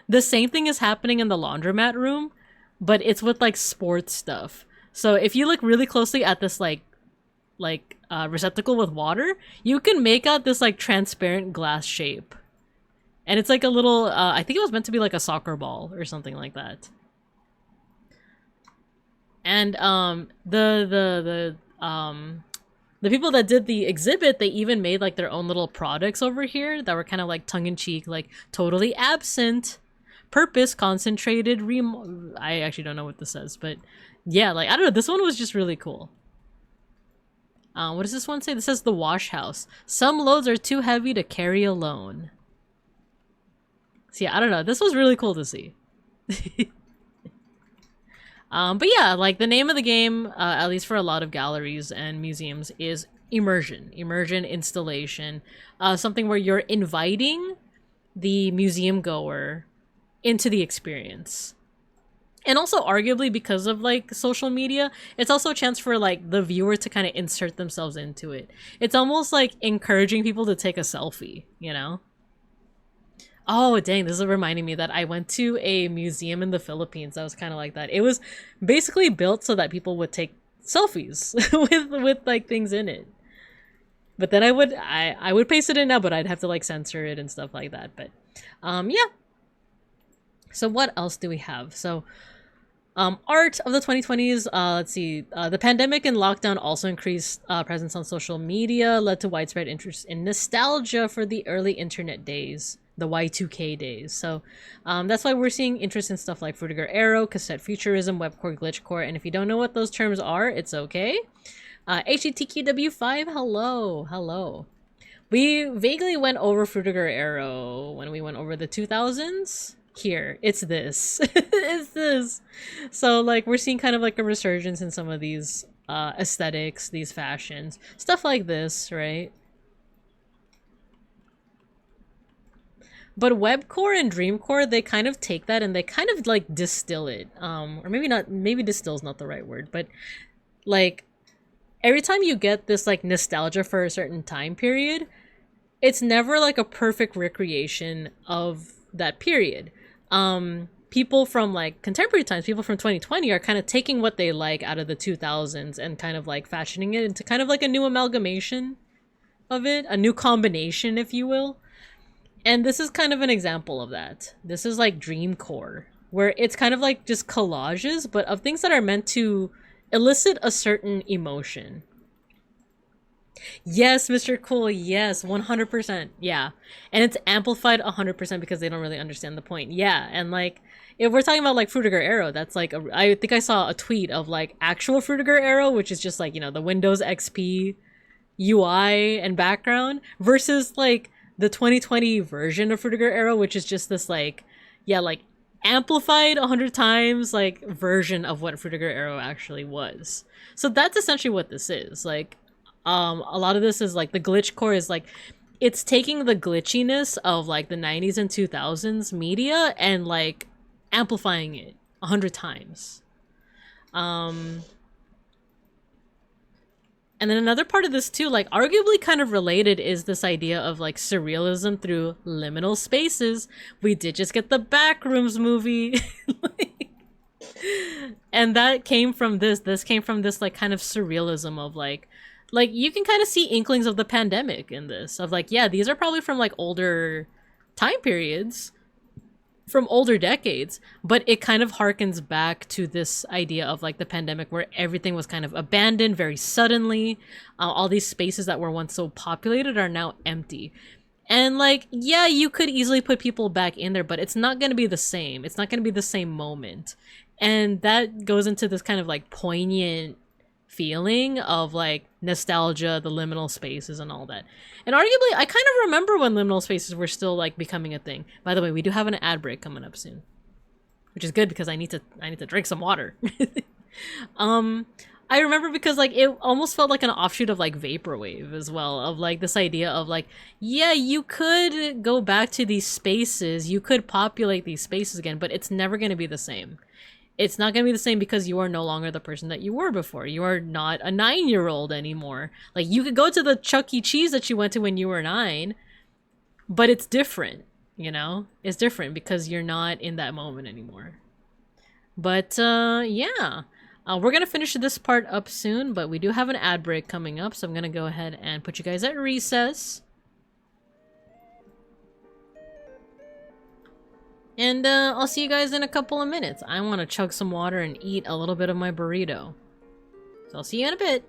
The same thing is happening in the laundromat room, but it's with like sports stuff. So if you look really closely at this like receptacle with water, you can make out this like transparent glass shape. And it's like a little, I think it was meant to be like a soccer ball or something like that. And the people that did the exhibit, they even made like their own little products over here that were kind of like tongue-in-cheek, like totally absent, purpose, concentrated, I actually don't know what this says, but yeah, like I don't know, this one was just really cool. What does this one say? This says the wash house. Some loads are too heavy to carry alone. So yeah, I don't know, this was really cool to see. But yeah, like the name of the game, at least for a lot of galleries and museums, is immersion installation, something where you're inviting the museum goer into the experience. And also arguably because of like social media, it's also a chance for like the viewer to kind of insert themselves into it. It's almost like encouraging people to take a selfie, you know? Oh, dang, this is reminding me that I went to a museum in the Philippines that was kind of like that. It was basically built so that people would take selfies with like things in it. But then I would paste it in now, but I'd have to like censor it and stuff like that. But yeah. So what else do we have? So art of the 2020s, let's see. The pandemic and lockdown also increased presence on social media, led to widespread interest in nostalgia for the early internet days. The Y2K days. So that's why we're seeing interest in stuff like Frutiger Arrow, cassette futurism, webcore, glitchcore, and if you don't know what those terms are, it's okay. HTTQW5, hello. We vaguely went over Frutiger Arrow when we went over the 2000s. Here, it's this. It's this. So like we're seeing kind of like a resurgence in some of these aesthetics, these fashions, stuff like this, right? But webcore and dreamcore, they kind of take that and they kind of like distill it. Or maybe not, maybe distill is not the right word, but like every time you get this like nostalgia for a certain time period, it's never like a perfect recreation of that period. People from like contemporary times, people from 2020 are kind of taking what they like out of the 2000s and kind of like fashioning it into kind of like a new amalgamation of it, a new combination, if you will. And this is kind of an example of that. This is like dreamcore, where it's kind of like just collages, but of things that are meant to elicit a certain emotion. Yes, Mr. Cool, yes, 100%, yeah. And it's amplified 100% because they don't really understand the point. Yeah, and like, if we're talking about like Frutiger Arrow, that's like, I think I saw a tweet of like actual Frutiger Arrow, which is just like, you know, the Windows XP UI and background, versus like the 2020 version of Fruitiger Arrow, which is just this like, yeah, like amplified 100 times like version of what Fruitiger Arrow actually was. So that's essentially what this is. Like, a lot of this is like the glitch core is like, it's taking the glitchiness of like the 90s and 2000s media and like amplifying it 100 times. And then another part of this too, like arguably kind of related, is this idea of like surrealism through liminal spaces. We did just get the Backrooms movie. And that came from this. This came from this like kind of surrealism of like you can kind of see inklings of the pandemic in this. Of like, yeah, these are probably from like older time periods, from older decades, but it kind of harkens back to this idea of like the pandemic where everything was kind of abandoned very suddenly. All these spaces that were once so populated are now empty. And like, yeah, you could easily put people back in there, but it's not going to be the same. It's not going to be the same moment. And that goes into this kind of like poignant feeling of like nostalgia, the liminal spaces and all that. And arguably, I kind of remember when liminal spaces were still like becoming a thing. By the way, we do have an ad break coming up soon, which is good because I need to drink some water. I remember because like it almost felt like an offshoot of like vaporwave as well, of like this idea of like, yeah, you could go back to these spaces, you could populate these spaces again, but it's never going to be the same. It's not going to be the same because you are no longer the person that you were before. You are not a 9-year-old anymore. Like, you could go to the Chuck E. Cheese that you went to when you were 9, but it's different, you know? It's different because you're not in that moment anymore. But, yeah. We're going to finish this part up soon, but we do have an ad break coming up, so I'm going to go ahead and put you guys at recess. And I'll see you guys in a couple of minutes. I want to chug some water and eat a little bit of my burrito. So I'll see you in a bit.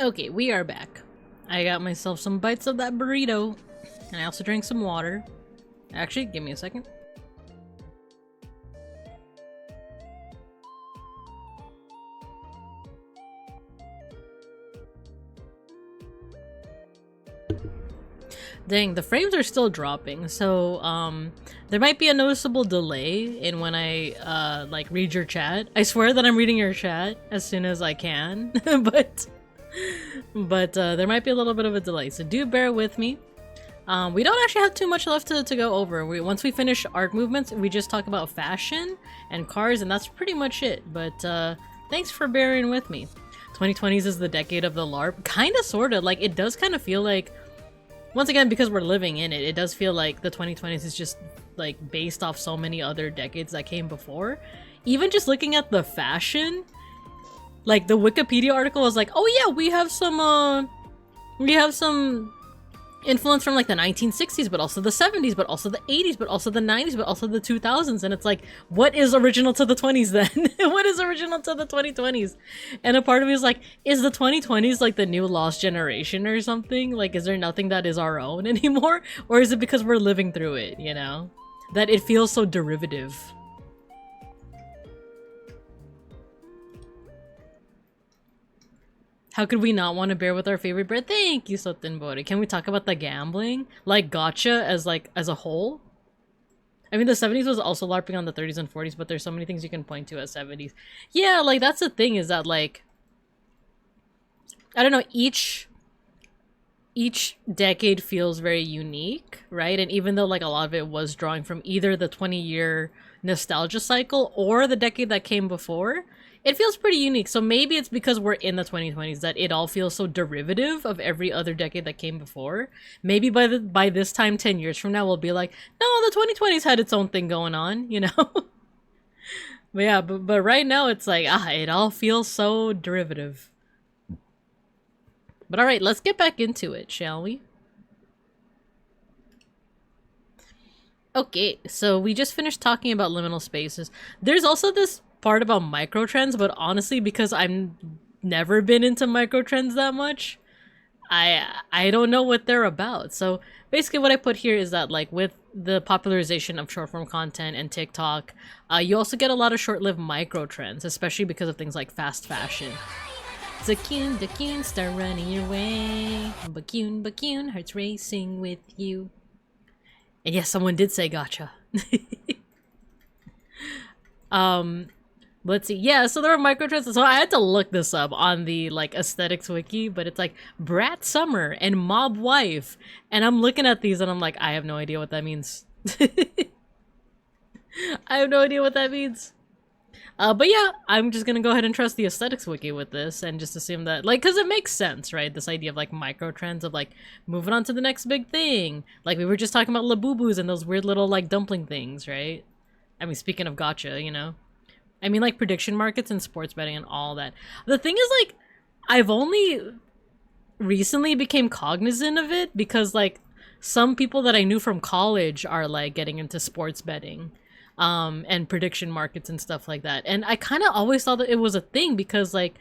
Okay, we are back. I got myself some bites of that burrito, and I also drank some water. Actually, give me a second. Dang, the frames are still dropping, so there might be a noticeable delay in when I like read your chat. I swear that I'm reading your chat as soon as I can, but there might be a little bit of a delay, so do bear with me. We don't actually have too much left to go over. Once we finish art movements, we just talk about fashion and cars, and that's pretty much it. But thanks for bearing with me. 2020s is the decade of the LARP. Kinda, sorta. Like, it does kind of feel like, once again, because we're living in it, it does feel like the 2020s is just, like, based off so many other decades that came before. Even just looking at the fashion, like, the Wikipedia article was like, oh yeah, we have some influence from, like, the 1960s, but also the 70s, but also the 80s, but also the 90s, but also the 2000s, and it's like, what is original to the 20s then? What is original to the 2020s? And a part of me is like, is the 2020s like the new lost generation or something? Like, is there nothing that is our own anymore? Or is it because we're living through it, you know? That it feels so derivative. How could we not want to bear with our favorite bread? Thank you, Sotenbori. Can we talk about the gambling? Like, gacha as a whole? I mean, the 70s was also LARPing on the 30s and 40s, but there's so many things you can point to as 70s. Yeah, like, that's the thing, is that, like, I don't know, each decade feels very unique, right? And even though, like, a lot of it was drawing from either the 20-year nostalgia cycle or the decade that came before, it feels pretty unique. So maybe it's because we're in the 2020s that it all feels so derivative of every other decade that came before. Maybe by this time 10 years from now we'll be like, no, the 2020s had its own thing going on, you know? But yeah, but right now it's like, it all feels so derivative. But alright, let's get back into it, shall we? Okay, so we just finished talking about liminal spaces. There's also this part about microtrends, but honestly, because I've never been into microtrends that much, I don't know what they're about. So basically what I put here is that, like, with the popularization of short form content and TikTok, you also get a lot of short-lived microtrends, especially because of things like fast fashion. Zakune, start running your way. Bakune, hearts racing with you. And yes, someone did say gotcha. Let's see. Yeah, so there are microtrends. So I had to look this up on the, like, aesthetics wiki, but it's like Brat Summer and Mob Wife. And I'm looking at these and I'm like, I have no idea what that means. I have no idea what that means. But yeah, I'm just gonna go ahead and trust the aesthetics wiki with this and just assume that, like, because it makes sense, right? This idea of, like, microtrends of, like, moving on to the next big thing. Like, we were just talking about Labubu's and those weird little, like, dumpling things, right? I mean, speaking of gotcha, you know? I mean, like, prediction markets and sports betting and all that. The thing is, like, I've only recently became cognizant of it because, like, some people that I knew from college are, like, getting into sports betting and prediction markets and stuff like that. And I kind of always thought that it was a thing because, like,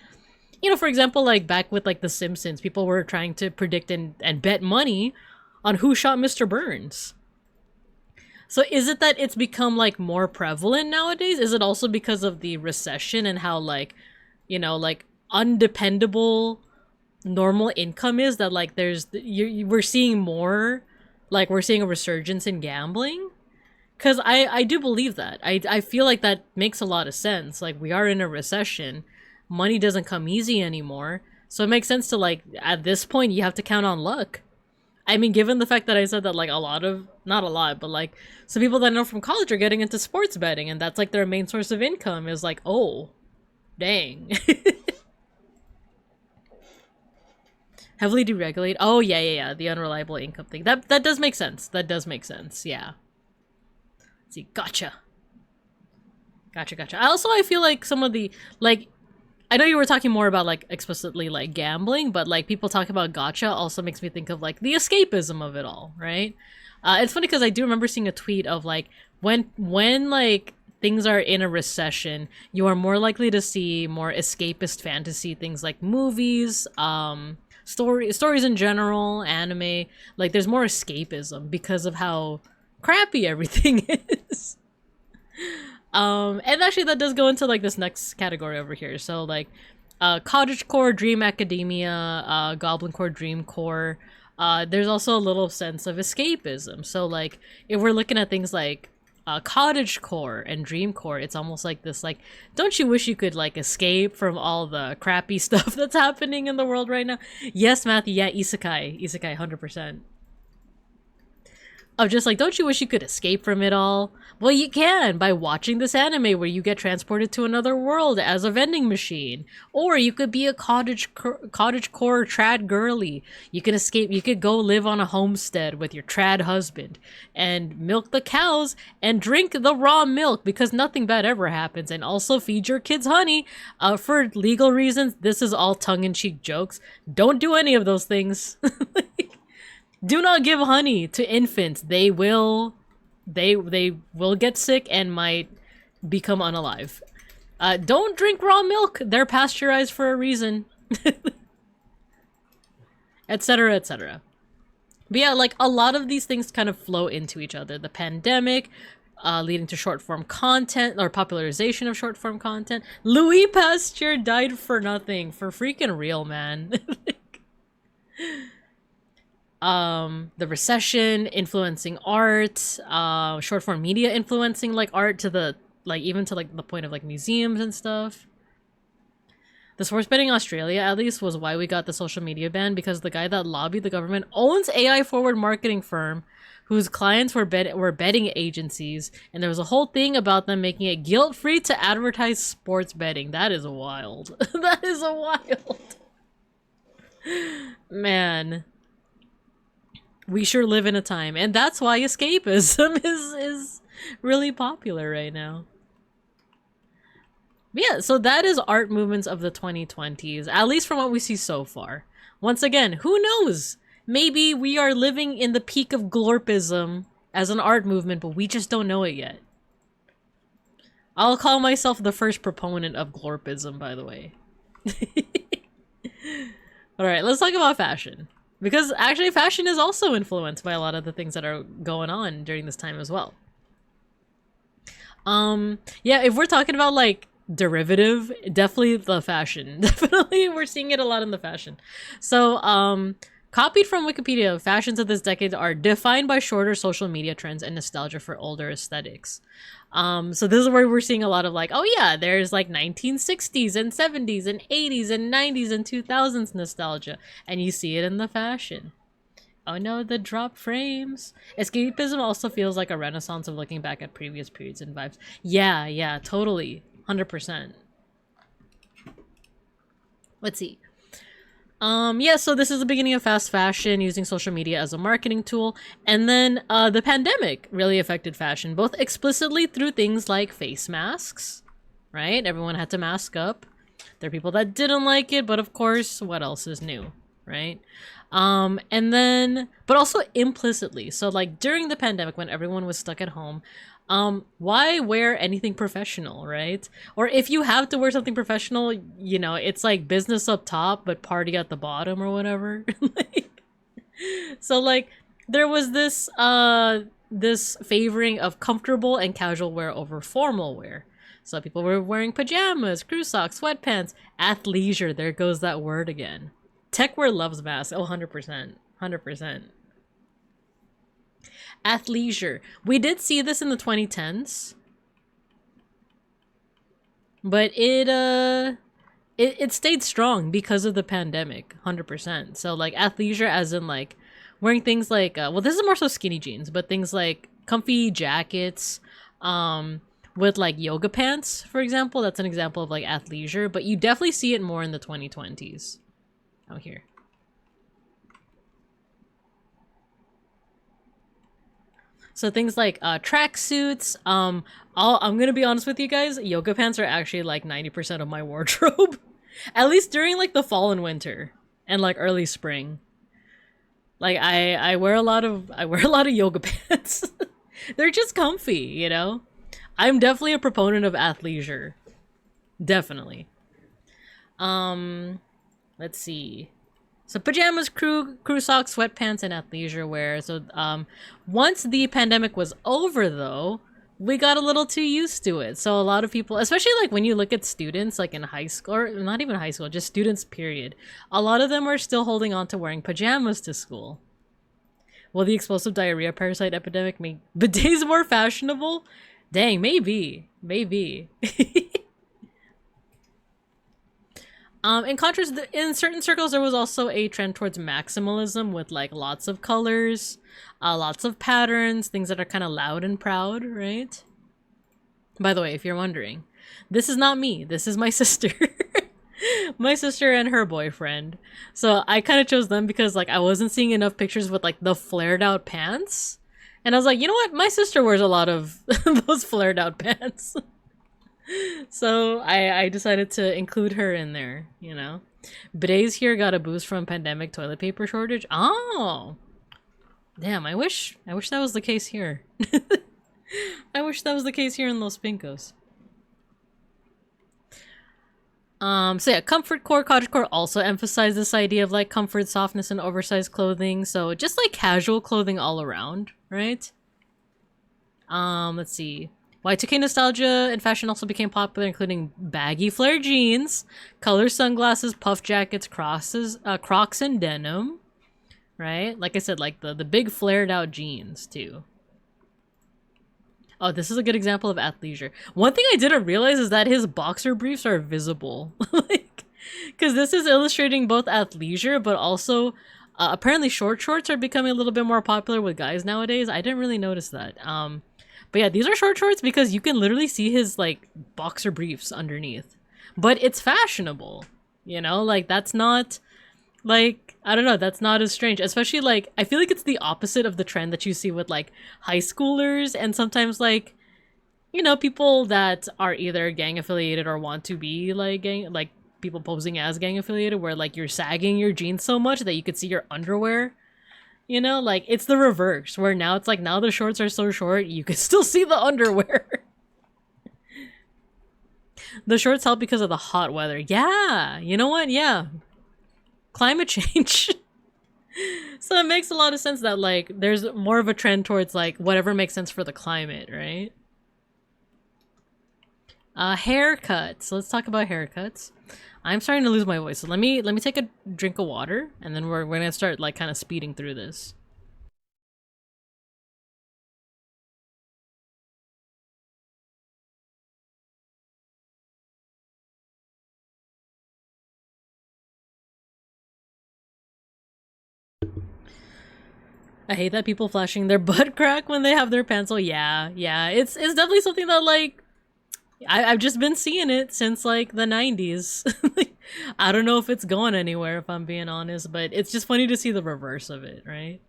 you know, for example, like, back with, like, The Simpsons, people were trying to predict and bet money on who shot Mr. Burns. So is it that it's become, like, more prevalent nowadays? Is it also because of the recession and how, like, you know, like, undependable normal income is that, like, we're seeing more, like, we're seeing a resurgence in gambling? Because I do believe that. I feel like that makes a lot of sense. Like, we are in a recession. Money doesn't come easy anymore. So it makes sense to, like, at this point, you have to count on luck. I mean, given the fact that I said that, like, not a lot, but, like, some people that I know from college are getting into sports betting, and that's, like, their main source of income is, like, oh, dang. Heavily deregulate. Oh, yeah. The unreliable income thing. That does make sense. That does make sense, yeah. Let's see, gotcha. I feel like some of the, like, I know you were talking more about, like, explicitly, like, gambling, but, like, people talk about gotcha also makes me think of, like, the escapism of it all, right? It's funny because I do remember seeing a tweet of, like, when like, things are in a recession, you are more likely to see more escapist fantasy things like movies, stories in general, anime. Like there's more escapism because of how crappy everything is. And actually that does go into like this next category over here. So like cottagecore, dream academia, goblin core, dream core. There's also a little sense of escapism. So like if we're looking at things like cottagecore and dreamcore, it's almost like this, like, don't you wish you could like escape from all the crappy stuff that's happening in the world right now? Yes, Matthew, yeah, isekai 100%. Of just like, don't you wish you could escape from it all? Well, you can by watching this anime where you get transported to another world as a vending machine. Or you could be a cottagecore trad girly. You can escape, you could go live on a homestead with your trad husband and milk the cows and drink the raw milk because nothing bad ever happens, and also feed your kids honey for legal reasons. This is all tongue-in-cheek jokes. Don't do any of those things. Do not give honey to infants. They will get sick and might become unalive. Don't drink raw milk. They're pasteurized for a reason. Etc, etc. But yeah, like a lot of these things kind of flow into each other. The pandemic leading to short form content or popularization of short form content. Louis Pasteur died for nothing. For freaking real, man. The recession influencing art, short form media influencing like art to the like even to like the point of like museums and stuff. The sports betting in Australia at least was why we got the social media ban, because the guy that lobbied the government owns AI forward marketing firm whose clients were betting agencies, and there was a whole thing about them making it guilt-free to advertise sports betting. That is wild. That is a wild. Man. We sure live in a time, and that's why escapism is really popular right now. But yeah, so that is art movements of the 2020s, at least from what we see so far. Once again, who knows? Maybe we are living in the peak of glorpism as an art movement, but we just don't know it yet. I'll call myself the first proponent of glorpism, by the way. Alright, let's talk about fashion. Because actually fashion is also influenced by a lot of the things that are going on during this time as well. Yeah, if we're talking about like derivative, definitely the fashion. Definitely we're seeing it a lot in the fashion. So, copied from Wikipedia, fashions of this decade are defined by shorter social media trends and nostalgia for older aesthetics. So this is where we're seeing a lot of like, oh yeah, there's like 1960s and 70s and 80s and 90s and 2000s nostalgia, and you see it in the fashion. Oh no, the drop frames. Escapism also feels like a renaissance of looking back at previous periods and vibes. Yeah, totally. 100%. Let's see. Yeah, so this is the beginning of fast fashion, using social media as a marketing tool. And then the pandemic really affected fashion, both explicitly through things like face masks, right? Everyone had to mask up. There are people that didn't like it, but of course, what else is new, right? And then, but also implicitly. So like during the pandemic when everyone was stuck at home, why wear anything professional, right? Or if you have to wear something professional, you know, it's like business up top, but party at the bottom or whatever. So like there was this, this favoring of comfortable and casual wear over formal wear. So people were wearing pajamas, crew socks, sweatpants, athleisure. There goes that word again. Techwear loves masks. Oh, 100%. 100%. Athleisure. We did see this in the 2010s. But it stayed strong because of the pandemic. 100%. So like athleisure as in like wearing things like, well, this is more so skinny jeans, but things like comfy jackets, with like yoga pants, for example. That's an example of like athleisure, but you definitely see it more in the 2020s. Out here. So things like tracksuits. I'm gonna be honest with you guys. Yoga pants are actually like 90% of my wardrobe, at least during like the fall and winter and like early spring. Like I wear a lot of yoga pants. They're just comfy, you know. I'm definitely a proponent of athleisure. Definitely. Let's see. So pajamas, crew socks, sweatpants, and athleisure wear. So once the pandemic was over, though, we got a little too used to it. So a lot of people, especially like when you look at students like in high school, or not even high school, just students period, a lot of them are still holding on to wearing pajamas to school. Will the explosive diarrhea parasite epidemic make bidets more fashionable? Dang, maybe. In contrast, in certain circles, there was also a trend towards maximalism with like lots of colors, lots of patterns, things that are kind of loud and proud, right? By the way, if you're wondering, this is not me. This is my sister. My sister and her boyfriend. So I kind of chose them because like I wasn't seeing enough pictures with like the flared out pants. And I was like, you know what? My sister wears a lot of those flared out pants. So I decided to include her in there, you know. Bidets here got a boost from pandemic toilet paper shortage. Oh, damn! I wish that was the case here. I wish that was the case here in Los Pincos. So yeah, comfort core, cottagecore also emphasize this idea of like comfort, softness, and oversized clothing. So just like casual clothing all around, right? Let's see. Y2K nostalgia and fashion also became popular, including baggy flare jeans, color sunglasses, puff jackets, Crocs, and denim. Right? Like I said, like the big flared out jeans too. Oh, this is a good example of athleisure. One thing I didn't realize is that his boxer briefs are visible. Like, because this is illustrating both athleisure, but also apparently short shorts are becoming a little bit more popular with guys nowadays. I didn't really notice that. But yeah, these are short shorts because you can literally see his like boxer briefs underneath. But it's fashionable, you know? Like that's not like I don't know, that's not as strange. Especially like I feel like it's the opposite of the trend that you see with like high schoolers and sometimes like you know, people that are either gang affiliated or want to be like people posing as gang affiliated where like you're sagging your jeans so much that you could see your underwear. You know, like, it's the reverse, where now it's like, now the shorts are so short, you can still see the underwear. The shorts help because of the hot weather. Yeah, you know what? Yeah. Climate change. So it makes a lot of sense that, like, there's more of a trend towards, like, whatever makes sense for the climate, right? Haircuts. Let's talk about haircuts. I'm starting to lose my voice, so let me take a drink of water, and then we're gonna start like kind of speeding through this. I hate that people flashing their butt crack when they have their pencil. Yeah, it's definitely something that like I've just been seeing it since like the 90s. I don't know if it's going anywhere if I'm being honest, but it's just funny to see the reverse of it, right?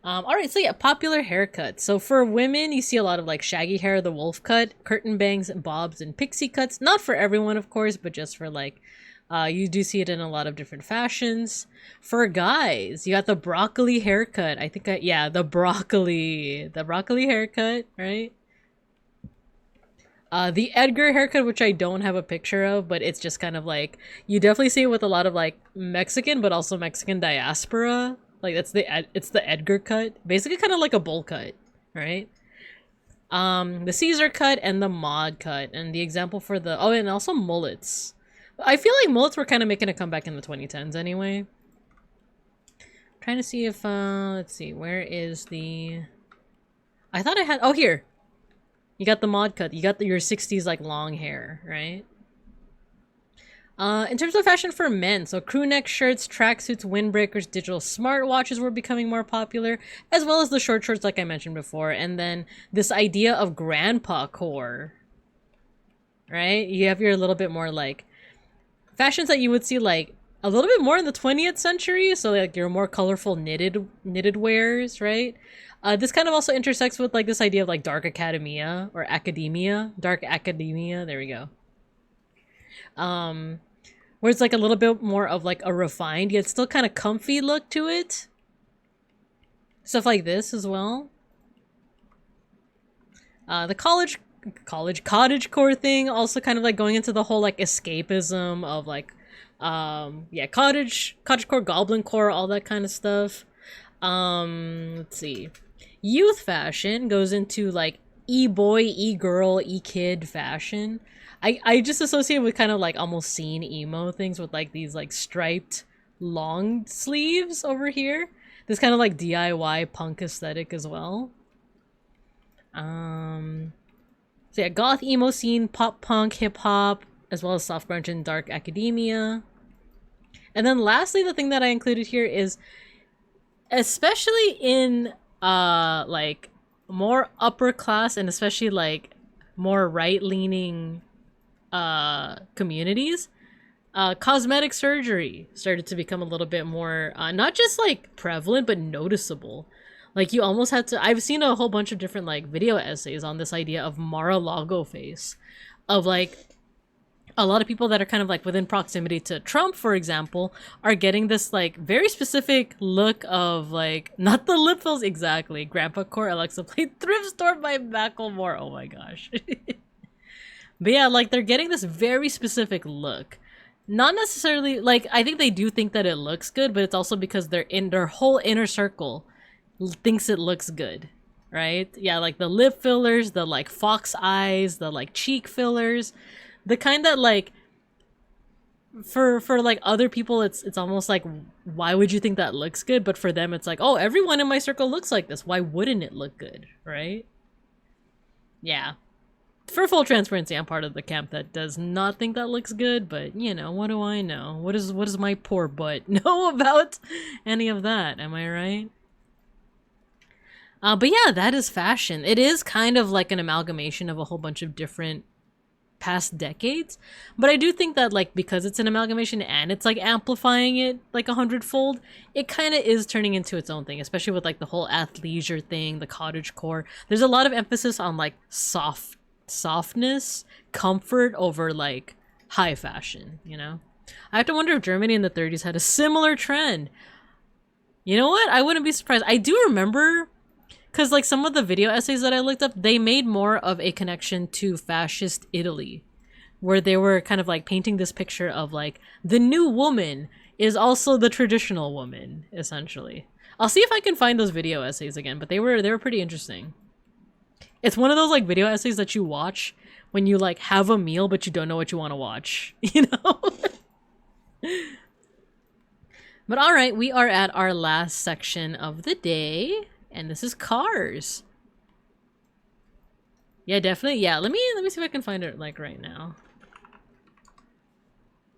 Alright, so yeah, popular haircuts. So for women, you see a lot of like shaggy hair, the wolf cut, curtain bangs, bobs, and pixie cuts. Not for everyone, of course, but just for like, you do see it in a lot of different fashions. For guys, you got the broccoli haircut. I think, yeah, the broccoli haircut, right? The Edgar haircut, which I don't have a picture of, but it's just kind of like, you definitely see it with a lot of like Mexican, but also Mexican diaspora. Like it's the Edgar cut, basically kind of like a bowl cut, right? The Caesar cut and the mod cut, and the example for the and also mullets. I feel like mullets were kind of making a comeback in the 2010s anyway. Trying to see if let's see, where is the? I thought I had. Oh, here. You got the mod cut. You got your 60s like long hair, right? In terms of fashion for men, so crew neck shirts, tracksuits, windbreakers, digital smartwatches were becoming more popular, as well as the short shorts like I mentioned before, and then this idea of grandpa core, right? You have your little bit more like fashions that you would see like a little bit more in the 20th century, so like your more colorful knitted wares, right? This kind of also intersects with like this idea of like dark academia or dark academia. There we go. Where it's like a little bit more of like a refined yet still kind of comfy look to it. Stuff like this as well. The college college cottagecore thing, also kind of like going into the whole like escapism of like yeah, cottagecore, goblincore, all that kind of stuff. Let's see. Youth fashion goes into like e-boy, e-girl, e-kid fashion. I just associate with kind of like almost scene emo things with like these like striped long sleeves over here. This kind of like DIY punk aesthetic as well. So yeah, goth emo scene, pop punk, hip hop, as well as soft grunge and dark academia. And then lastly, the thing that I included here is, especially in like more upper class and especially like more right leaning communities, cosmetic surgery started to become a little bit more not just like prevalent but noticeable. Like you almost had to, I've seen a whole bunch of different like video essays on this idea of Mar-a-Lago face, of like a lot of people that are kind of like within proximity to Trump, for example, are getting this like very specific look of like, not the lip fills exactly, Grandpa Core Alexa played Thrift Store by Macklemore, oh my gosh. But yeah, like they're getting this very specific look. Not necessarily, like, I think they do think that it looks good, but it's also because they're in their whole inner circle thinks it looks good, right? Yeah, like the lip fillers, the like fox eyes, the like cheek fillers, the kind that like for like other people it's almost like, why would you think that looks good? But for them it's like, oh, everyone in my circle looks like this, why wouldn't it look good, right? Yeah. For full transparency, I'm part of the camp that does not think that looks good, but you know, what do I know? What does my poor butt know about any of that? Am I right? But yeah, that is fashion. It is kind of like an amalgamation of a whole bunch of different past decades. But I do think that like, because it's an amalgamation and it's like amplifying it like 100-fold, it kind of is turning into its own thing, especially with like the whole athleisure thing, the cottagecore. There's a lot of emphasis on like softness, comfort over like high fashion, you know? I have to wonder if Germany in the 30s had a similar trend. You know what? I wouldn't be surprised. I do remember, because like some of the video essays that I looked up, they made more of a connection to fascist Italy, where they were kind of like painting this picture of like the new woman is also the traditional woman, essentially. I'll see if I can find those video essays again, but they were pretty interesting. It's one of those like video essays that you watch when you like have a meal but you don't know what you want to watch, you know? But all right, we are at our last section of the day, and this is cars. Yeah, definitely. Yeah, let me see if I can find it like right now.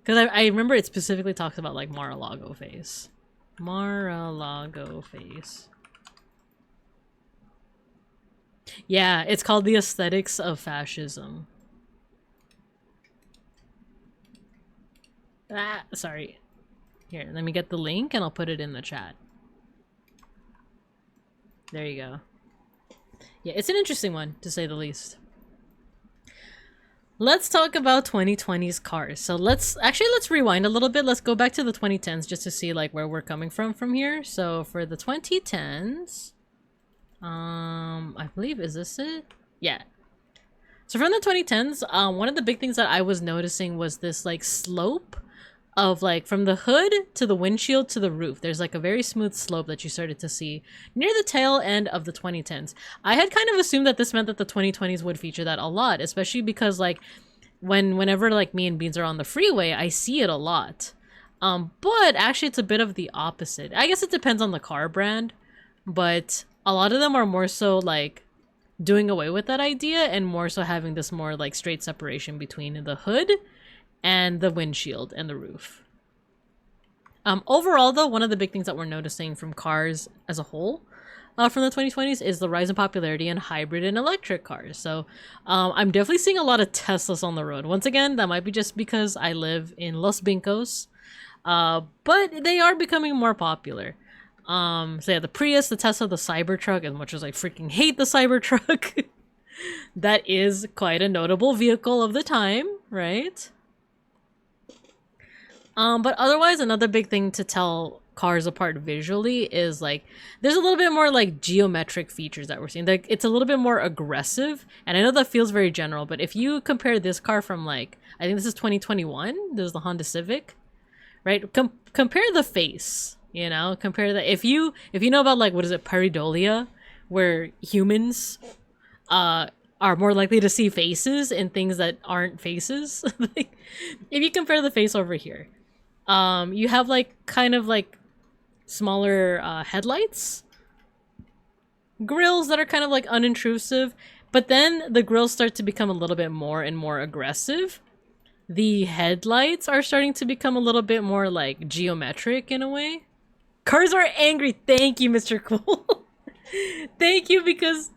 Because I remember it specifically talks about like Mar-a-Lago face. Mar-a-Lago face. Yeah, it's called The Aesthetics of Fascism. Ah, sorry. Here, let me get the link and I'll put it in the chat. There you go. Yeah, it's an interesting one, to say the least. Let's talk about 2020's cars. So let's rewind a little bit. Let's go back to the 2010s just to see like where we're coming from here. So for the 2010s, I believe, is this it? Yeah. So from the 2010s, one of the big things that I was noticing was this like slope of like from the hood to the windshield to the roof. There's like a very smooth slope that you started to see near the tail end of the 2010s. I had kind of assumed that this meant that the 2020s would feature that a lot, especially because like whenever like me and Beans are on the freeway, I see it a lot. But actually it's a bit of the opposite. I guess it depends on the car brand, but a lot of them are more so like doing away with that idea and more so having this more like straight separation between the hood and the windshield and the roof. Overall though, one of the big things that we're noticing from cars as a whole from the 2020s is the rise in popularity in hybrid and electric cars. So I'm definitely seeing a lot of Teslas on the road. Once again, that might be just because I live in Los Vincos, but they are becoming more popular. So yeah, the Prius, the Tesla, the Cybertruck, as much as I freaking hate the Cybertruck, that is quite a notable vehicle of the time, right? But otherwise, another big thing to tell cars apart visually is like there's a little bit more like geometric features that we're seeing. Like it's a little bit more aggressive, and I know that feels very general, but if you compare this car from like I think this is 2021, this is the Honda Civic, right? Compare the face, you know, compare that. If you know about like what is it, pareidolia, where humans are more likely to see faces in things that aren't faces. Like, if you compare the face over here, you have like kind of like smaller headlights, grills that are kind of like unintrusive, but then the grills start to become a little bit more and more aggressive. The headlights are starting to become a little bit more like geometric in a way. Cars are angry. Thank you, Mr. Cool. Thank you, because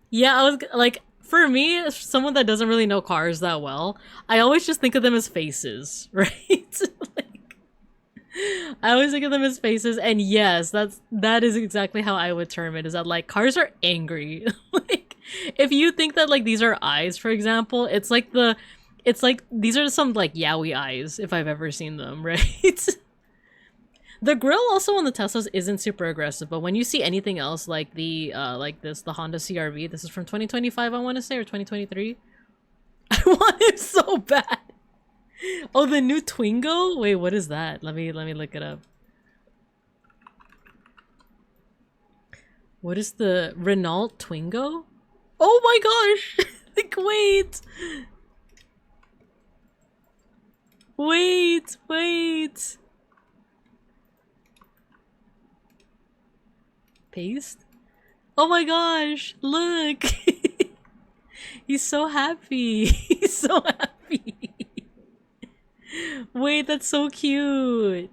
yeah, I was like, for me, as someone that doesn't really know cars that well, I always just think of them as faces, right? Like, I always think of them as faces, and yes, that is exactly how I would term it, is that like cars are angry. Like, if you think that like these are eyes, for example, it's like these are some like yaoi eyes if I've ever seen them, right? The grill also on the Teslas isn't super aggressive, but when you see anything else like the Honda CR-V, this is from 2025, I want to say, or 2023. I want it so bad. Oh, the new Twingo? Wait, what is that? Let me look it up. What is the Renault Twingo? Oh my gosh! Like, wait! Wait! Paste? Oh my gosh, look! He's so happy. He's so happy. Wait, that's so cute.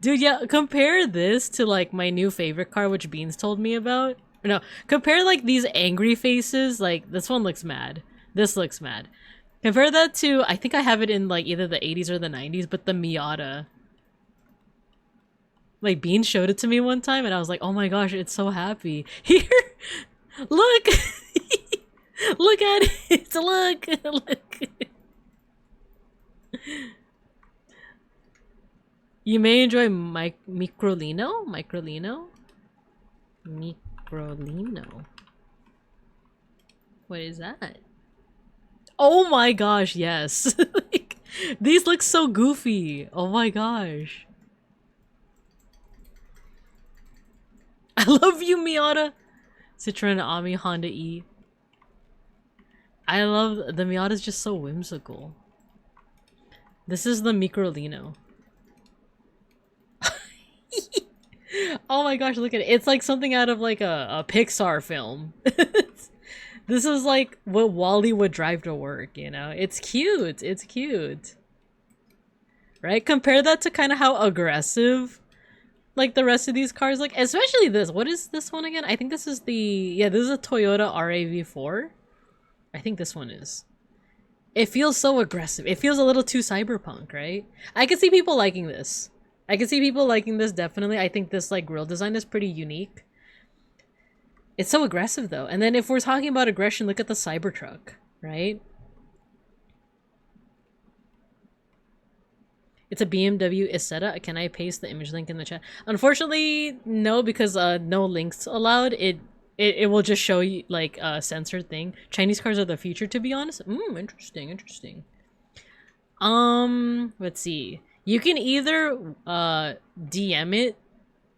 Dude, yeah, compare this to like my new favorite car, which Beans told me about. No, compare like these angry faces. Like this one looks mad. This looks mad. Compare that to, I think I have it in like either the 80s or the 90s, but the Miata. Like, Bean showed it to me one time, and I was like, oh my gosh, it's so happy. Here! Look! Look at it! Look! Look! You may enjoy Microlino? Microlino? Microlino. What is that? Oh my gosh, yes! Like, these look so goofy! Oh my gosh. I love you, Miata! Citroen, Ami, Honda E. I love... The Miata's just so whimsical. This is the Microlino. Oh my gosh, look at it. It's like something out of like a Pixar film. This is like what Wally would drive to work, you know? It's cute. It's cute. Right? Compare that to kind of how aggressive like the rest of these cars, like especially this. What is this one again? I think this is the, yeah, this is a Toyota RAV4. I think this one is. It feels so aggressive. It feels a little too cyberpunk, right? I can see people liking this. I can see people liking this, definitely. I think this like grille design is pretty unique. It's so aggressive though. And then if we're talking about aggression, look at the Cybertruck, right? It's a BMW Isetta. Can I paste the image link in the chat? Unfortunately, no, because no links allowed. It will just show you like a censored thing. Chinese cars are the future, to be honest. Interesting. Let's see. You can either DM it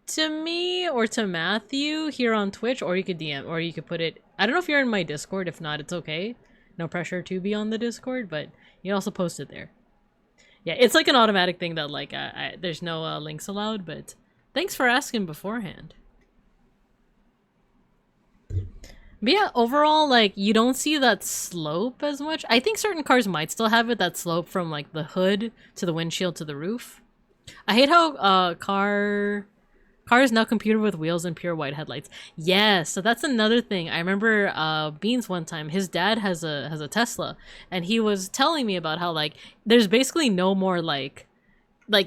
to me or to Matthew here on Twitch, or you could DM, or you could put it. I don't know if you're in my Discord. If not, it's okay. No pressure to be on the Discord, but you can also post it there. Yeah, it's like an automatic thing that like there's no links allowed, but thanks for asking beforehand. But yeah, overall, like, you don't see that slope as much. I think certain cars might still have it, that slope from like the hood to the windshield to the roof. I hate how cars now computed with wheels and pure white headlights. Yes, so that's another thing. I remember Beans one time, his dad has a Tesla, and he was telling me about how like there's basically no more like I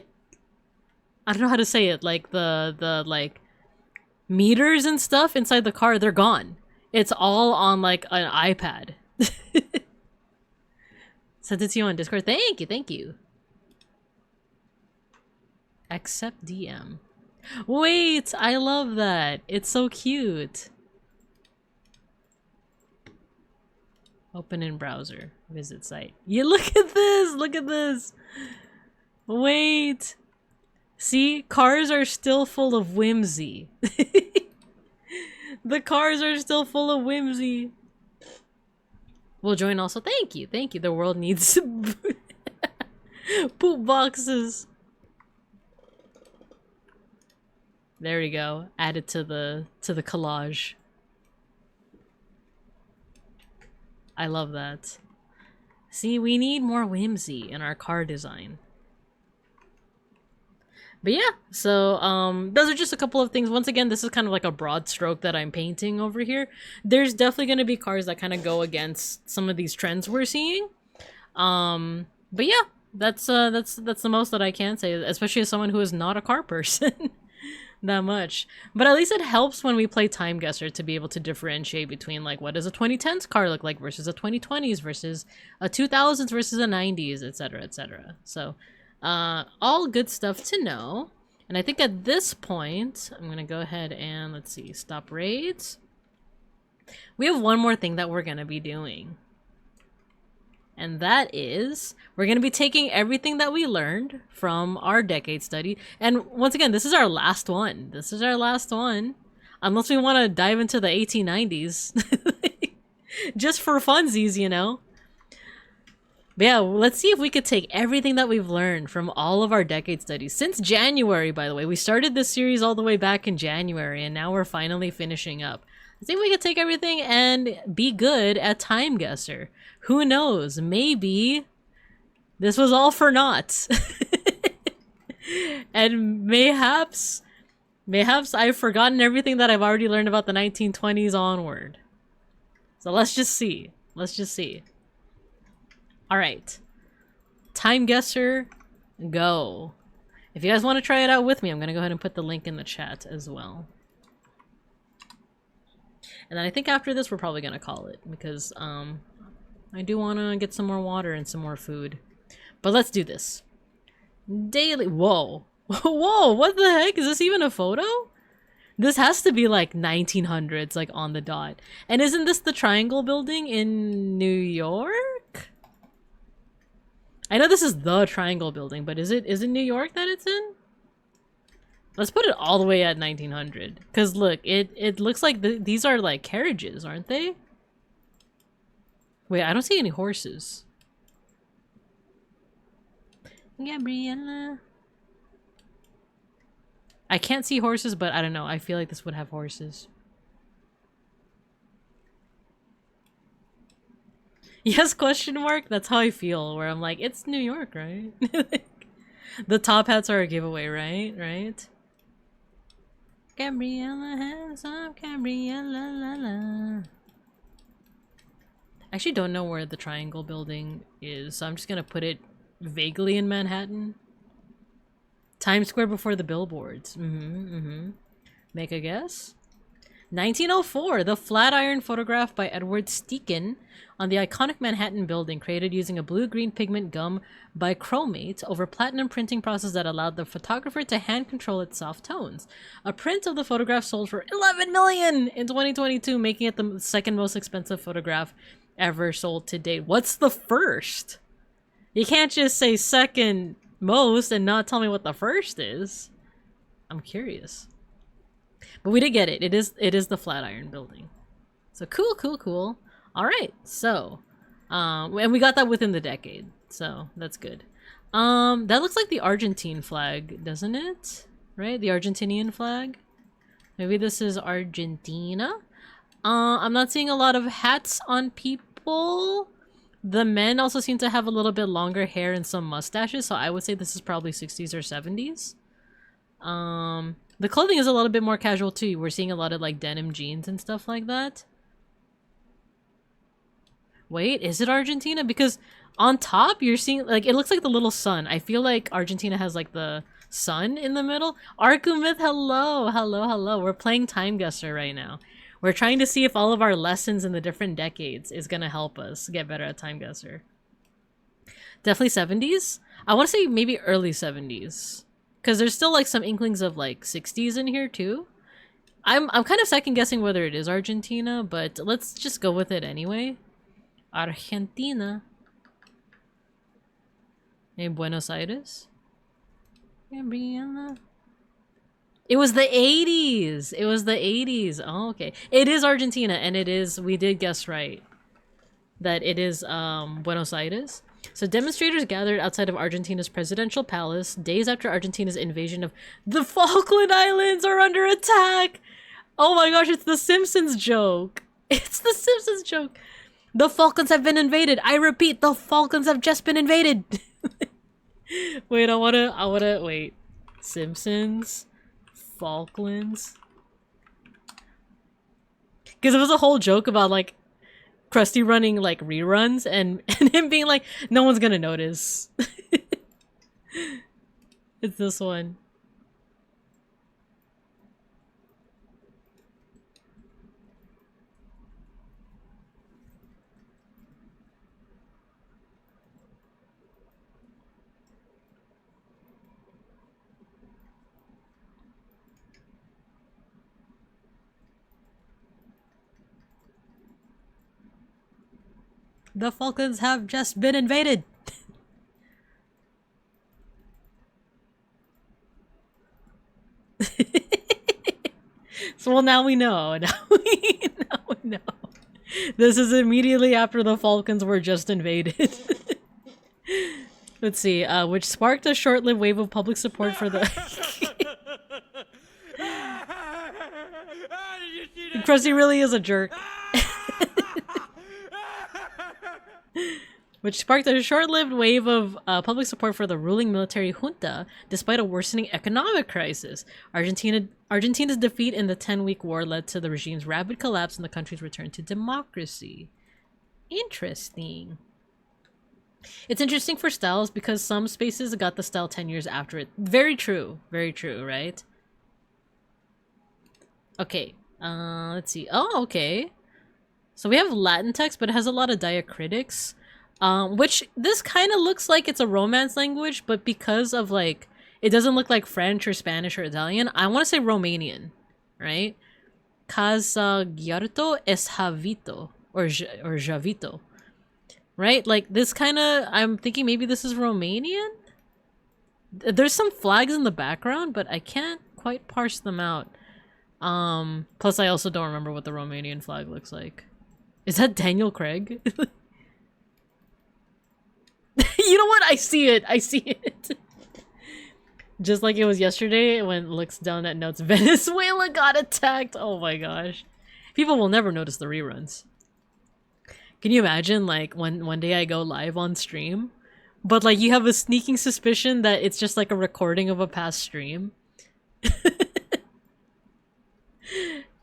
don't know how to say it, like the like meters and stuff inside the car, they're gone. It's all on like an iPad. Sent it to you on Discord. Thank you. Accept DM. Wait, I love that. It's so cute. Open in browser. Visit site. Yeah, look at this! Look at this! Wait! See? Cars are still full of whimsy. The cars are still full of whimsy. We'll join also. Thank you. Thank you. The world needs poop boxes. There we go. Add it to the collage. I love that. See, we need more whimsy in our car design. But yeah, so those are just a couple of things. Once again, this is kind of like a broad stroke that I'm painting over here. There's definitely going to be cars that kind of go against some of these trends we're seeing. But yeah, that's the most that I can say, especially as someone who is not a car person. That much. But at least it helps when we play Time Guesser to be able to differentiate between like what does a 2010s car look like versus a 2020s versus a 2000s versus a 90s, etc, etc. So all good stuff to know. And I think at this point I'm gonna go ahead and let's see, stop raids. We have one more thing that we're gonna be doing, and that is we're going to be taking everything that we learned from our decade study. And once again, this is our last one. This is our last one. Unless we want to dive into the 1890s. Just for funsies, you know? But yeah, let's see if we could take everything that we've learned from all of our decade studies. Since January, by the way. We started this series all the way back in January, and now we're finally finishing up. I think we could take everything and be good at Time Guesser. Who knows? Maybe this was all for naught. And mayhaps I've forgotten everything that I've already learned about the 1920s onward. So let's just see. Let's just see. Alright. Time Guesser, go. If you guys want to try it out with me, I'm going to go ahead and put the link in the chat as well. And then I think after this, we're probably going to call it. Because I do want to get some more water and some more food. But let's do this. Daily. Whoa. Whoa, what the heck? Is this even a photo? This has to be like 1900s, like on the dot. And isn't this the Triangle Building in New York? I know this is the Triangle Building, but is it New York that it's in? Let's put it all the way at 1900. Because look, it looks like these are like carriages, aren't they? Wait, I don't see any horses. Gabriella. I can't see horses, but I don't know. I feel like this would have horses. Yes, question mark? That's how I feel, where I'm like, it's New York, right? The top hats are a giveaway, right? Right? Gabriella hands up, Gabriella la la. I actually don't know where the Triangle Building is, so I'm just gonna put it vaguely in Manhattan. Times Square before the billboards. Make a guess? 1904, the Flatiron photograph by Edward Steichen on the iconic Manhattan building, created using a blue-green pigment gum bichromate over platinum printing process that allowed the photographer to hand control its soft tones. A print of the photograph sold for $11 million in 2022, making it the second most expensive photograph ever sold to date. What's the first? You can't just say second most and not tell me what the first is. I'm curious. But we did get it. It is the Flatiron building. So cool, cool, cool. All right. So, and we got that within the decade. So that's good. That looks like the Argentine flag, doesn't it? Right? The Argentinian flag. Maybe this is Argentina. I'm not seeing a lot of hats on people. The men also seem to have a little bit longer hair and some mustaches, so I would say this is probably 60s or 70s. The clothing is a little bit more casual too. We're seeing a lot of like denim jeans and stuff like that. Wait, is it Argentina? Because on top you're seeing like it looks like the little sun. I feel like Argentina has like the sun in the middle. Arkumith, hello, hello, hello. We're playing Time Guesser right now. We're trying to see if all of our lessons in the different decades is gonna help us get better at Time Guesser. Definitely 70s. I want to say maybe early 70s. Because there's still like some inklings of like 60s in here too. I'm kind of second guessing whether it is Argentina, but let's just go with it anyway. Argentina. In Buenos Aires. It was the 80s. It was the 80s. Oh, okay. It is Argentina, and it is, we did guess right that it is Buenos Aires. So demonstrators gathered outside of Argentina's presidential palace days after Argentina's invasion of the Falkland Islands are under attack. Oh my gosh, it's the Simpsons joke. It's the Simpsons joke. The Falklands have been invaded. I repeat, the Falklands have just been invaded. Wait, I wanna, wait. Simpsons, Falklands. Because it was a whole joke about, like, Krusty running, like, reruns and him being like, no one's gonna notice. It's this one. The Falklands have just been invaded. So, well, now we know. Now we know. This is immediately after the Falklands were just invaded. Let's see, which sparked a short-lived wave of public support for the... Krusty really is a jerk. Which sparked a short-lived wave of public support for the ruling military junta, despite a worsening economic crisis. Argentina's defeat in the 10-week war led to the regime's rapid collapse and the country's return to democracy. Interesting. It's interesting for styles because some spaces got the style 10 years after it. Very true, right? Okay, let's see. Oh, okay. So we have Latin text, but it has a lot of diacritics. Which this kind of looks like it's a Romance language, but because of like, it doesn't look like French or Spanish or Italian, I want to say Romanian, right? Casagiarto es Javito, or Javito, right? Like this kind of, I'm thinking maybe this is Romanian? There's some flags in the background, but I can't quite parse them out. Plus I also don't remember what the Romanian flag looks like. Is that Daniel Craig? You know what? I see it. Just like it was yesterday when it looks down at notes. Venezuela got attacked. Oh my gosh. People will never notice the reruns. Can you imagine like one day I go live on stream, but like you have a sneaking suspicion that it's just like a recording of a past stream?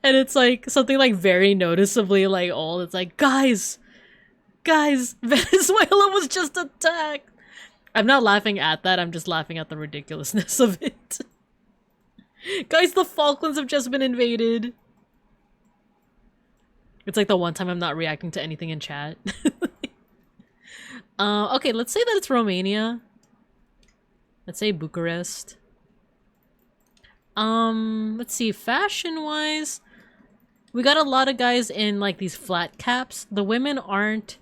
And it's like something like very noticeably like old. It's like, guys, Venezuela was just attacked. I'm not laughing at that. I'm just laughing at the ridiculousness of it. Guys, the Falklands have just been invaded. It's like the one time I'm not reacting to anything in chat. Okay, let's say that it's Romania. Let's say Bucharest. Let's see, fashion-wise, we got a lot of guys in like these flat caps. The women aren't,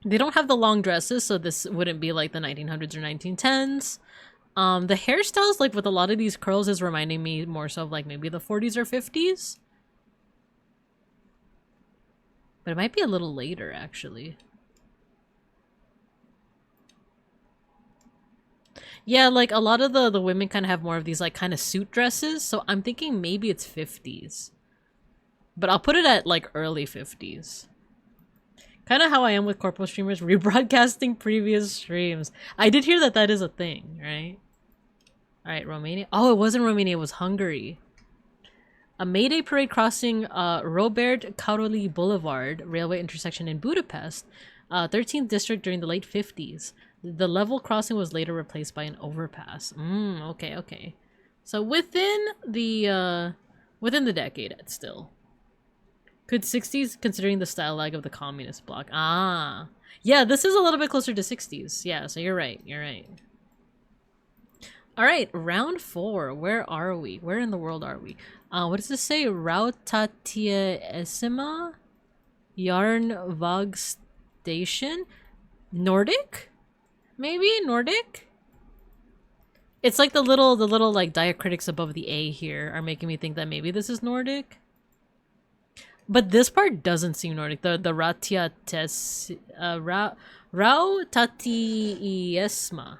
they don't have the long dresses, so this wouldn't be like the 1900s or 1910s. The hairstyles, like with a lot of these curls, is reminding me more so of like maybe the 40s or 50s. But it might be a little later, actually. Yeah, like a lot of the women kind of have more of these like kind of suit dresses, so I'm thinking maybe it's 50s. But I'll put it at like early 50s. Kind of how I am with corpo streamers, rebroadcasting previous streams. I did hear that that is a thing, right? Alright, Romania. Oh, it wasn't Romania, it was Hungary. A May Day parade crossing Robert Karoli Boulevard railway intersection in Budapest, 13th district during the late 50s. The level crossing was later replaced by an overpass. Okay. So within the decade, still. Could 60s, considering the style lag of the communist bloc. Ah. Yeah, this is a little bit closer to 60s. Yeah, so you're right. All right, round 4. Where are we? Where in the world are we? What does this say? Rautatiesima Yarnvag Station? Nordic? Maybe Nordic? It's like the little like diacritics above the A here are making me think that maybe this is Nordic. But this part doesn't seem Nordic. The Rautatiesma.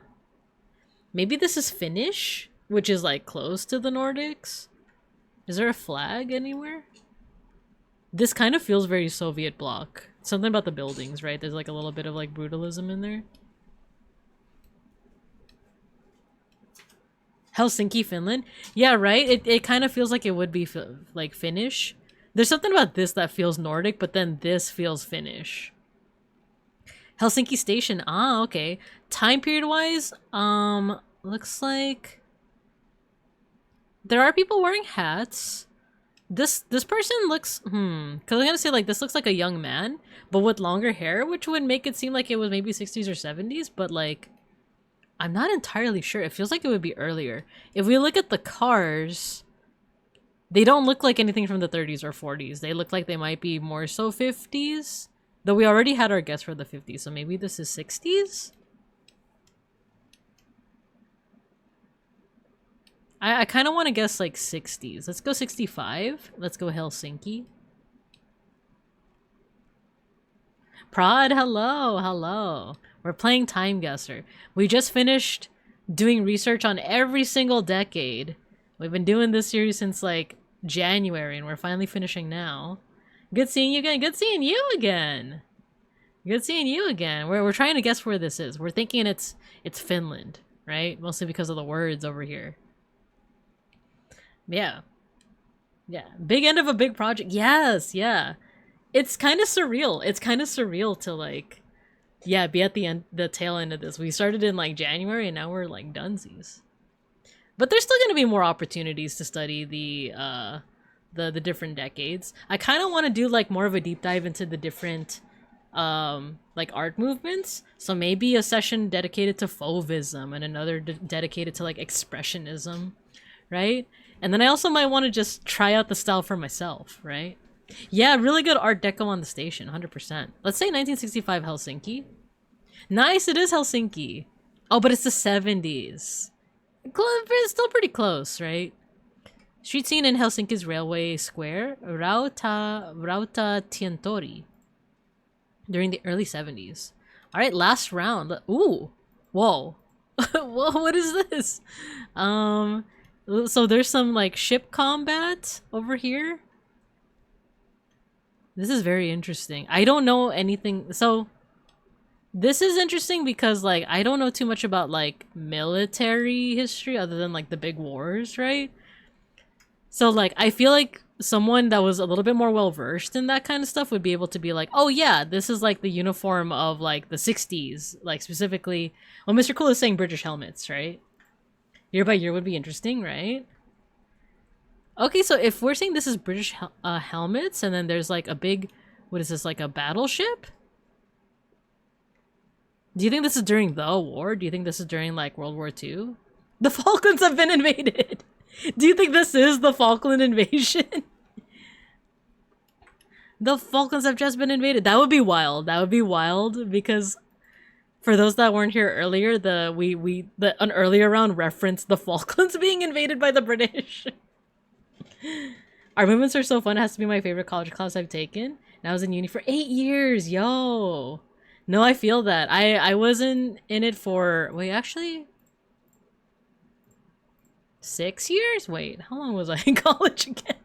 Maybe this is Finnish, which is like close to the Nordics. Is there a flag anywhere? This kind of feels very Soviet bloc. Something about the buildings, right? There's like a little bit of like brutalism in there. Helsinki, Finland? Yeah, right? It kind of feels like it would be like Finnish. There's something about this that feels Nordic, but then this feels Finnish. Helsinki Station. Ah, okay. Time period wise, looks like there are people wearing hats. This person looks because I'm gonna say like this looks like a young man, but with longer hair, which would make it seem like it was maybe 60s or 70s, but like I'm not entirely sure. It feels like it would be earlier. If we look at the cars, they don't look like anything from the 30s or 40s. They look like they might be more so 50s. Though we already had our guess for the 50s, so maybe this is 60s? I kind of want to guess like 60s. Let's go 65. Let's go Helsinki. Prod, hello, hello. We're playing Time Guesser. We just finished doing research on every single decade. We've been doing this series since like January, and we're finally finishing now. Good seeing you again. Good seeing you again. Good seeing you again. We're trying to guess where this is. We're thinking it's Finland, right? Mostly because of the words over here. Yeah. Yeah. Big end of a big project. Yes, yeah. It's kind of surreal. It's kind of surreal to like, yeah, be at the tail end of this. We started in like January and now we're like dunsies. But there's still going to be more opportunities to study the different decades. I kind of want to do like more of a deep dive into the different like art movements. So maybe a session dedicated to Fauvism and another dedicated to like expressionism, right? And then I also might want to just try out the style for myself, right? Yeah, really good art deco on the station, 100%. Let's say 1965 Helsinki. Nice, it is Helsinki. Oh, but it's the 70s. It's still pretty close, right? Street scene in Helsinki's railway square, Rautatientori, during the early 70s. All right, last round. Ooh, whoa, whoa! What is this? So there's some like ship combat over here. This is very interesting. I don't know anything. So this is interesting because like I don't know too much about like military history other than like the big wars, right? So like I feel like someone that was a little bit more well versed in that kind of stuff would be able to be like, oh yeah, this is like the uniform of like the 60s, like specifically. Well, Mr. Cool is saying British helmets, right? Year by year would be interesting, right? Okay, so if we're saying this is British helmets, and then there's like a big, what is this, like a battleship? Do you think this is during the war? Do you think this is during like World War II? The Falklands have been invaded! Do you think this is the Falkland invasion? The Falklands have just been invaded. That would be wild. That would be wild because for those that weren't here earlier, an earlier round referenced the Falklands being invaded by the British. Our movements are so fun. It has to be my favorite college class I've taken. And I was in uni for 8 years. Yo. No, I feel that. I wasn't in it for... Wait, actually... 6 years? Wait, how long was I in college again?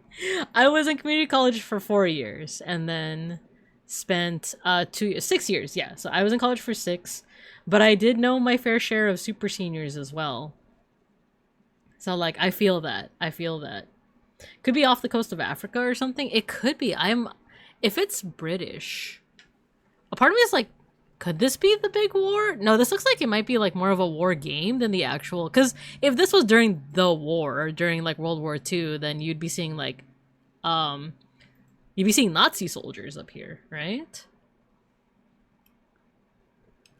I was in community college for 4 years. And then spent 6 years. Yeah, so I was in college for 6. But I did know my fair share of super seniors as well. So, like, I feel that. I feel that. Could be off the coast of Africa or something. It could be. If it's British, a part of me is like, could this be the big war? No, this looks like it might be like more of a war game than the actual. Because if this was during the war, or during like World War II, then you'd be seeing like, you'd be seeing Nazi soldiers up here, right?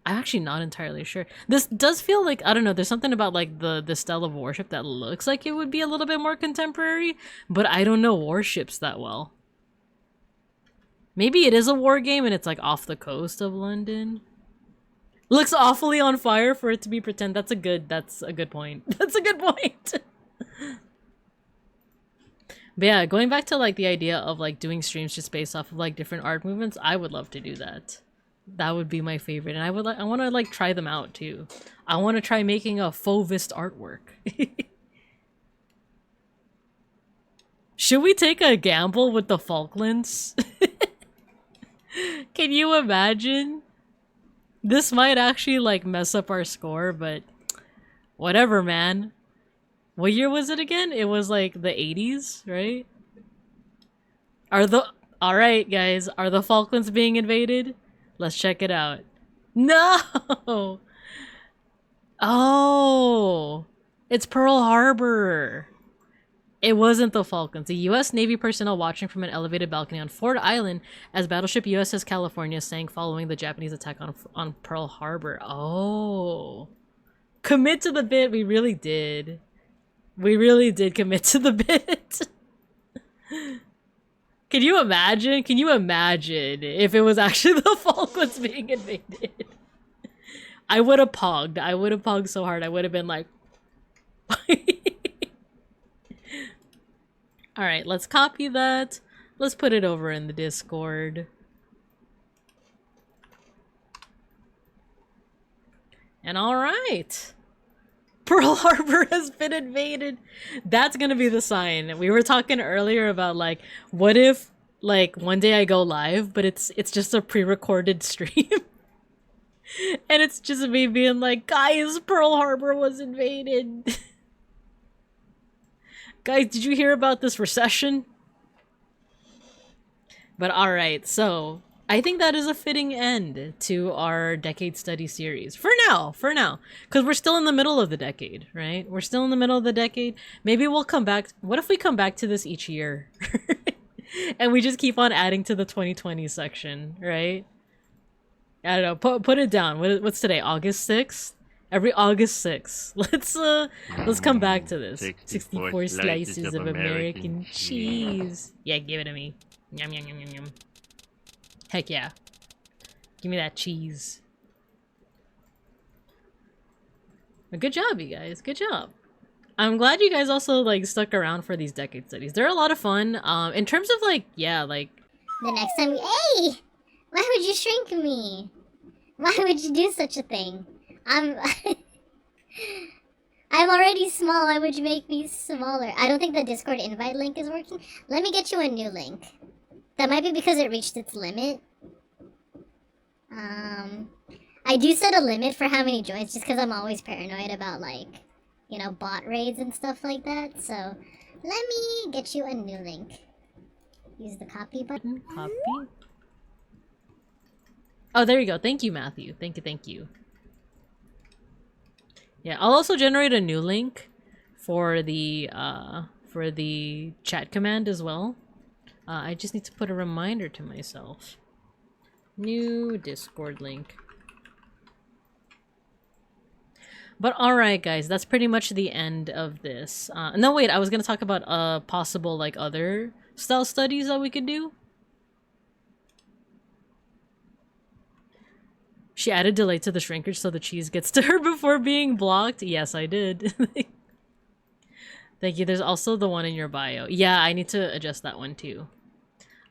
I'm actually not entirely sure. This does feel like, I don't know, there's something about like the style of worship that looks like it would be a little bit more contemporary, but I don't know warships that well. Maybe it is a war game and it's like off the coast of London. Looks awfully on fire for it to be pretend. That's a good point. That's a good point. But yeah, going back to like the idea of like doing streams just based off of like different art movements, I would love to do that. That would be my favorite, and I want to like try them out too. I want to try making a Fauvist artwork. Should we take a gamble with the Falklands? Can you imagine? This might actually like mess up our score, but whatever, man. What year was it again? It was like the 80s, right? All right, guys, are the Falklands being invaded? Let's check it out. No! Oh! It's Pearl Harbor! It wasn't the Falklands. The U.S. Navy personnel watching from an elevated balcony on Ford Island as battleship USS California sank following the Japanese attack on Pearl Harbor. Oh. Commit to the bit. We really did. We really did commit to the bit. Can you imagine? Can you imagine if it was actually the Falklands being invaded? I would have pogged. I would have pogged so hard. I would have been like... Alright, let's copy that. Let's put it over in the Discord. And alright. Pearl Harbor has been invaded. That's gonna be the sign. We were talking earlier about like, what if like one day I go live, but it's just a pre-recorded stream? And it's just me being like, guys, Pearl Harbor was invaded. Guys, did you hear about this recession? But alright, so I think that is a fitting end to our decade study series. For now. Because we're still in the middle of the decade, right? We're still in the middle of the decade. Maybe we'll come back. What if we come back to this each year? And we just keep on adding to the 2020 section, right? I don't know. Put it down. What's today? August 6th? Every August 6th. Let's come back to this. 64 slices of American cheese. Yeah, give it to me. Yum, yum, yum, yum, yum. Heck yeah. Give me that cheese. Good job, you guys. Good job. I'm glad you guys also, like, stuck around for these decade studies. They're a lot of fun. In terms of, like, yeah, like... The next time... Hey! Why would you shrink me? Why would you do such a thing? I'm already small. Why would you make me smaller? I don't think the Discord invite link is working. Let me get you a new link. That might be because it reached its limit. I do set a limit for how many joins just because I'm always paranoid about, like, you know, bot raids and stuff like that. So, let me get you a new link. Use the copy button. Copy? Oh, there you go. Thank you, Matthew. Thank you. Yeah, I'll also generate a new link for the chat command as well. I just need to put a reminder to myself. New Discord link. But alright, guys, that's pretty much the end of this. No, wait, I was gonna talk about possible, like, other style studies that we could do. She added delay to the shrinkage so the cheese gets to her before being blocked. Yes, I did. Thank you. There's also the one in your bio. Yeah, I need to adjust that one too.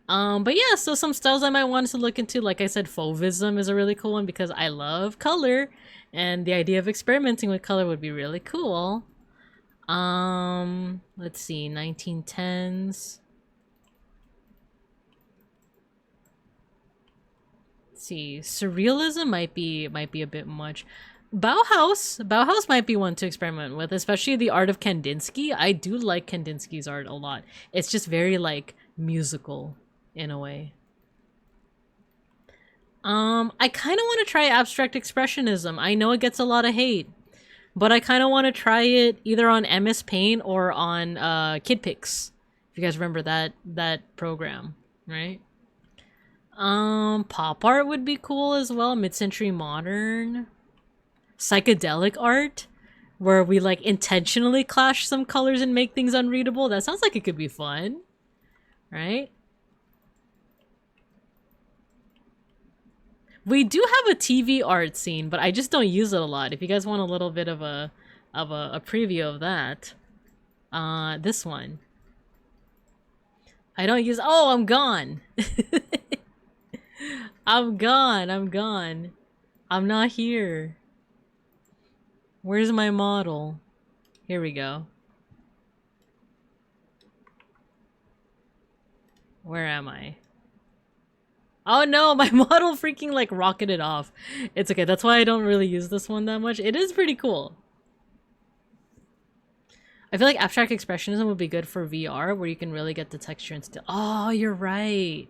But yeah, so some styles I might want to look into. Like I said, Fauvism is a really cool one because I love color. And the idea of experimenting with color would be really cool. Let's see, 1910s. See, surrealism might be a bit much. Bauhaus might be one to experiment with, especially the art of Kandinsky. I do like Kandinsky's art a lot. It's just very, like, musical in a way. I kind of want to try abstract expressionism. I know it gets a lot of hate, but I kind of want to try it either on MS Paint or on KidPix. If you guys remember that program, right? Pop art would be cool as well. Mid-century modern. Psychedelic art, where we like intentionally clash some colors and make things unreadable. That sounds like it could be fun, right? We do have a TV art scene, but I just don't use it a lot. If you guys want a little bit of a preview of that, this one. I don't use. Oh, I'm gone. I'm gone. I'm gone. I'm not here. Where's my model? Here we go. Where am I? Oh no, my model freaking like rocketed off. It's okay, that's why I don't really use this one that much. It is pretty cool. I feel like abstract expressionism would be good for VR, where you can really get the texture and still. Oh, you're right.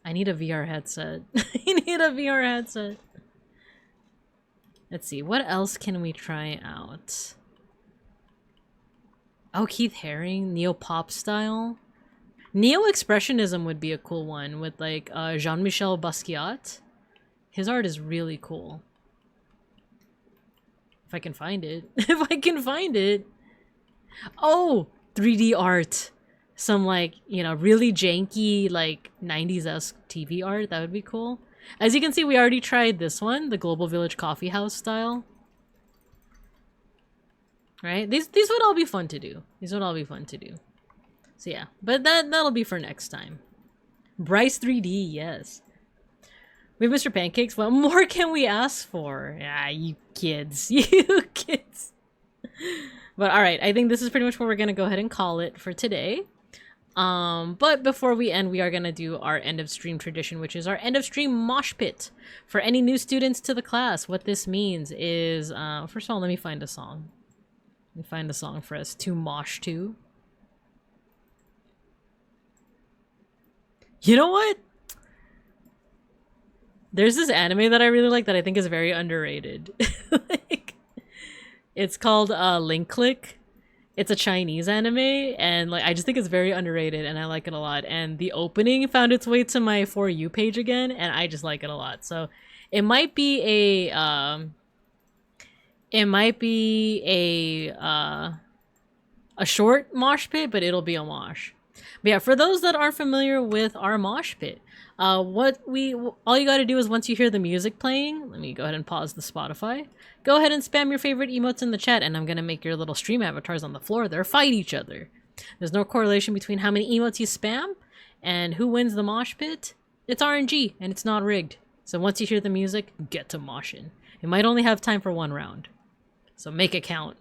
I need a VR headset. I need a VR headset. Let's see, what else can we try out? Oh, Keith Haring, neo-pop style. Neo-expressionism would be a cool one with like Jean-Michel Basquiat. His art is really cool. If I can find it. If I can find it. Oh, 3D art. Some like, you know, really janky like 90s-esque TV art. That would be cool. As you can see, we already tried this one, the Global Village Coffee House style. Right? These would all be fun to do. These would all be fun to do. So yeah, but that'll be for next time. Bryce 3D, yes. We have Mr. Pancakes. What more can we ask for? Ah, you kids. You kids. But alright, I think this is pretty much what we're gonna go ahead and call it for today. But before we end, we are gonna do our end of stream tradition, which is our end of stream mosh pit. For any new students to the class, what this means is, first of all, let me find a song. Let me find a song for us to mosh to. You know what? There's this anime that I really like that I think is very underrated. Like, it's called Link Click. It's a Chinese anime, and like I just think it's very underrated, and I like it a lot. And the opening found its way to my For You page again, and I just like it a lot. So it might be a short mosh pit, but it'll be a mosh. But yeah, for those that aren't familiar with our mosh pit, all you gotta do is once you hear the music playing, let me go ahead and pause the Spotify. Go ahead and spam your favorite emotes in the chat, and I'm gonna make your little stream avatars on the floor there fight each other. There's no correlation between how many emotes you spam and who wins the mosh pit. It's RNG, and it's not rigged. So once you hear the music, get to moshing. You might only have time for one round, so make it count.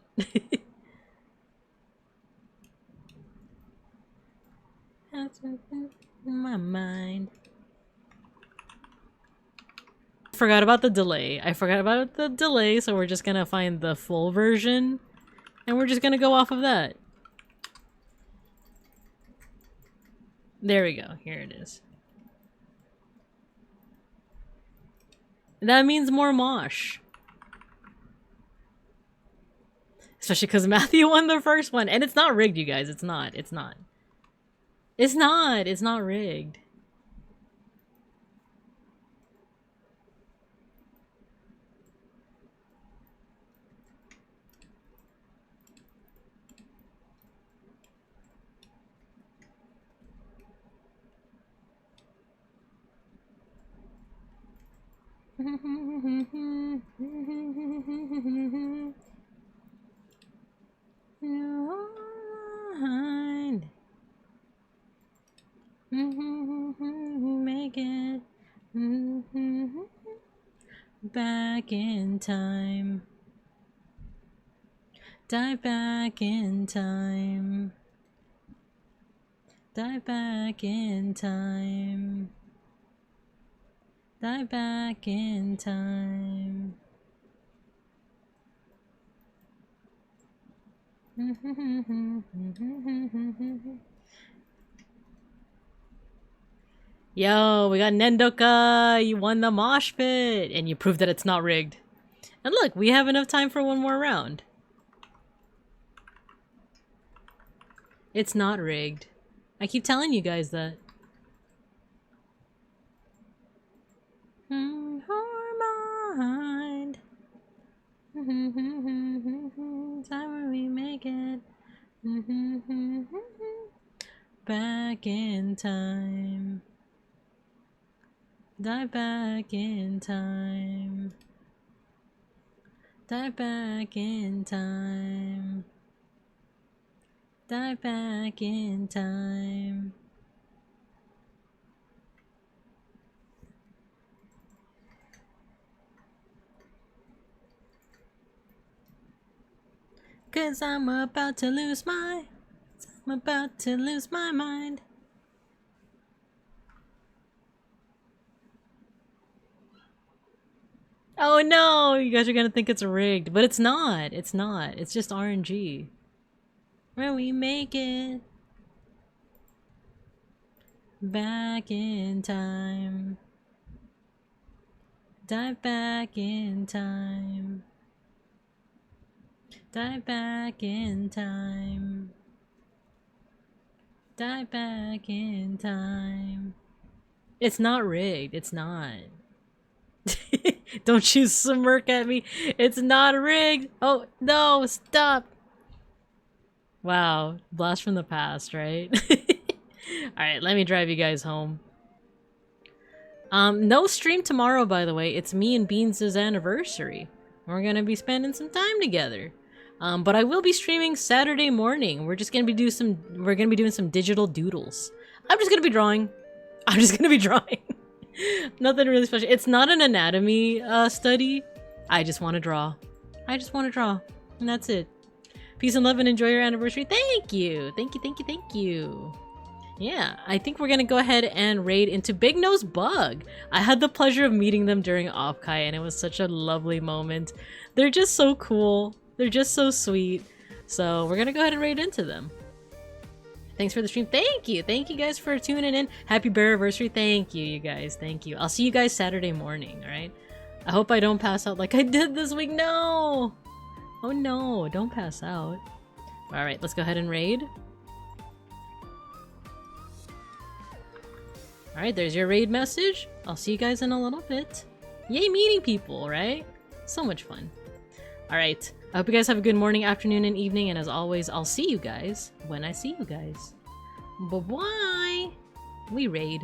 That's in my mind. Forgot about the delay. I forgot about the delay, so we're just gonna find the full version, and we're just gonna go off of that. There we go. Here it is. That means more mosh. Especially because Matthew won the first one, and it's not rigged, you guys. It's not. It's not. It's not. It's not rigged. Make it back in time. Dive back in time. Dive back in time. Dive back in time. Yo, we got Nendoka! You won the mosh pit! And you proved that it's not rigged. And look, we have enough time for one more round. It's not rigged. I keep telling you guys that. back in time. Dive back in time. Dive back in time. Dive back in time. Cause I'm about to lose my mind. Oh no, you guys are gonna think it's rigged, but it's not. It's not. It's just RNG. When we make it back in time. Dive back in time. Dive back in time. Dive back in time. It's not rigged. It's not. Don't you smirk at me. It's not rigged. Oh, no, stop. Wow. Blast from the past, right? Alright, let me drive you guys home. No stream tomorrow, by the way. It's me and Beans' anniversary. We're gonna be spending some time together. But I will be streaming Saturday morning. We're just gonna be doing some digital doodles. I'm just gonna be drawing. Nothing really special. It's not an anatomy study. I just want to draw. And that's it. Peace and love and enjoy your anniversary. Thank you. Thank you. Yeah, I think we're gonna go ahead and raid into Big Nose Bug. I had the pleasure of meeting them during Offkai and it was such a lovely moment. They're just so cool. They're just so sweet. So we're gonna go ahead and raid into them. Thanks for the stream. Thank you guys for tuning in. Happy bear anniversary. Thank you guys. Thank you. I'll see you guys Saturday morning, alright? I hope I don't pass out like I did this week. No! Oh no, don't pass out. Alright, let's go ahead and raid. Alright, there's your raid message. I'll see you guys in a little bit. Yay, meeting people, right? So much fun. Alright, I hope you guys have a good morning, afternoon, and evening, and as always, I'll see you guys when I see you guys. Bye-bye! We raid.